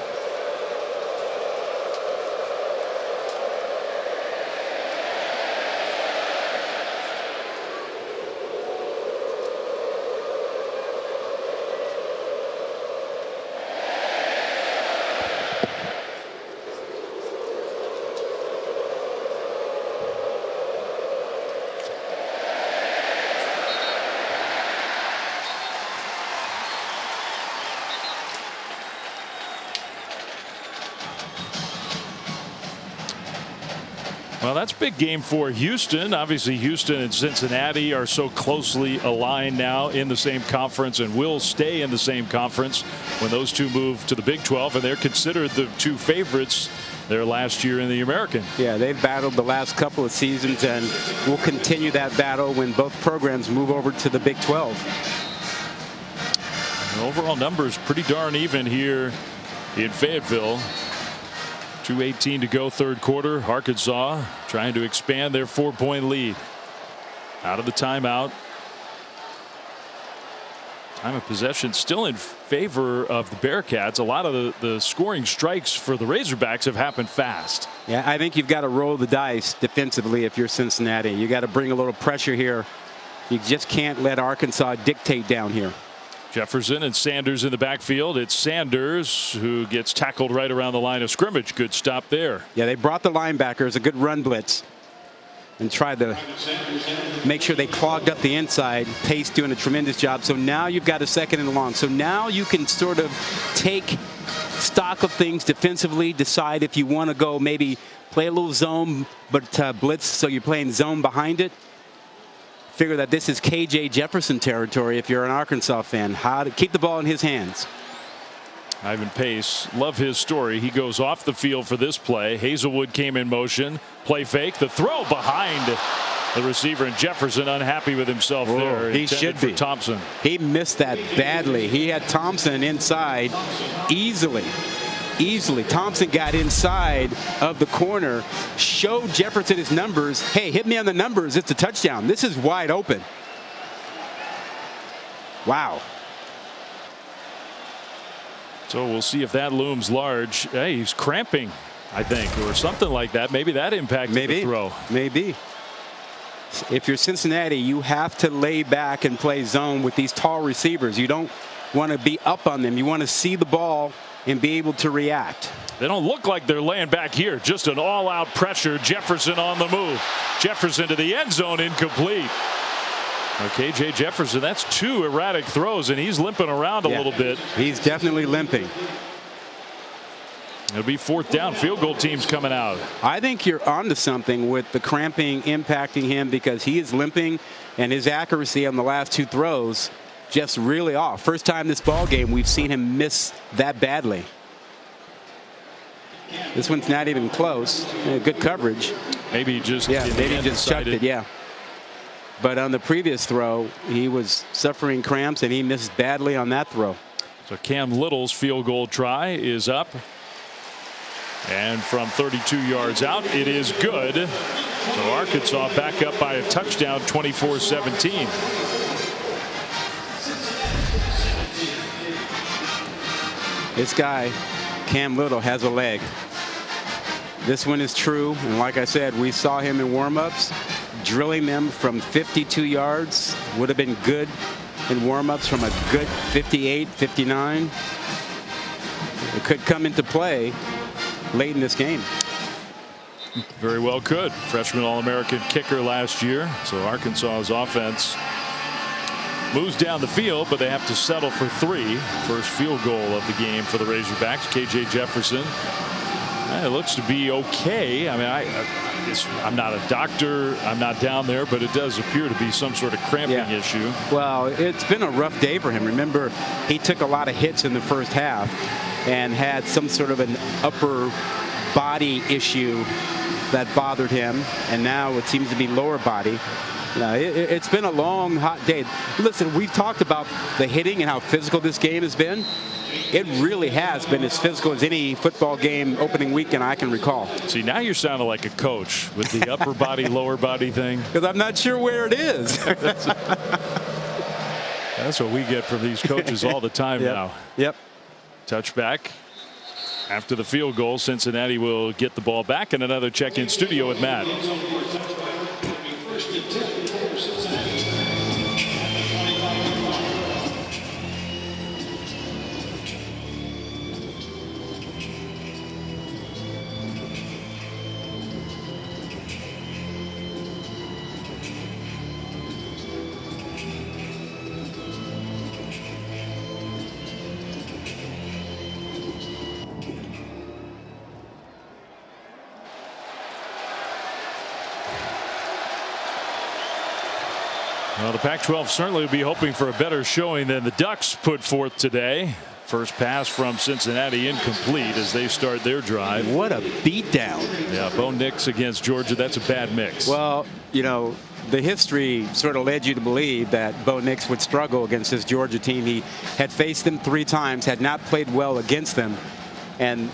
Well, that's a big game for Houston. Obviously, Houston and Cincinnati are so closely aligned now in the same conference and will stay in the same conference when those two move to the Big 12, and they're considered the two favorites their last year in the American. Yeah, they've battled the last couple of seasons and will continue that battle when both programs move over to the Big 12. The overall numbers pretty darn even here in Fayetteville. 2:18 to go, third quarter. Arkansas trying to expand their 4-point lead. Out of the timeout. Time of possession still in favor of the Bearcats. A lot of the scoring strikes for the Razorbacks have happened fast. Yeah, I think you've got to roll the dice defensively if you're Cincinnati. You got to bring a little pressure here. You just can't let Arkansas dictate down here. Jefferson and Sanders in the backfield. It's Sanders who gets tackled right around the line of scrimmage. Good stop there. Yeah, they brought the linebackers a good run blitz and tried to make sure they clogged up the inside. Pace doing a tremendous job. So now you've got a second and long. So now you can sort of take stock of things defensively, decide if you want to go maybe play a little zone, but blitz, so you're playing zone behind it. Figure that this is KJ Jefferson territory if you're an Arkansas fan. How to keep the ball in his hands. Ivan Pace, love his story. He goes off the field for this play. Hazelwood came in motion. Play fake. The throw behind the receiver, and Jefferson unhappy with himself there. He should be. Thompson. He missed that badly. He had Thompson inside easily. Thompson got inside of the corner, showed Jefferson his numbers. Hey, hit me on the numbers. It's a touchdown. This is wide open. Wow. So we'll see if that looms large. Hey, he's cramping, I think, or something like that. Maybe that impacted the throw. Maybe. If you're Cincinnati, you have to lay back and play zone with these tall receivers. You don't want to be up on them. You want to see the ball and be able to react. They don't look like they're laying back here. Just an all-out pressure. Jefferson on the move. Jefferson to the end zone, incomplete. Okay, Jay Jefferson, that's two erratic throws, and he's limping around a little bit. He's definitely limping. It'll be fourth down. Field goal team's coming out. I think you're onto something with the cramping impacting him, because he is limping, and his accuracy on the last two throws just really off. First time this ball game we've seen him miss that badly. This one's not even close. Good coverage. Maybe just chucked it. Yeah. But on the previous throw, he was suffering cramps, and he missed badly on that throw. So Cam Little's field goal try is up. And from 32 yards out, it is good. So Arkansas back up by a touchdown, 24-17. This guy, Cam Little, has a leg. This one is true. And like I said, we saw him in warm-ups. Drilling them from 52 yards would have been good in warm-ups from a good 58, 59. It could come into play late in this game. Very well could. Freshman All-American kicker last year. So Arkansas's offense moves down the field, but they have to settle for three. First field goal of the game for the Razorbacks. KJ Jefferson. It looks to be okay. I mean, I'm not a doctor. I'm not down there, but it does appear to be some sort of cramping issue. Well, it's been a rough day for him. Remember, he took a lot of hits in the first half and had some sort of an upper body issue that bothered him, and now it seems to be lower body. It's been a long, hot day. Listen, we've talked about the hitting and how physical this game has been. It really has been as physical as any football game opening weekend I can recall. See, now you're sounding like a coach with the upper body, lower body thing. Because I'm not sure where it is. That's what we get from these coaches all the time now. Yep. Touchback. After the field goal, Cincinnati will get the ball back, and another check-in studio with Matt. Well, the Pac-12 certainly will be hoping for a better showing than the Ducks put forth today. First pass from Cincinnati incomplete as they start their drive. What a beatdown. Yeah, Bo Nix against Georgia. That's a bad mix. Well, you know, the history sort of led you to believe that Bo Nix would struggle against this Georgia team. He had faced them 3 times, had not played well against them. And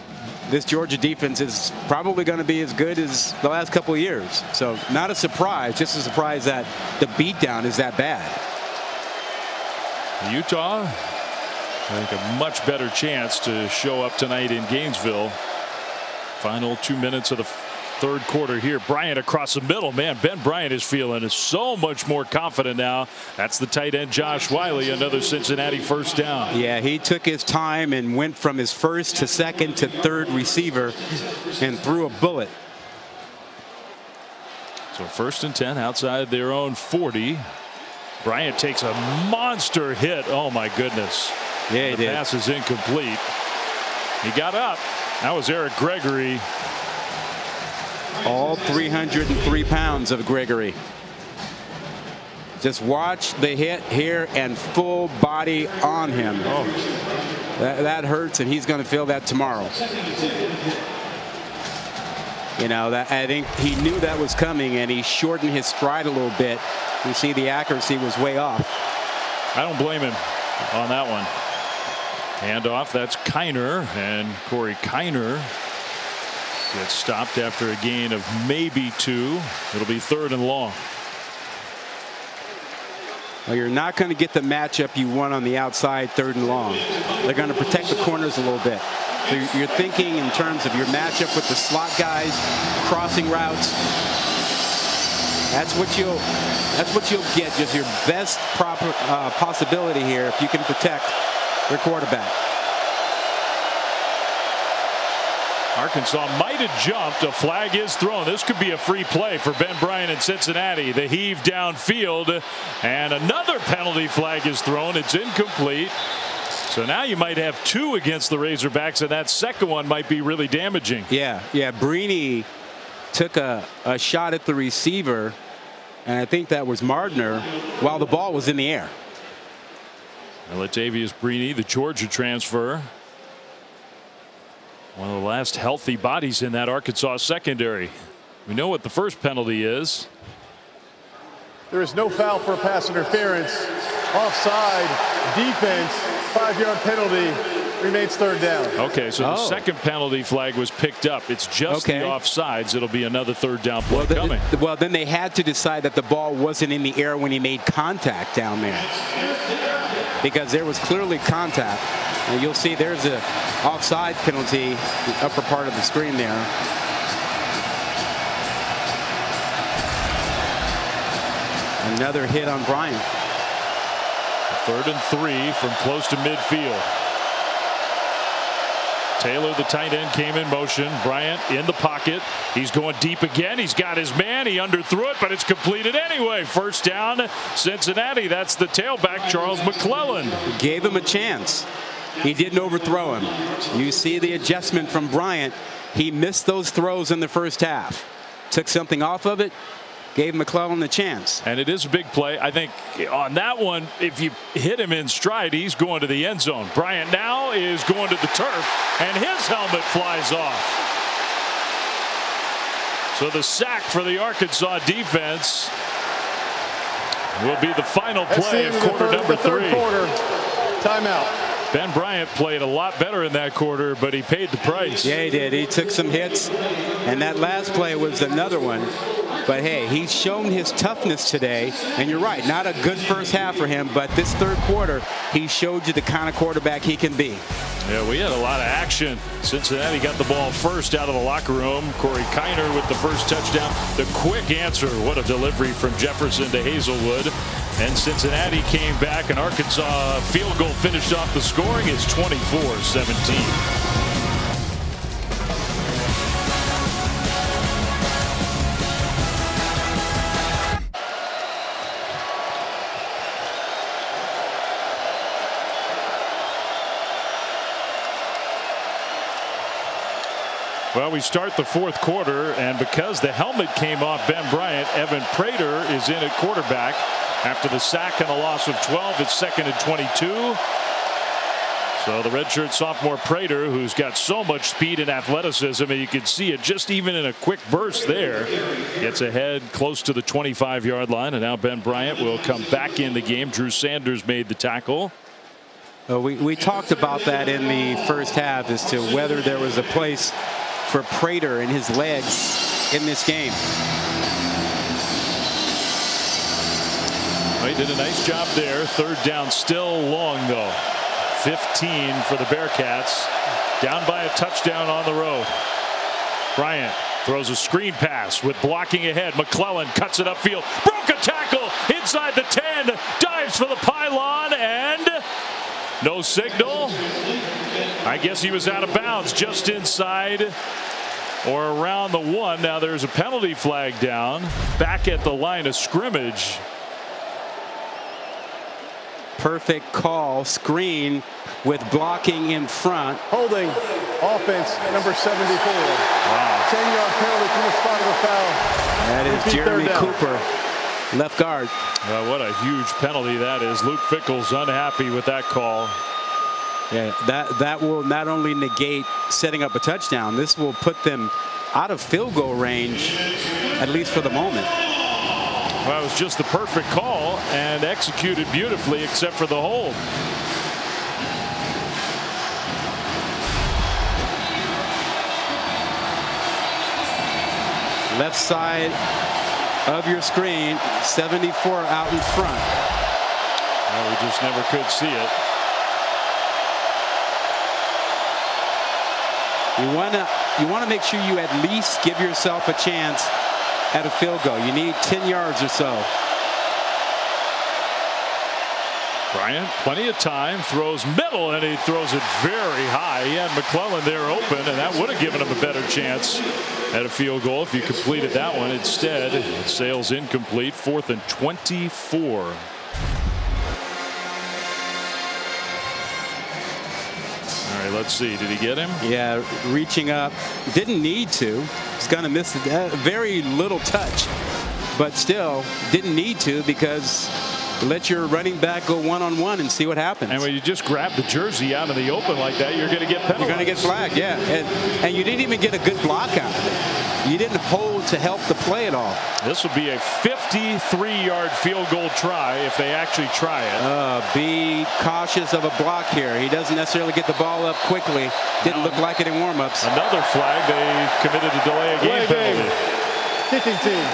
this Georgia defense is probably going to be as good as the last couple of years. So not a surprise, just a surprise that the beatdown is that bad. Utah, I think a much better chance to show up tonight in Gainesville. Final 2 minutes of the third quarter here. Bryant across the middle. Man, Ben Bryant is feeling so much more confident now. That's the tight end Josh Wiley. Another Cincinnati first down. Yeah, he took his time and went from his first to second to third receiver and threw a bullet. So 1st and 10 outside their own 40. Bryant takes a monster hit. Oh my goodness. Yeah, he the did. pass is incomplete. He got up. That was Eric Gregory. All 303 pounds of Gregory. Just watch the hit here and full body on him. Oh, that hurts, and he's going to feel that tomorrow. You know, I think he knew that was coming, and he shortened his stride a little bit. You see the accuracy was way off. I don't blame him on that one. Handoff, that's Kiner, and Corey Kiner gets stopped after a gain of maybe 2. It'll be 3rd and long. Well, you're not going to get the matchup you want on the outside 3rd and long. They're going to protect the corners a little bit. So you're thinking in terms of your matchup with the slot guys, crossing routes. That's what you'll get. Just your best possibility here if you can protect your quarterback. Arkansas might have jumped. A flag is thrown. This could be a free play for Ben Bryant in Cincinnati. The heave downfield, and another penalty flag is thrown. It's incomplete. So now you might have 2 against the Razorbacks, and that second one might be really damaging. Yeah. Brini took a shot at the receiver, and I think that was Mardner, while the ball was in the air. Latavius Brini, the Georgia transfer. One of the last healthy bodies in that Arkansas secondary. We know what the first penalty is. There is no foul for pass interference. Offside, defense, 5-yard penalty, remains 3rd down. Okay, so the second penalty flag was picked up. It's just the offsides. It'll be another 3rd down play coming. Well, then they had to decide that the ball wasn't in the air when he made contact down there, because there was clearly contact. And you'll see there's a offside penalty, the upper part of the screen there. Another hit on Bryant. 3rd and 3 from close to midfield. Taylor, the tight end, came in motion. Bryant in the pocket. He's going deep again. He's got his man. He underthrew it, but it's completed anyway. First down, Cincinnati. That's the tailback, Charles McClellan. Gave him a chance. He didn't overthrow him. You see the adjustment from Bryant. He missed those throws in the first half. Took something off of it. Gave McClellan the chance. And it is a big play. I think on that one, if you hit him in stride, he's going to the end zone. Bryant now is going to the turf, and his helmet flies off. So the sack for the Arkansas defense will be the final play of quarter number 3. Timeout. Ben Bryant played a lot better in that quarter, but he paid the price. Yeah, he did. He took some hits, and that last play was another one. But hey, he's shown his toughness today, and you're right, not a good first half for him, but this 3rd quarter, he showed you the kind of quarterback he can be. Yeah, we had a lot of action. Cincinnati got the ball first out of the locker room. Corey Kiner with the first touchdown. The quick answer, what a delivery from Jefferson to Hazelwood. And Cincinnati came back, and Arkansas field goal finished off the scoring. It's 24-17. Well, we start the 4th quarter, and because the helmet came off Ben Bryant, Evan Prater is in at quarterback. After the sack and the loss of 12, it's 2nd and 22. So the redshirt sophomore Prater, who's got so much speed and athleticism, and you can see it just even in a quick burst there, gets ahead close to the 25-yard line. And now Ben Bryant will come back in the game. Drew Sanders made the tackle. We talked about that in the first half as to whether there was a place for Prater and his legs in this game. Well, he did a nice job there. 3rd down, still long though. 15 for the Bearcats, down by a touchdown on the road. Bryant throws a screen pass with blocking ahead. McClellan cuts it upfield, broke a tackle inside the 10, dives for the pylon, and no signal. I guess he was out of bounds just inside or around the 1. Now there's a penalty flag down back at the line of scrimmage. Perfect call, screen with blocking in front. Holding, offense, number 74. Wow. 10-yard penalty from the spot of the foul. That is Jeremy Cooper, left guard. What a huge penalty that is. Luke Fickell's unhappy with that call. Yeah, that will not only negate setting up a touchdown, this will put them out of field goal range, at least for the moment. Well, it was just the perfect call and executed beautifully, except for the hold. Left side of your screen, 74 out in front. Well, we just never could see it. You want to make sure you at least give yourself a chance at a field goal. You need 10 yards or so. Bryant, plenty of time, throws middle, and he throws it very high. He had McClellan there open, and that would have given him a better chance at a field goal if you completed that one. Instead, it sails incomplete. 4th and 24. All right, let's see. Did he get him? Yeah, reaching up. Didn't need to. He's going to miss it. Very little touch, but still didn't need to, because let your running back go one-on-one and see what happens. And when you just grab the jersey out of the open like that, you're going to get penalized. You're going to get flagged, yeah. And you didn't even get a good block out of it. You didn't hold to help the play at all. This will be a 53-yard field goal try if they actually try it. Be cautious of a block here. He doesn't necessarily get the ball up quickly. Didn't look like it in warm-ups. Another flag. They committed a delay of game penalty. Kicking team.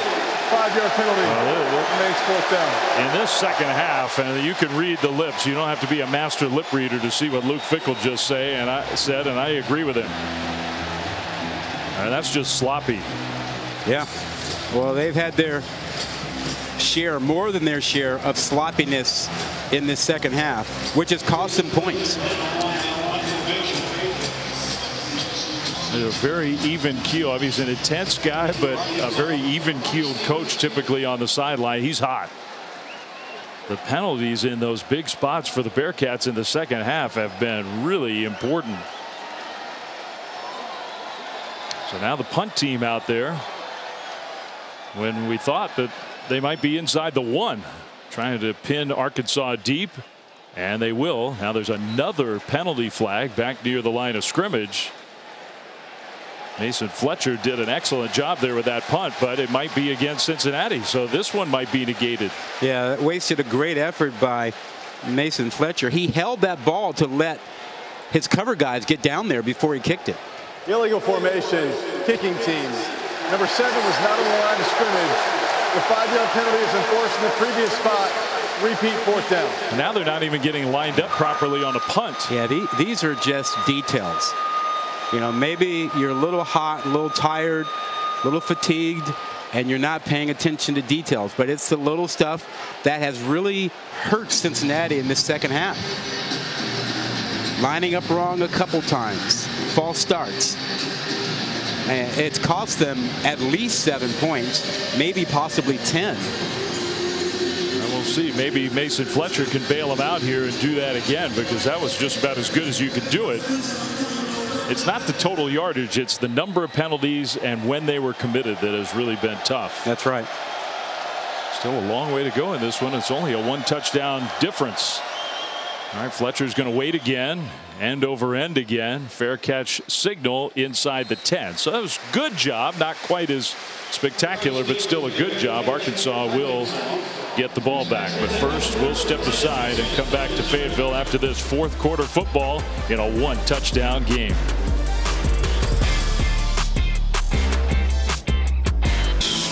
5-yard penalty. Remains 4th down. In this second half, and you can read the lips. You don't have to be a master lip reader to see what Luke Fickell just said, and I agree with him. And that's just sloppy. Yeah. Well, they've had their share, more than their share, of sloppiness in this second half, which has cost them points. A very even keel. I mean, he's an intense guy, but a very even keeled coach typically on the sideline. He's hot. The penalties in those big spots for the Bearcats in the second half have been really important. So now the punt team out there, when we thought that they might be inside the 1, trying to pin Arkansas deep, and they will. Now there's another penalty flag back near the line of scrimmage. Mason Fletcher did an excellent job there with that punt, but it might be against Cincinnati, so this one might be negated. Yeah, that wasted a great effort by Mason Fletcher. He held that ball to let his cover guys get down there before he kicked it. Illegal formation, kicking team. Number 7 was not on the line of scrimmage. The 5-yard penalty is enforced in the previous spot. Repeat 4th down. Now they're not even getting lined up properly on a punt. Yeah, these are just details. You know, maybe you're a little hot, a little tired, a little fatigued, and you're not paying attention to details. But it's the little stuff that has really hurt Cincinnati in this second half. Lining up wrong a couple times, false starts. And it's cost them at least 7 points, maybe possibly 10. And we'll see. Maybe Mason Fletcher can bail him out here and do that again, because that was just about as good as you could do it. It's not the total yardage, it's the number of penalties and when they were committed that has really been tough. That's right. Still a long way to go in this one. It's only a 1 touchdown difference. All right, Fletcher's going to wait again, end over end again. Fair catch signal inside the 10. So that was a good job, not quite as spectacular, but still a good job. Arkansas will get the ball back. But first, we'll step aside and come back to Fayetteville after this fourth quarter football in a 1 touchdown game.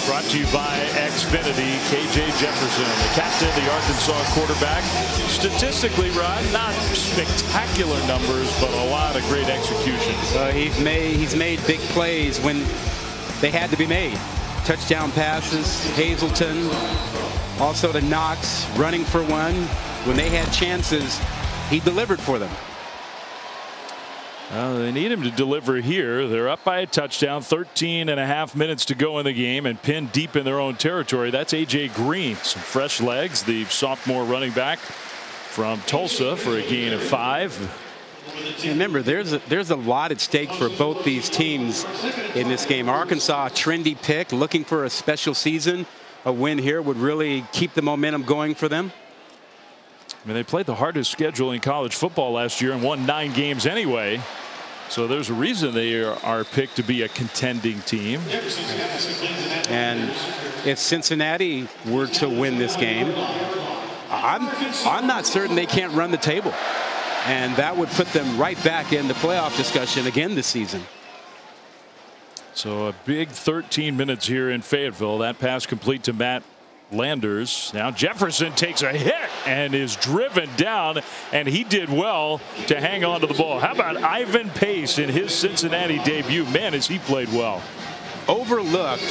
Brought to you by Xfinity. KJ Jefferson, the captain, the Arkansas quarterback. Statistically, Rod, not spectacular numbers, but a lot of great execution. He's made big plays when they had to be made. Touchdown passes, Hazleton, also to Knox, running for one. When they had chances, he delivered for them. They need him to deliver here. They're up by a touchdown, 13.5 minutes to go in the game, and pinned deep in their own territory. That's A.J. Green, some fresh legs, the sophomore running back from Tulsa, for a gain of 5. Remember, there's a lot at stake for both these teams in this game. Arkansas, a trendy pick, looking for a special season. A win here would really keep the momentum going for them. I mean, they played the hardest schedule in college football last year and won 9 games anyway. So there's a reason they are picked to be a contending team. And if Cincinnati were to win this game, I'm not certain they can't run the table. And that would put them right back in the playoff discussion again this season. So a big 13 minutes here in Fayetteville. That pass complete to Matt Landers. Now Jefferson takes a hit and is driven down, and he did well to hang on to the ball. How about Ivan Pace in his Cincinnati debut? Man, has he played well. Overlooked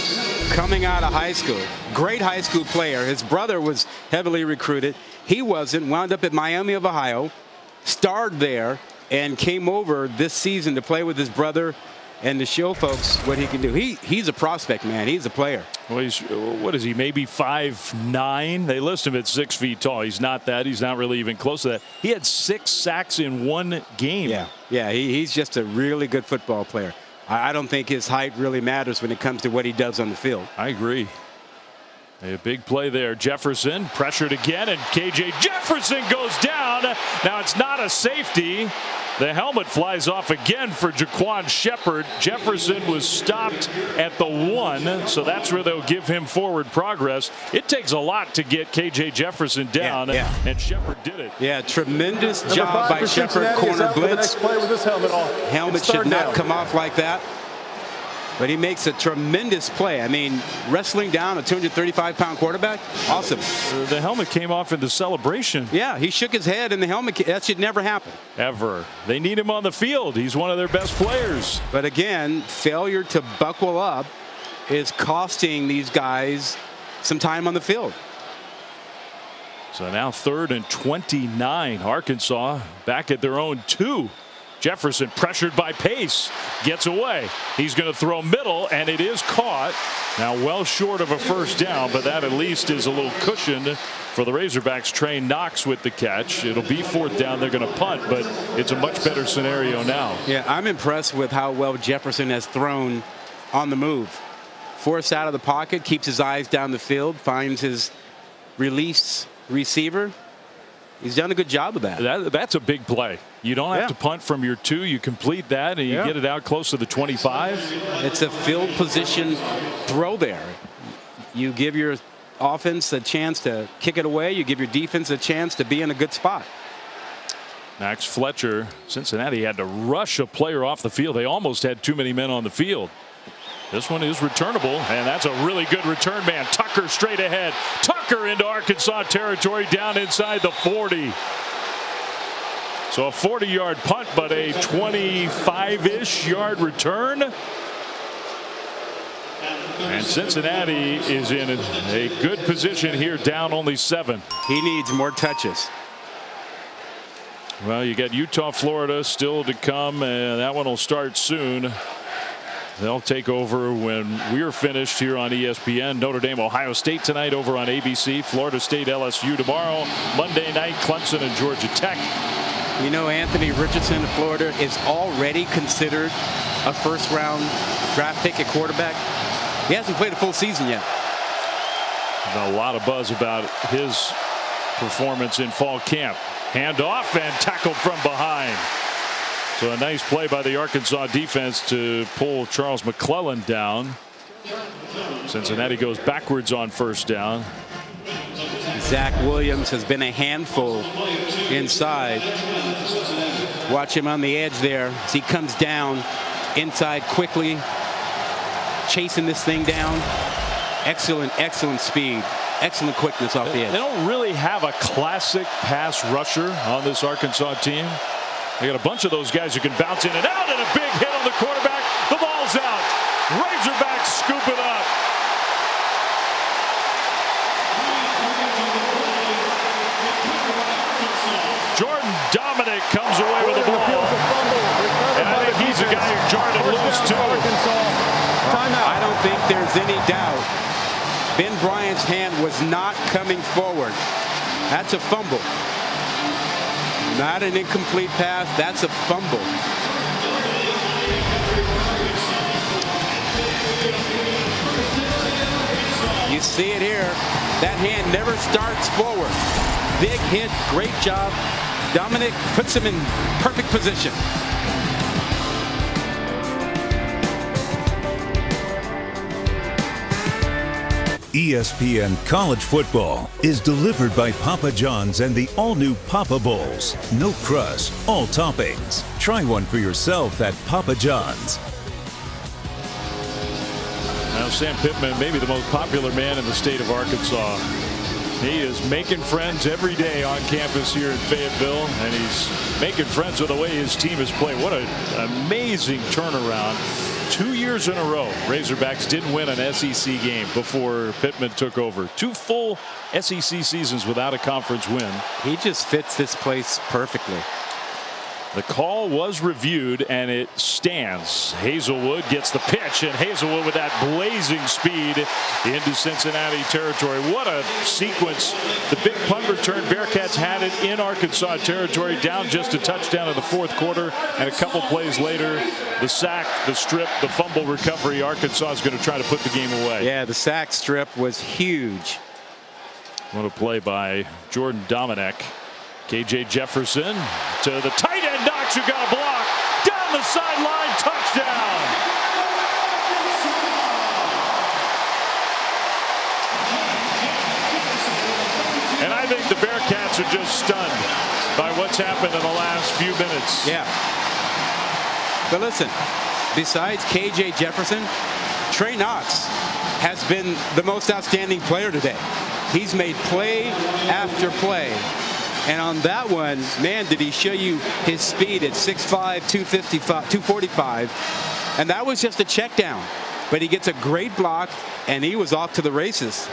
coming out of high school. Great high school player. His brother was heavily recruited. He wasn't. Wound up at Miami of Ohio, starred there, and came over this season to play with his brother and to show folks what he can do. He's a prospect, man. He's a player. Well, he's, what is he, maybe 5'9"? They list him at 6 feet tall. He's not that. He's not really even close to that. He had 6 sacks in 1 game. Yeah, he's just a really good football player. I don't think his height really matters when it comes to what he does on the field. I agree. A big play there. Jefferson pressured again, and KJ Jefferson goes down. Now it's not a safety. The helmet flies off again for Jaquan Shepard. Jefferson was stopped at the 1, so that's where they'll give him forward progress. It takes a lot to get KJ Jefferson down, and Shepard did it. Yeah, tremendous job by Shepard. Corner blitz. Helmet should not come off like that. But he makes a tremendous play. I mean, wrestling down a 235-pound quarterback, awesome. The helmet came off in the celebration. Yeah, he shook his head, and the helmet, that should never happen. Ever. They need him on the field. He's one of their best players. But again, failure to buckle up is costing these guys some time on the field. So now 3rd and 29. Arkansas back at their own 2. Jefferson pressured by Pace, gets away. He's going to throw middle, and it is caught. Now well short of a first down, but that at least is a little cushion for the Razorbacks. Trey Knox with the catch. It'll be 4th down. They're going to punt, but it's a much better scenario now. Yeah, I'm impressed with how well Jefferson has thrown on the move. Forced out of the pocket, keeps his eyes down the field, finds his release receiver. He's done a good job of that. That's a big play. You don't have to punt from your 2. You complete that, and you get it out close to the 25. It's a field position throw there. You give your offense a chance to kick it away. You give your defense a chance to be in a good spot. Max Fletcher, Cincinnati had to rush a player off the field. They almost had too many men on the field. This one is returnable, and that's a really good return man. Tucker straight ahead. Tucker into Arkansas territory down inside the 40. So a 40-yard punt, but a 25-ish yard return. And Cincinnati is in a good position here, down only 7. He needs more touches. Well, you got Utah, Florida still to come, and that one will start soon. They'll take over when we're finished here on ESPN. Notre Dame, Ohio State tonight over on ABC. Florida State, LSU tomorrow. Monday night, Clemson and Georgia Tech. You know, Anthony Richardson of Florida is already considered a first-round draft pick at quarterback. He hasn't played a full season yet. And a lot of buzz about his performance in fall camp. Handoff and tackled from behind. So a nice play by the Arkansas defense to pull Charles McClellan down. Cincinnati goes backwards on first down. Zach Williams has been a handful inside. Watch him on the edge there as he comes down inside quickly, chasing this thing down. Excellent speed, excellent quickness off the edge. They don't really have a classic pass rusher on this Arkansas team. They got a bunch of those guys who can bounce in and out, and a big hit on the quarterback. The ball's out. Razorbacks scoop it up. Jordan Dominic comes away with the ball. And I think he's a guy who jarred it loose too. I don't think there's any doubt. Ben Bryant's hand was not coming forward. That's a fumble. Not an incomplete pass. That's a fumble. You see it here. That hand never starts forward. Big hit. Great job. Dominic puts him in perfect position. ESPN College Football is delivered by Papa John's and the all-new Papa Bowls. No crust, all toppings. Try one for yourself at Papa John's. Now Sam Pittman, maybe the most popular man in the state of Arkansas. He is making friends every day on campus here in Fayetteville, and he's making friends with the way his team has played. What an amazing turnaround. 2 years in a row, Razorbacks didn't win an SEC game before Pittman took over. 2 full SEC seasons without a conference win. He just fits this place perfectly. The call was reviewed and it stands. Hazelwood gets the pitch, and Hazelwood with that blazing speed into Cincinnati territory. What a sequence. The big punt return, Bearcats had it in Arkansas territory, down just a touchdown in the fourth quarter, and a couple plays later, the sack, the strip, the fumble recovery. Arkansas is going to try to put the game away. Yeah, the sack strip was huge. What a play by Jordan Dominic. KJ Jefferson to the tight end, Knox, who got a block down the sideline, touchdown. And I think the Bearcats are just stunned by what's happened in the last few minutes. Yeah. But listen, besides KJ Jefferson, Trey Knox has been the most outstanding player today. He's made play after play. And on that one, man, did he show you his speed at 6'5", 245. And that was just a check down. But he gets a great block, and he was off to the races.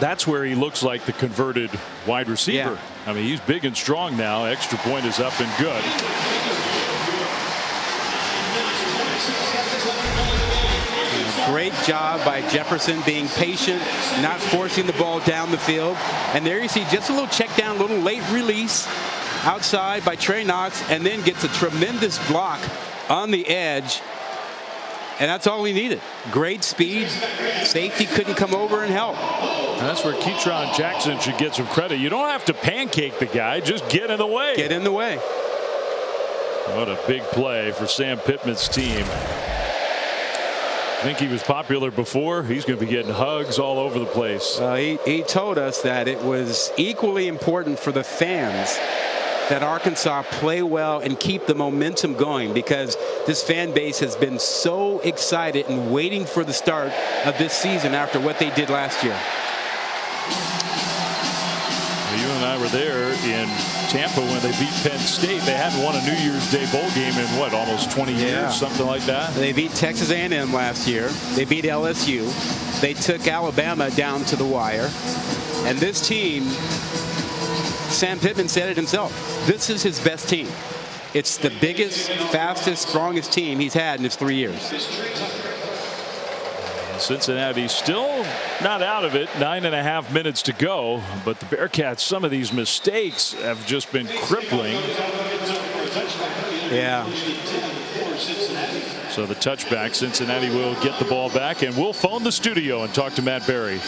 That's where he looks like the converted wide receiver. Yeah. I mean, he's big and strong now. Extra point is up and good. Great job by Jefferson being patient, not forcing the ball down the field. And there you see just a little check down, a little late release outside by Trey Knox, and then gets a tremendous block on the edge. And that's all he needed. Great speed. Safety couldn't come over and help. And that's where Ketron Jackson should get some credit. You don't have to pancake the guy. Just get in the way. Get in the way. What a big play for Sam Pittman's team. I think he was popular before. He's going to be getting hugs all over the place. He told us that it was equally important for the fans that Arkansas play well and keep the momentum going, because this fan base has been so excited and waiting for the start of this season after what they did last year. You and I were there in Tampa when they beat Penn State. They hadn't won a New Year's Day bowl game in what, almost 20 years, something like that. They beat Texas A&M last year. They beat LSU. They took Alabama down to the wire. And this team, Sam Pittman said it himself, this is his best team. It's the biggest, fastest, strongest team he's had in his 3 years. Cincinnati still not out of it. 9.5 minutes to go, but the Bearcats, some of these mistakes have just been crippling. Yeah. So the touchback, Cincinnati will get the ball back, and we'll phone the studio and talk to Matt Berry.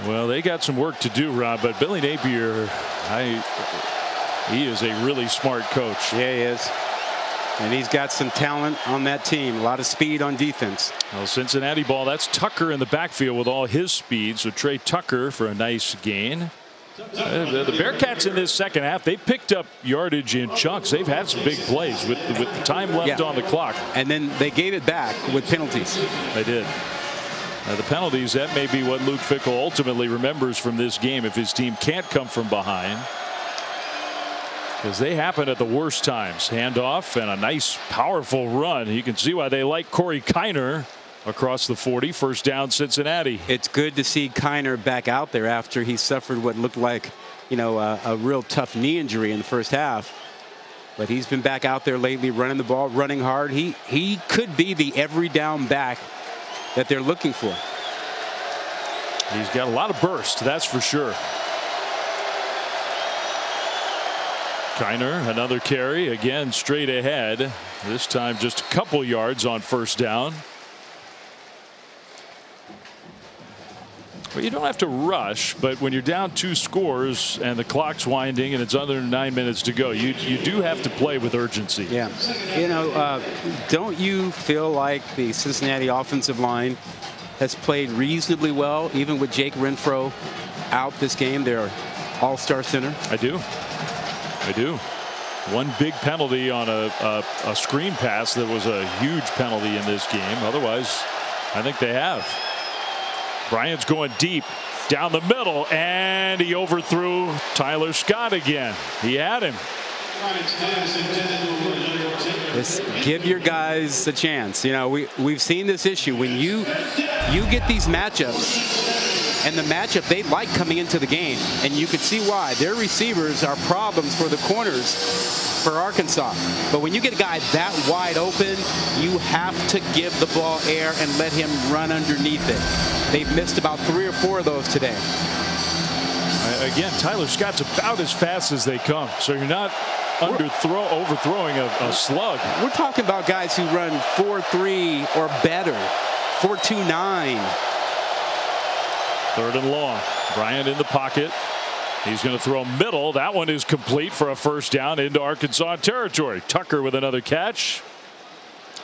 Well, they got some work to do, Rob, but Billy Napier, he is a really smart coach. Yeah, he is. And he's got some talent on that team. A lot of speed on defense. Well, Cincinnati ball. That's Tucker in the backfield with all his speed. So Trey Tucker for a nice gain. The Bearcats in this second half, they picked up yardage in chunks. They've had some big plays with the time left on the clock. And then they gave it back with penalties. They did. The penalties, that may be what Luke Fickell ultimately remembers from this game if his team can't come from behind. Because they happen at the worst times. Handoff and a nice, powerful run. You can see why they like Corey Kiner across the 40. First down, Cincinnati. It's good to see Kiner back out there after he suffered what looked like, a real tough knee injury in the first half. But he's been back out there lately, running the ball, running hard. He could be the every down back that they're looking for. He's got a lot of burst, that's for sure. Kiner, another carry, again straight ahead. This time just a couple yards on first down. Well, you don't have to rush, but when you're down 2 scores and the clock's winding and it's under 9 minutes to go, you do have to play with urgency. Yeah. Don't you feel like the Cincinnati offensive line has played reasonably well, even with Jake Renfro out this game, their all-star center? I do. One big penalty on a screen pass that was a huge penalty in this game. Otherwise, I think they have. Bryant's going deep down the middle, and he overthrew Tyler Scott again. He had him. Just give your guys a chance. We've seen this issue when you get these matchups, and the matchup they like coming into the game, and you can see why. Their receivers are problems for the corners for Arkansas. But when you get a guy that wide open, you have to give the ball air and let him run underneath it. They've missed about 3 or 4 of those today. Again, Tyler Scott's about as fast as they come, so you're not overthrowing a slug. We're talking about guys who run 4.3 or better, 4.29. Third and long. Bryant in the pocket. He's going to throw middle. That one is complete for a first down into Arkansas territory. Tucker with another catch.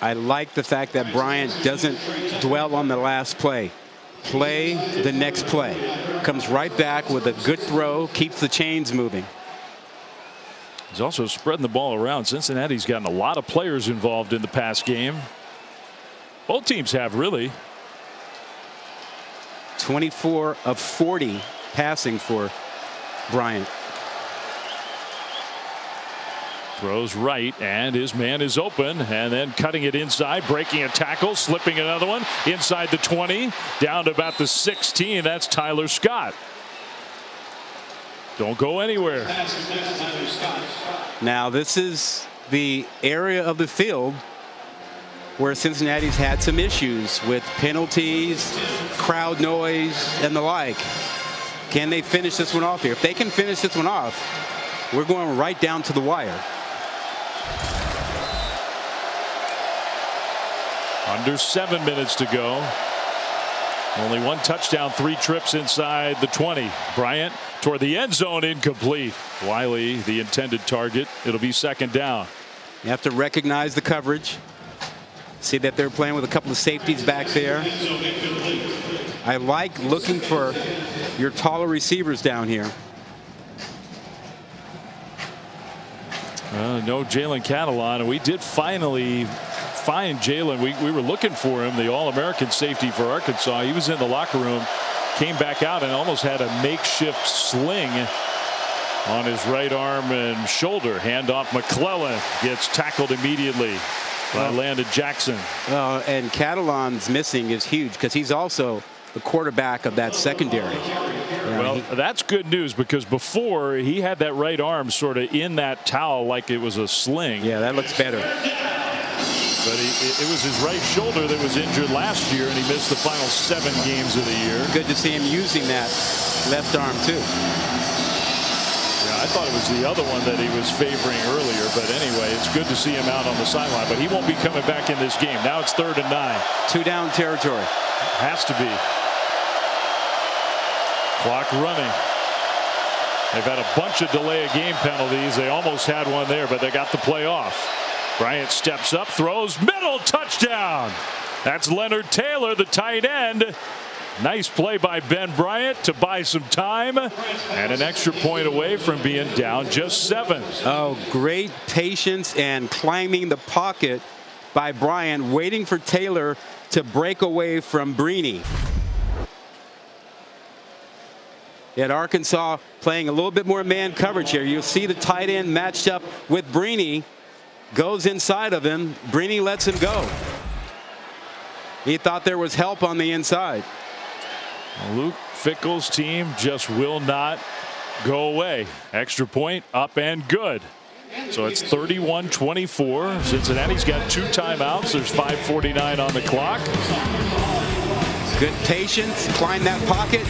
I like the fact that Bryant doesn't dwell on the last play. Play the next play. Comes right back with a good throw, keeps the chains moving. He's also spreading the ball around. Cincinnati's gotten a lot of players involved in the pass game. Both teams have, really. 24 of 40 passing for Bryant. Throws right, and his man is open, and then cutting it inside, breaking a tackle, slipping another one inside the 20, down to about the 16. That's Tyler Scott. Don't go anywhere. Now this is the area of the field where Cincinnati's had some issues with penalties, crowd noise, and the like. Can they finish this one off here? If they can finish this one off, we're going right down to the wire. Under 7 minutes to go. Only 1 touchdown, 3 trips inside the 20. Bryant toward the end zone, incomplete. Wiley, the intended target. It'll be second down. You have to recognize the coverage. See that they're playing with a couple of safeties back there. I like looking for your taller receivers down here. No Jalen Catalon, and we did finally find Jalen. We were looking for him, the All-American safety for Arkansas. He was in the locker room, came back out, and almost had a makeshift sling on his right arm and shoulder. Handoff, McClellan gets tackled immediately by Landon Jackson. And Catalon's missing is huge because he's also the quarterback of that secondary. Well, that's good news, because before he had that right arm sort of in that towel like it was a sling. Yeah, that looks better. But it was his right shoulder that was injured last year, and he missed the final 7 games of the year. Good to see him using that left arm too. Yeah, I thought it was the other one that he was favoring earlier, but anyway, it's good to see him out on the sideline. But he won't be coming back in this game. Now it's 3rd and 9. 2 down territory. Has to be. Clock running. They've had a bunch of delay of game penalties. They almost had one there, but they got the play off. Bryant steps up, throws, middle, touchdown. That's Leonard Taylor, the tight end. Nice play by Ben Bryant to buy some time, and an extra point away from being down just 7. Oh, great patience and climbing the pocket by Bryant, waiting for Taylor to break away from Brini. At Arkansas playing a little bit more man coverage here. You'll see the tight end matched up with Brini. Goes inside of him. Brini lets him go. He thought there was help on the inside. Luke Fickell's team just will not go away. Extra point up and good. So it's 31-24. Cincinnati's got 2 timeouts. There's 5:49 on the clock. Good patience. Climb that pocket.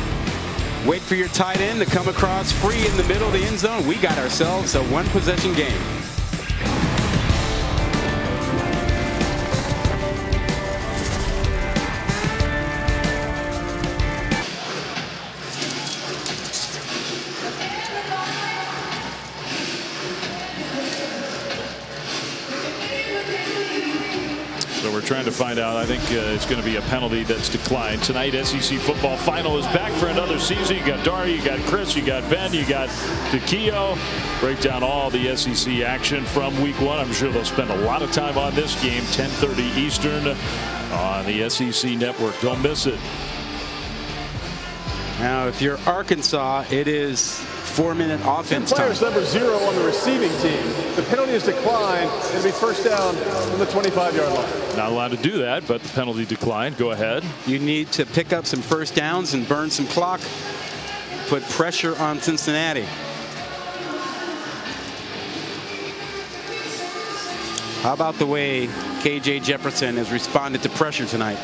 Wait for your tight end to come across free in the middle of the end zone. We got ourselves a 1-possession game. So we're trying to find out. I think it's going to be a penalty that's declined. Tonight, SEC football final is back for another season. You got Dari, you got Chris, you got Ben, you got Takio. Break down all the SEC action from week 1. I'm sure they'll spend a lot of time on this game, 10:30 Eastern on the SEC network. Don't miss it. Now, if you're Arkansas, it is 4-minute offense time. Players number 0 on the receiving team. The penalty is declined. It'll be first down from the 25-yard line. Not allowed to do that, but the penalty declined. Go ahead. You need to pick up some first downs and burn some clock. Put pressure on Cincinnati. How about the way K.J. Jefferson has responded to pressure tonight?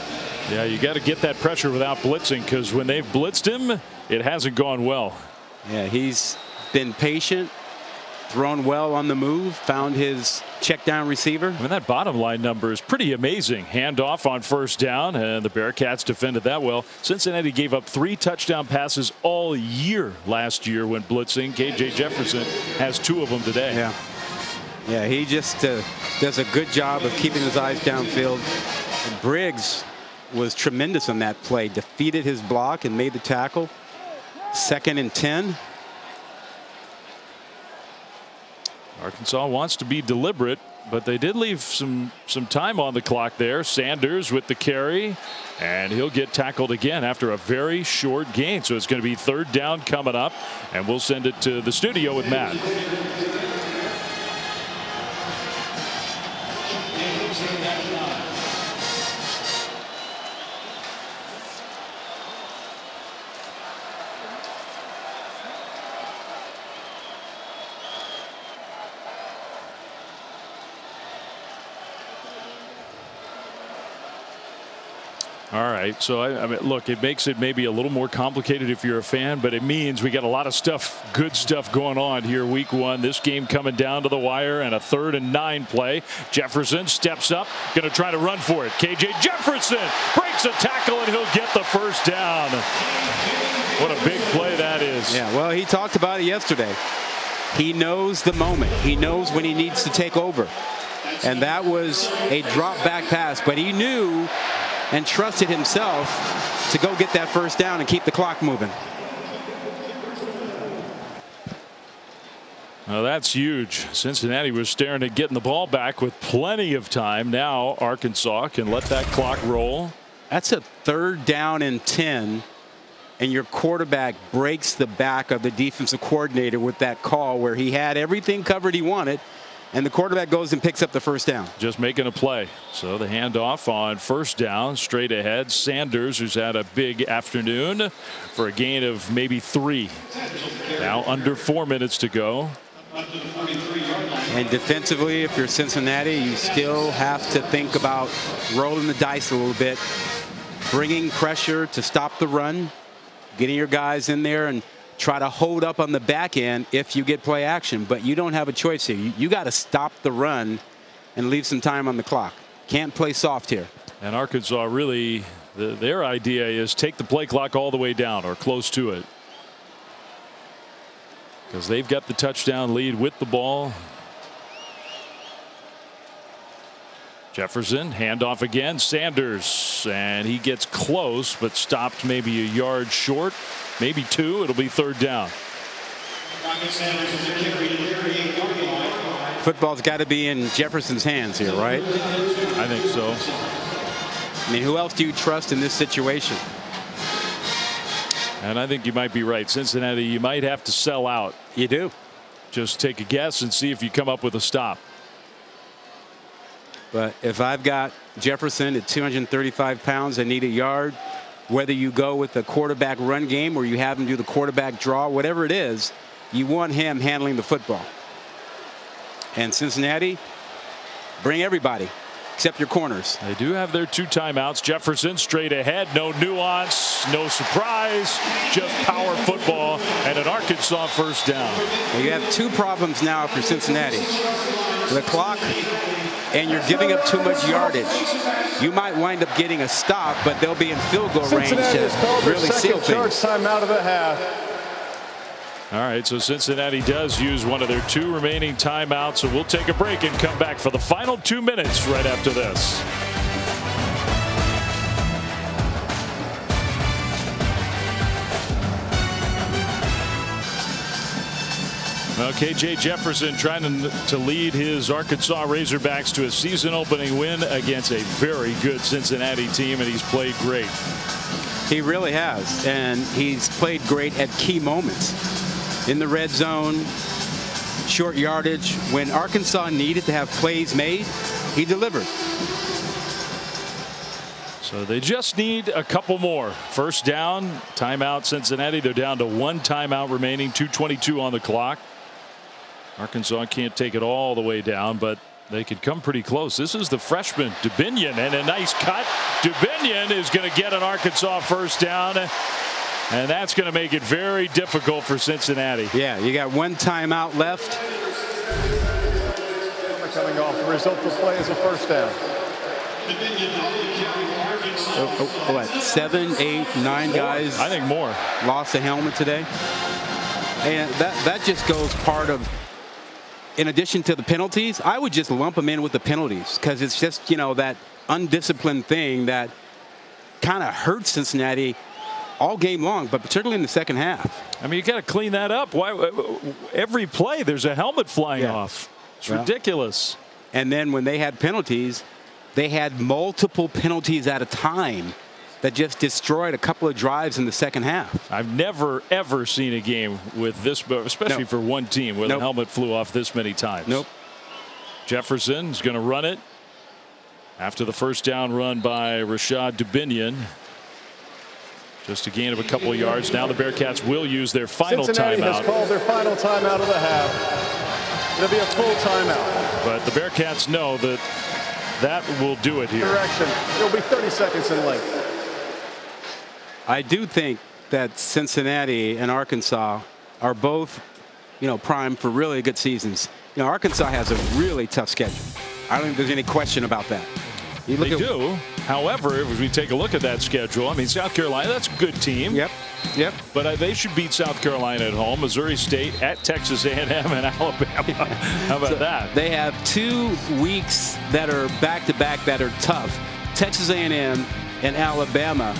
Yeah, you got to get that pressure without blitzing, because when they've blitzed him, it hasn't gone well. Yeah, he's been patient, thrown well on the move, found his check down receiver. I mean, that bottom line number is pretty amazing. Handoff on first down, and the Bearcats defended that well. Cincinnati gave up 3 touchdown passes all year last year when blitzing. K.J. Jefferson has 2 of them today. Yeah, he just does a good job of keeping his eyes downfield. And Briggs was tremendous on that play. Defeated his block and made the tackle. 2nd and 10. Arkansas wants to be deliberate, but they did leave some time on the clock there. Sanders with the carry, and he'll get tackled again after a very short gain. So it's going to be 3rd down coming up, and we'll send it to the studio with Matt. All right, so I mean, look, it makes it maybe a little more complicated if you're a fan, but it means we got a lot of stuff, good stuff going on here week 1. This game coming down to the wire, and a 3rd and 9 play. Jefferson steps up, going to try to run for it. K.J. Jefferson breaks a tackle, and he'll get the first down. What a big play that is. Yeah, well, he talked about it yesterday. He knows the moment. He knows when he needs to take over. And that was a drop back pass, but he knew and trusted himself to go get that first down and keep the clock moving. Well, that's huge. Cincinnati was staring at getting the ball back with plenty of time. Now Arkansas can let that clock roll. That's a 3rd down and 10, and your quarterback breaks the back of the defensive coordinator with that call where he had everything covered he wanted, and the quarterback goes and picks up the first down. Just making a play. So the handoff on first down, straight ahead. Sanders, who's had a big afternoon, for a gain of maybe 3. Now under 4 minutes to go. And defensively, if you're Cincinnati, you still have to think about rolling the dice a little bit, bringing pressure to stop the run, getting your guys in there and try to hold up on the back end if you get play action. But you don't have a choice here. You got to stop the run and leave some time on the clock. Can't play soft here. And Arkansas really, their idea is take the play clock all the way down or close to it, because they've got the touchdown lead with the ball. Jefferson, handoff again. Sanders, and he gets close but stopped maybe a yard short, maybe 2. It'll be third down. Football's got to be in Jefferson's hands here, right? I think so. I mean, who else do you trust in this situation? And I think you might be right. Cincinnati, you might have to sell out. You do. Just take a guess and see if you come up with a stop. But if I've got Jefferson at 235 pounds, I need a yard. Whether you go with the quarterback run game or you have him do the quarterback draw, whatever it is, you want him handling the football. And Cincinnati, bring everybody except your corners. They do have their 2 timeouts. Jefferson straight ahead, no nuance, no surprise, just power football and an Arkansas first down. Well, you have 2 problems now for Cincinnati. The clock, and you're giving up too much yardage. You might wind up getting a stop, but they'll be in field goal range to really seal things. Timeout of the half. All right, so Cincinnati does use one of their 2 remaining timeouts, so we'll take a break and come back for the final 2 minutes right after this. Well, KJ Jefferson trying to lead his Arkansas Razorbacks to a season-opening win against a very good Cincinnati team, and he's played great. He really has, and he's played great at key moments. In the red zone, short yardage. When Arkansas needed to have plays made, he delivered. So they just need a couple more. First down, timeout Cincinnati. They're down to 1 timeout remaining, 2:22 on the clock. Arkansas can't take it all the way down, but they could come pretty close. This is the freshman Dubinion, and a nice cut. Dubinion is going to get an Arkansas first down, and that's going to make it very difficult for Cincinnati. Yeah, you got 1 timeout left. Coming off, the result of the play is a first down. What, 7, 8, 9 guys? I think more. Lost a helmet today. And that just goes part of, in addition to the penalties, I would just lump them in with the penalties, because it's just, you know, that undisciplined thing that kind of hurts Cincinnati all game long, but particularly in the second half. I mean, you got to clean that up. Why every play there's a helmet flying off? It's ridiculous. And then when they had penalties, they had multiple penalties at a time that just destroyed a couple of drives in the second half. I've never, ever seen a game with this, especially for one team, where the helmet flew off this many times. Nope. Jefferson's going to run it after the first down run by Rashad Dubinion. Just a gain of a couple of yards. Now the Bearcats will use their final Cincinnati timeout. has called their final timeout of the half. It'll be a full timeout. But the Bearcats know that that will do it here. Direction. It'll be 30 seconds in length. I do think that Cincinnati and Arkansas are both, you know, primed for really good seasons. You know, Arkansas has a really tough schedule. I don't think there's any question about that. They do. However, if we take a look at that schedule, I mean, South Carolina, that's a good team. Yep. But they should beat South Carolina at home, Missouri State, at Texas A&M, and Alabama. How about that? They have 2 weeks that are back-to-back that are tough. Texas A&M and Alabama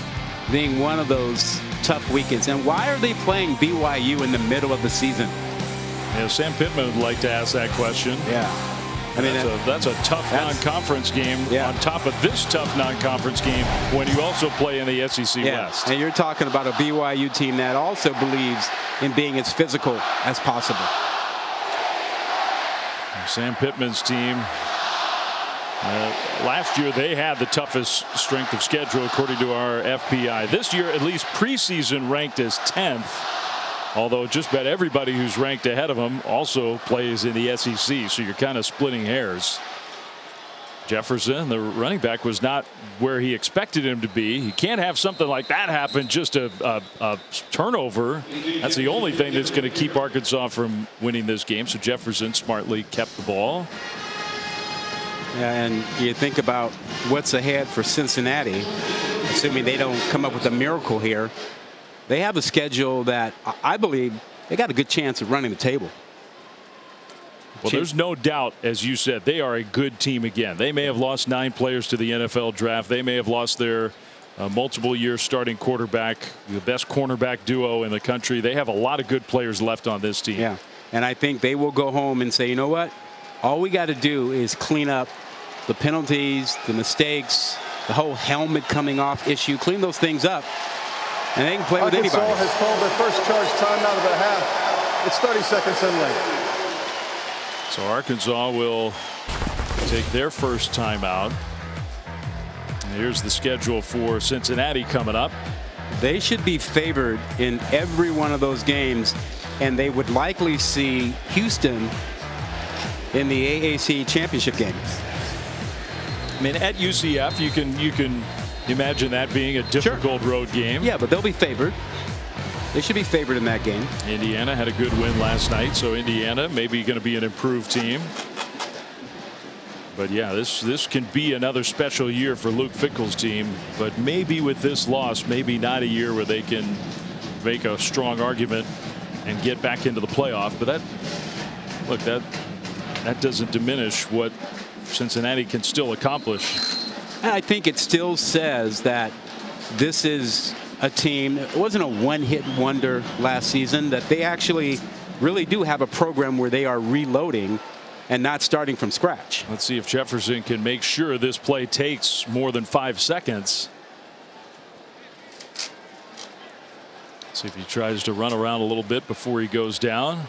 being one of those tough weekends. And why are they playing BYU in the middle of the season? Yeah, Sam Pittman would like to ask that question. Yeah. I mean, that's a tough non-conference game on top of this tough non-conference game when you also play in the SEC West. And you're talking about a BYU team that also believes in being as physical as possible. Sam Pittman's team. Last year they had the toughest strength of schedule according to our FPI. This year, at least preseason, ranked as 10th. Although just about everybody who's ranked ahead of them also plays in the SEC, so you're kind of splitting hairs. Jefferson, the running back, was not where he expected him to be. He can't have something like that happen, just a turnover. That's the only thing that's going to keep Arkansas from winning this game. So Jefferson smartly kept the ball. Yeah, and you think about what's ahead for Cincinnati, assuming they don't come up with a miracle here. They have a schedule that I believe they got a good chance of running the table. Well, there's no doubt, as you said, they are a good team again. They may have lost 9 players to the NFL draft. They may have lost their multiple-year starting quarterback, the best cornerback duo in the country. They have a lot of good players left on this team. Yeah, and I think they will go home and say, you know what? All we got to do is clean up the penalties, the mistakes, the whole helmet coming off issue. Clean those things up, and they can play with anybody. Arkansas has called their first charge timeout of the half. It's 30 seconds in length. So Arkansas will take their first timeout. And here's the schedule for Cincinnati coming up. They should be favored in every one of those games, and they would likely see Houston in the AAC championship games. I mean, at UCF, you can imagine that being a difficult road game. Yeah, but they'll be favored. They should be favored in that game. Indiana had a good win last night, so Indiana maybe going to be an improved team. But yeah, this can be another special year for Luke Fickell's team. But maybe with this loss, maybe not a year where they can make a strong argument and get back into the playoff. But that doesn't diminish what Cincinnati can still accomplish. And I think it still says that this is a team. It wasn't a one-hit wonder last season, that they actually really do have a program where they are reloading and not starting from scratch. Let's see if Jefferson can make sure this play takes more than 5 seconds. See if he tries to run around a little bit before he goes down.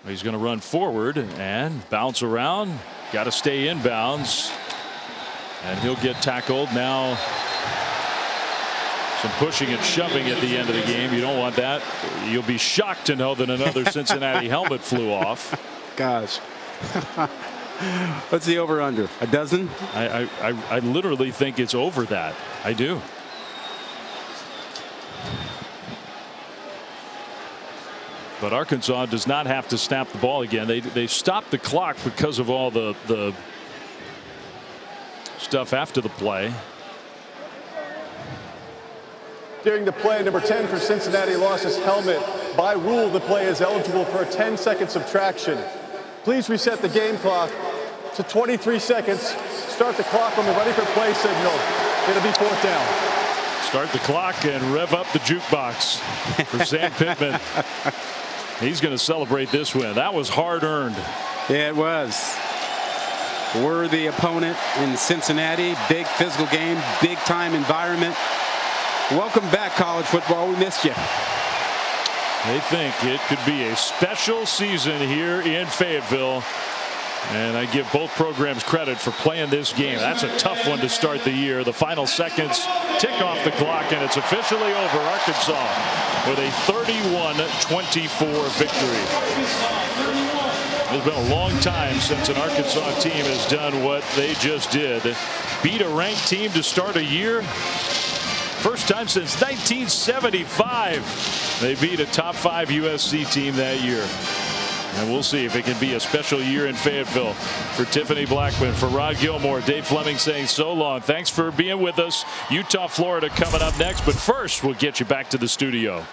He's going to run forward and bounce around. Got to stay in bounds. And he'll get tackled. Now some pushing and shoving at the end of the game. You don't want that. You'll be shocked to know that another Cincinnati helmet flew off. Gosh. What's the over under? A dozen? I literally think it's over that. I do. But Arkansas does not have to snap the ball again. They stopped the clock because of all the stuff after the play. During the play, number 10 for Cincinnati lost his helmet. By rule, the play is eligible for a 10-second subtraction. Please reset the game clock to 23 seconds. Start the clock when we're ready for play signal. It'll be 4th down. Start the clock and rev up the jukebox for Sam Pittman. He's going to celebrate this win. That was hard earned. Yeah, it was. Worthy opponent in Cincinnati. Big physical game, big time environment. Welcome back, college football. We missed you. They think it could be a special season here in Fayetteville. And I give both programs credit for playing this game. That's a tough one to start the year. The final seconds tick off the clock, and it's officially over. Arkansas with a 31-24 victory. It's been a long time since an Arkansas team has done what they just did. Beat a ranked team to start a year. First time since 1975 they beat a top 5 USC team that year. And we'll see if it can be a special year in Fayetteville. For Tiffany Blackman, for Rod Gilmore, Dave Fleming saying so long. Thanks for being with us. Utah, Florida coming up next. But first, we'll get you back to the studio.